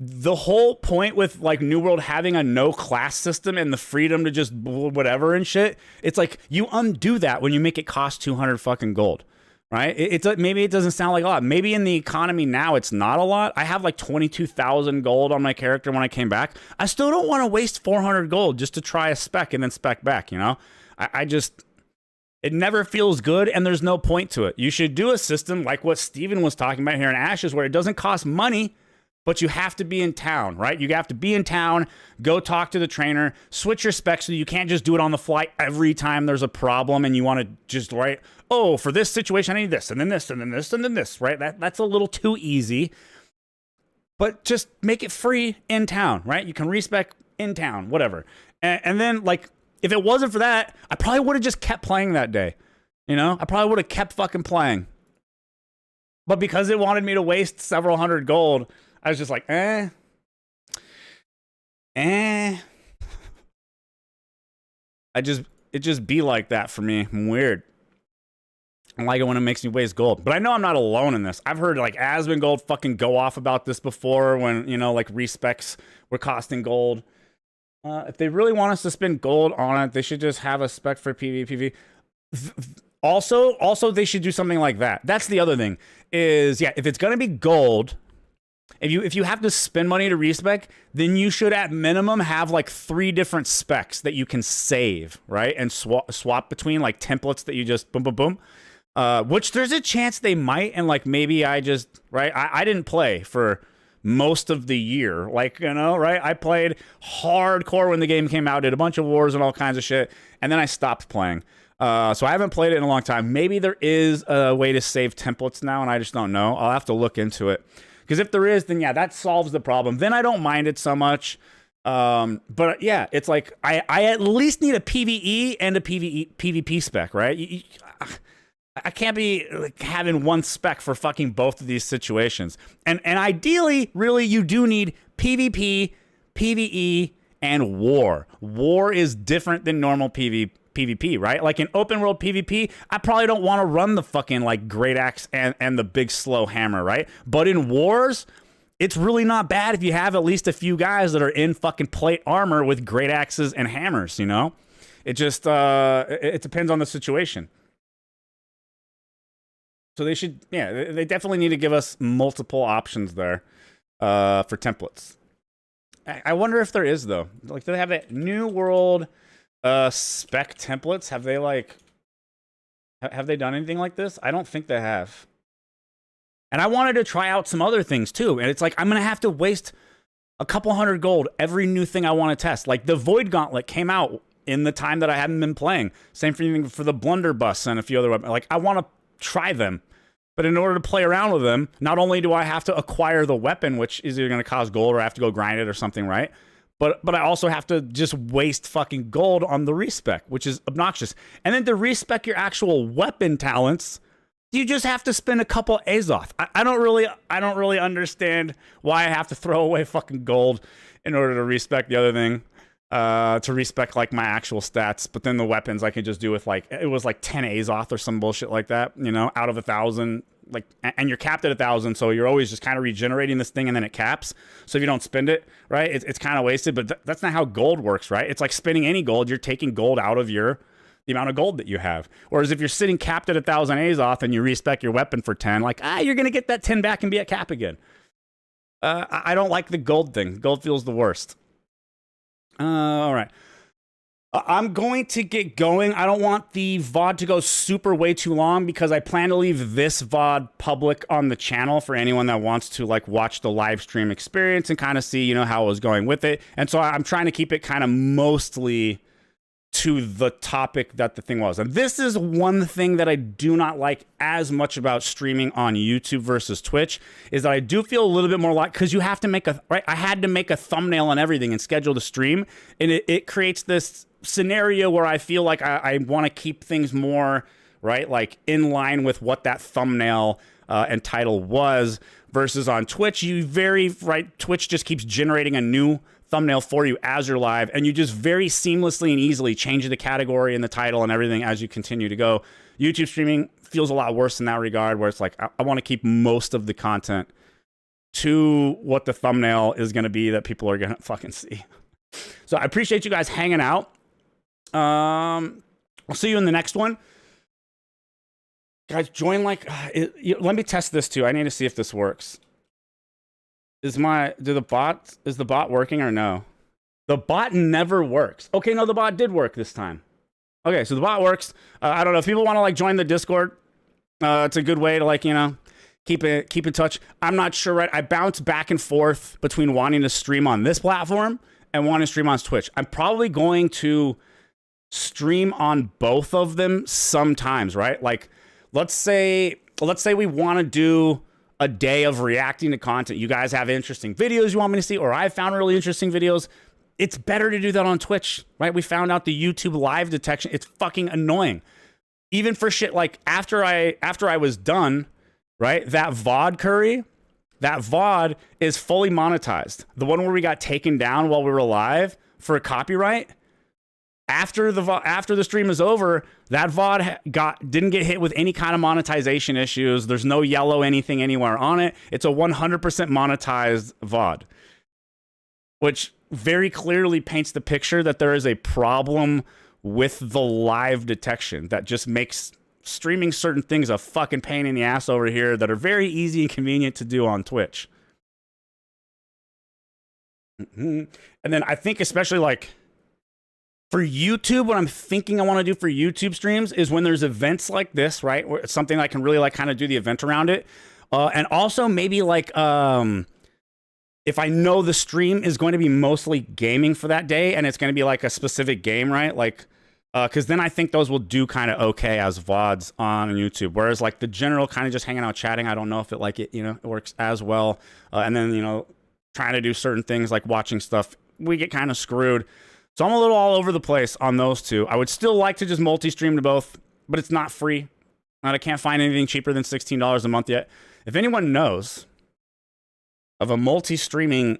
[SPEAKER 1] The whole point with like New World having a no class system and the freedom to just whatever and shit, it's like you undo that when you make it cost 200 fucking gold, right? It's like, maybe it doesn't sound like a lot. Maybe in the economy now it's not a lot. I have like 22,000 gold on my character when I came back. I still don't want to waste 400 gold just to try a spec and then spec back, you know? It never feels good, and there's no point to it. You should do a system like what Steven was talking about here in Ashes where it doesn't cost money, but you have to be in town, right? You have to be in town, go talk to the trainer, switch your specs so you can't just do it on the fly every time there's a problem and you want to just, right? Oh, for this situation, I need this, and then this, and then this, and then this, right? That's a little too easy. But just make it free in town, right? You can respec in town, whatever. And then, like, if it wasn't for that, I probably would have just kept playing that day. You know? I probably would have kept fucking playing. But because it wanted me to waste several hundred gold, I was just like, It just be like that for me. I'm weird. I like it when it makes me waste gold. But I know I'm not alone in this. I've heard like Asmongold fucking go off about this before when, you know, like respecs were costing gold. If they really want us to spend gold on it, they should just have a spec for PvP. Also, they should do something like that. That's the other thing is, yeah, if it's going to be gold, if you have to spend money to respec, then you should at minimum have like 3 different specs that you can save, right? And swap between like templates that you just boom, boom, boom. Which there's a chance they might, and like maybe I just, right? I didn't play for most of the year, like, you know, right? I played hardcore when the game came out, did a bunch of wars and all kinds of shit, and then I stopped playing. So I haven't played it in a long time. Maybe there is a way to save templates now, and I just don't know. I'll have to look into it. Because if there is, then yeah, that solves the problem. Then I don't mind it so much. But yeah, it's like I at least need a PvE and a PvP spec, right? I can't be like having one spec for fucking both of these situations. And ideally, really, you do need PvP, PvE, and war. War is different than normal PvP. PvP, right? Like in open world PvP, I probably don't want to run the fucking like great axe and the big slow hammer, right? But in wars, it's really not bad if you have at least a few guys that are in fucking plate armor with great axes and hammers, you know? It just, it depends on the situation. So they should, yeah, they definitely need to give us multiple options there for templates. I wonder if there is, though. Like, do they have that New World spec templates? Have they, like, have they done anything like this? I don't think they have. And I wanted to try out some other things, too. And it's like, I'm going to have to waste a couple hundred gold every new thing I want to test. Like, the Void Gauntlet came out in the time that I hadn't been playing. Same thing for the Blunderbuss and a few other weapons. Like, I want to try them. But in order to play around with them, not only do I have to acquire the weapon, which is either going to cost gold or I have to go grind it or something, right? But I also have to just waste fucking gold on the respec, which is obnoxious. And then to respec your actual weapon talents, you just have to spend a couple Azoth. I don't really understand why I have to throw away fucking gold in order to respec the other thing. To respec like my actual stats, but then the weapons I could just do with like, it was like 10 Azoth or some bullshit like that, you know, out of 1,000, like, and you're capped at 1,000, so you're always just kind of regenerating this thing and then it caps. So if you don't spend it, right, it's kind of wasted, but that's not how gold works, right? It's like spending any gold, you're taking gold out of the amount of gold that you have. Whereas if you're sitting capped at 1,000 Azoth and you respec your weapon for 10, like, you're going to get that 10 back and be at cap again. I don't like the gold thing. Gold feels the worst. All right. I'm going to get going. I don't want the VOD to go super way too long because I plan to leave this VOD public on the channel for anyone that wants to like watch the live stream experience and kind of see, you know, how it was going with it. And so I'm trying to keep it kind of mostly to the topic that the thing was. And this is one thing that I do not like as much about streaming on YouTube versus Twitch is that I do feel a little bit more like, because you have to make I had to make a thumbnail and everything and schedule the stream. And it creates this scenario where I feel like I want to keep things more, right, like in line with what that thumbnail and title was versus on Twitch. Twitch just keeps generating a new thumbnail for you as you're live, and you just very seamlessly and easily change the category and the title and everything as you continue to go. YouTube streaming feels a lot worse in that regard, where it's like I want to keep most of the content to what the thumbnail is going to be that people are going to fucking see. So I appreciate you guys hanging out. I'll see you in the next one. Guys, join like let me test this too. I need to see if this works. Is the bot working or no? The bot never works. Okay, no, the bot did work this time. Okay, so the bot works. I don't know if people want to like join the Discord. It's a good way to like, you know, keep in touch. I'm not sure, right? I bounce back and forth between wanting to stream on this platform and wanting to stream on Twitch. I'm probably going to stream on both of them sometimes, right? Like, let's say we want to do a day of reacting to content. You guys have interesting videos you want me to see, or I found really interesting videos. It's better to do that on Twitch, right? We found out the YouTube live detection. It's fucking annoying. Even for shit like after I was done, right? That VOD is fully monetized. The one where we got taken down while we were live for copyright. After the stream is over, that VOD didn't get hit with any kind of monetization issues. There's no yellow anything anywhere on it. It's a 100% monetized VOD, which very clearly paints the picture that there is a problem with the live detection that just makes streaming certain things a fucking pain in the ass over here that are very easy and convenient to do on Twitch. And then I think especially like for YouTube, what I'm thinking I want to do for YouTube streams is when there's events like this, right? Where it's something I can really like kind of do the event around it. And also maybe like if I know the stream is going to be mostly gaming for that day and it's going to be like a specific game, right? Like, because then I think those will do kind of okay as VODs on YouTube. Whereas like the general kind of just hanging out chatting, I don't know if it works as well. And then, you know, trying to do certain things like watching stuff, we get kind of screwed. So I'm a little all over the place on those two. I would still like to just multi-stream to both, but it's not free. And I can't find anything cheaper than $16 a month yet. If anyone knows of a multi-streaming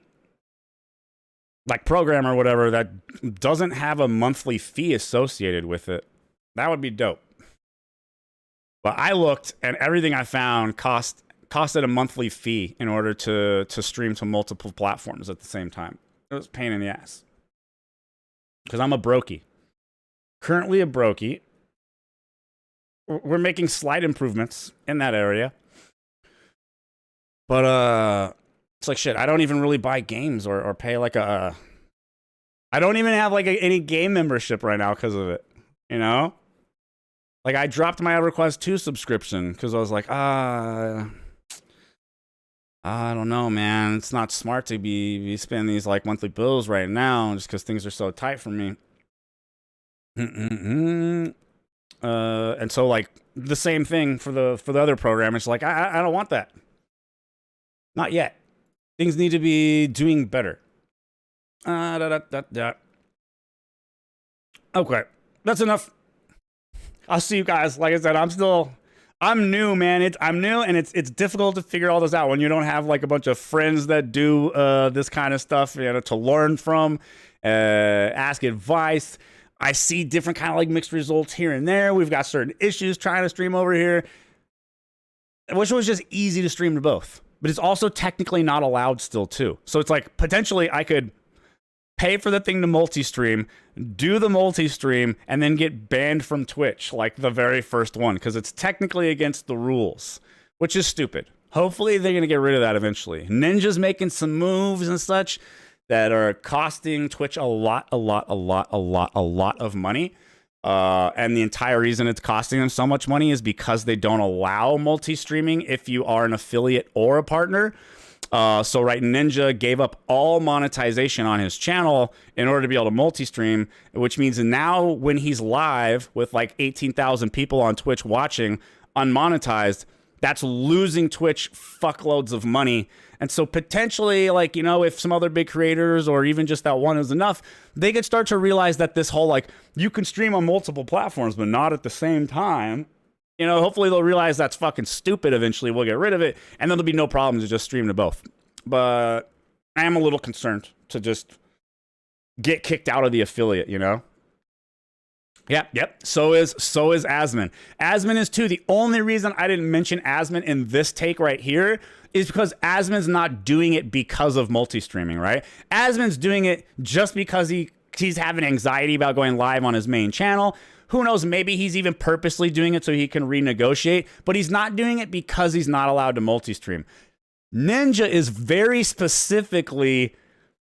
[SPEAKER 1] like program or whatever that doesn't have a monthly fee associated with it, That would be dope. But I looked, and everything I found costed a monthly fee in order to stream to multiple platforms at the same time. It was a pain in the ass. Because I'm a brokey. Currently a brokey. We're making slight improvements in that area. But it's like shit. I don't even really buy games or pay like a. I don't even have like any game membership right now because of it. You know, like I dropped my EverQuest 2 subscription because I was like, I don't know, man. It's not smart to be spending these like monthly bills right now just because things are so tight for me. And so like the same thing for the other program. It's like I don't want that. Not yet. Things need to be doing better. Okay, that's enough. I'll see you guys. Like I said, I'm new, man. I'm new, and it's difficult to figure all this out when you don't have like a bunch of friends that do this kind of stuff, you know, to learn from, ask advice. I see different kind of like mixed results here and there. We've got certain issues trying to stream over here. I wish it was just easy to stream to both, but it's also technically not allowed still too. So it's like potentially I could pay for the thing to multi-stream, do the multi-stream, and then get banned from Twitch like the very first one because it's technically against the rules, which is stupid. Hopefully they're going to get rid of that eventually. Ninja's making some moves and such that are costing Twitch a lot of money. And the entire reason it's costing them so much money is because they don't allow multi-streaming if you are an affiliate or a partner. So right, Ninja gave up all monetization on his channel in order to be able to multi-stream, which means now when he's live with like 18,000 people on Twitch watching unmonetized, that's losing Twitch fuckloads of money. And so potentially, like, you know, if some other big creators or even just that one is enough, they could start to realize that this whole, like, you can stream on multiple platforms, but not at the same time. You know, hopefully they'll realize that's fucking stupid eventually. We'll get rid of it, and then there'll be no problem to just stream to both. But I am a little concerned to just get kicked out of the affiliate, you know? Yep. So is Asman. Asman is too. The only reason I didn't mention Asman in this take right here is because Asman's not doing it because of multi-streaming, right? Asman's doing it just because he's having anxiety about going live on his main channel. Who knows, maybe he's even purposely doing it so he can renegotiate, but he's not doing it because he's not allowed to multi-stream. Ninja is very specifically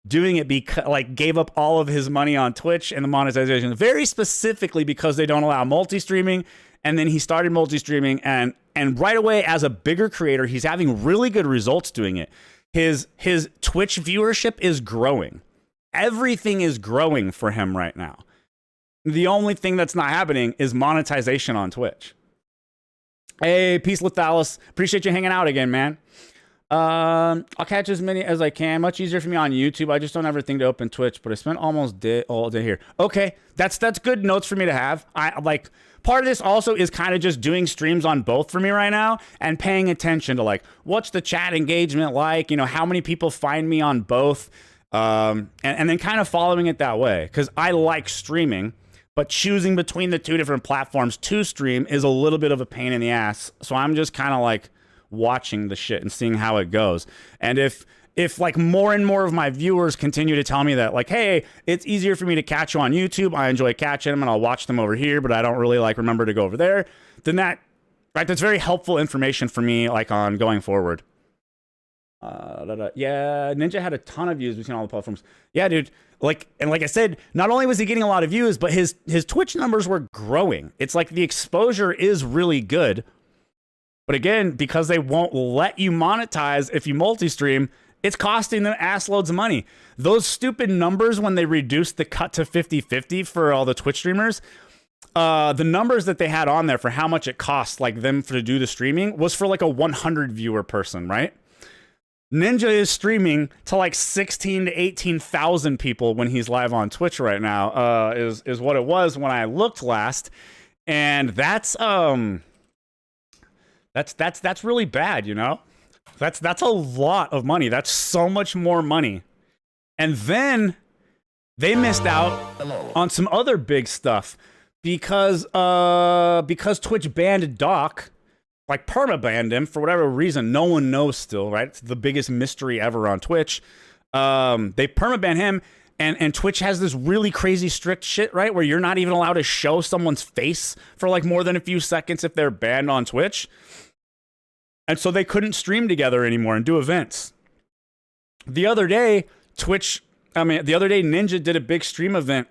[SPEAKER 1] doing it because, like, gave up all of his money on Twitch and the monetization very specifically because they don't allow multi-streaming. And then he started multi-streaming, and right away as a bigger creator, he's having really good results doing it. His Twitch viewership is growing. Everything is growing for him right now. The only thing that's not happening is monetization on Twitch. Hey, Peace Lethalis. Appreciate you hanging out again, man. I'll catch as many as I can. Much easier for me on YouTube. I just don't ever think to open Twitch, but I spent almost all day here. Okay, that's good notes for me to have. I like part of this also is kind of just doing streams on both for me right now and paying attention to like what's the chat engagement like, you know, how many people find me on both, and then kind of following it that way because I like streaming. But choosing between the two different platforms to stream is a little bit of a pain in the ass. So I'm just kind of like watching the shit and seeing how it goes. And if like more and more of my viewers continue to tell me that like, hey, it's easier for me to catch you on YouTube. I enjoy catching them and I'll watch them over here, but I don't really like remember to go over there. Then that's very helpful information for me like on going forward. Yeah, Ninja had a ton of views between all the platforms. Yeah, dude. Like I said, not only was he getting a lot of views, but his Twitch numbers were growing. It's like the exposure is really good. But again, because they won't let you monetize if you multi-stream, it's costing them ass loads of money. Those stupid numbers when they reduced the cut to 50-50 for all the Twitch streamers, the numbers that they had on there for how much it costs like them to do the streaming was for like a 100 viewer person, right? Ninja is streaming to like 16 to 18,000 people when he's live on Twitch right now, is what it was when I looked last. And that's really bad, you know? That's a lot of money. That's so much more money. And then they missed out on some other big stuff. because Twitch banned Doc, like perma-banned him for whatever reason. No one knows still, right? It's the biggest mystery ever on Twitch. They perma-banned him, and Twitch has this really crazy strict shit, right? Where you're not even allowed to show someone's face for like more than a few seconds if they're banned on Twitch. And so they couldn't stream together anymore and do events. The other day, Ninja did a big stream event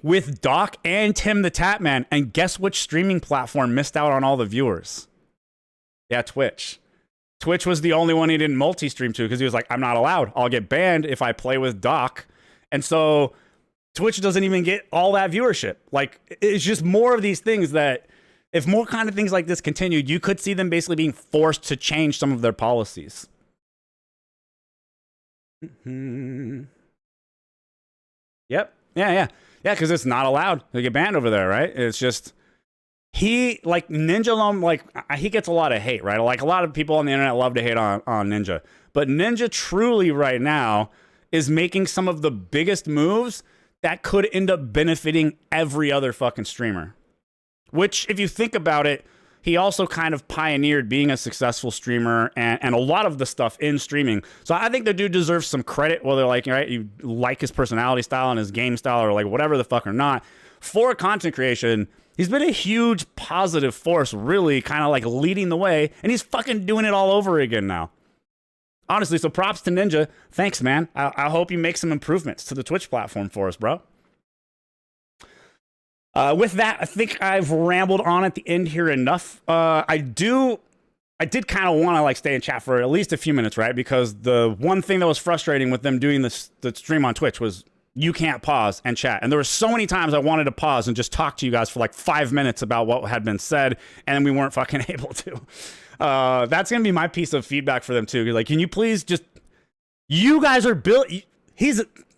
[SPEAKER 1] with Doc and Tim the Tatman, and guess which streaming platform missed out on all the viewers? Yeah, Twitch. Twitch was the only one he didn't multi-stream to because he was like, I'm not allowed. I'll get banned if I play with Doc. And so Twitch doesn't even get all that viewership. Like, it's just more of these things that if more kind of things like this continued, you could see them basically being forced to change some of their policies. Yep. Yeah, because it's not allowed to get banned over there, right? It's just, Ninja, he gets a lot of hate, right? Like, a lot of people on the internet love to hate on Ninja. But Ninja truly right now is making some of the biggest moves that could end up benefiting every other fucking streamer. Which, if you think about it, he also kind of pioneered being a successful streamer and a lot of the stuff in streaming. So I think the dude deserves some credit, whether like, right, you like his personality style and his game style or like whatever the fuck or not. For content creation, he's been a huge positive force, really kind of like leading the way, and he's fucking doing it all over again now. Honestly, so props to Ninja. Thanks, man. I hope you make some improvements to the Twitch platform for us, bro. With that, I think I've rambled on at the end here enough. I did kind of want to like stay in chat for at least a few minutes, right? Because the one thing that was frustrating with them doing the stream on Twitch was you can't pause and chat. And there were so many times I wanted to pause and just talk to you guys for like 5 minutes about what had been said, and we weren't fucking able to. That's gonna be my piece of feedback for them too. Like, can you please just? You guys are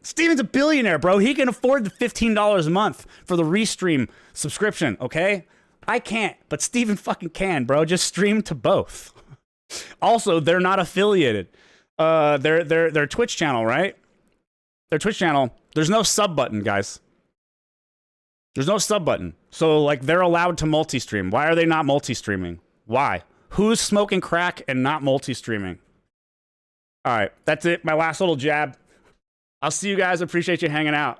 [SPEAKER 1] Steven's a billionaire, bro. He can afford the $15 a month for the Restream subscription, okay? I can't, but Steven fucking can, bro. Just stream to both. Also, they're not affiliated. Their Twitch channel, right? Their Twitch channel, there's no sub button, guys. There's no sub button. So, like, they're allowed to multi-stream. Why are they not multi-streaming? Why? Who's smoking crack and not multi-streaming? All right, that's it. My last little jab. I'll see you guys. Appreciate you hanging out.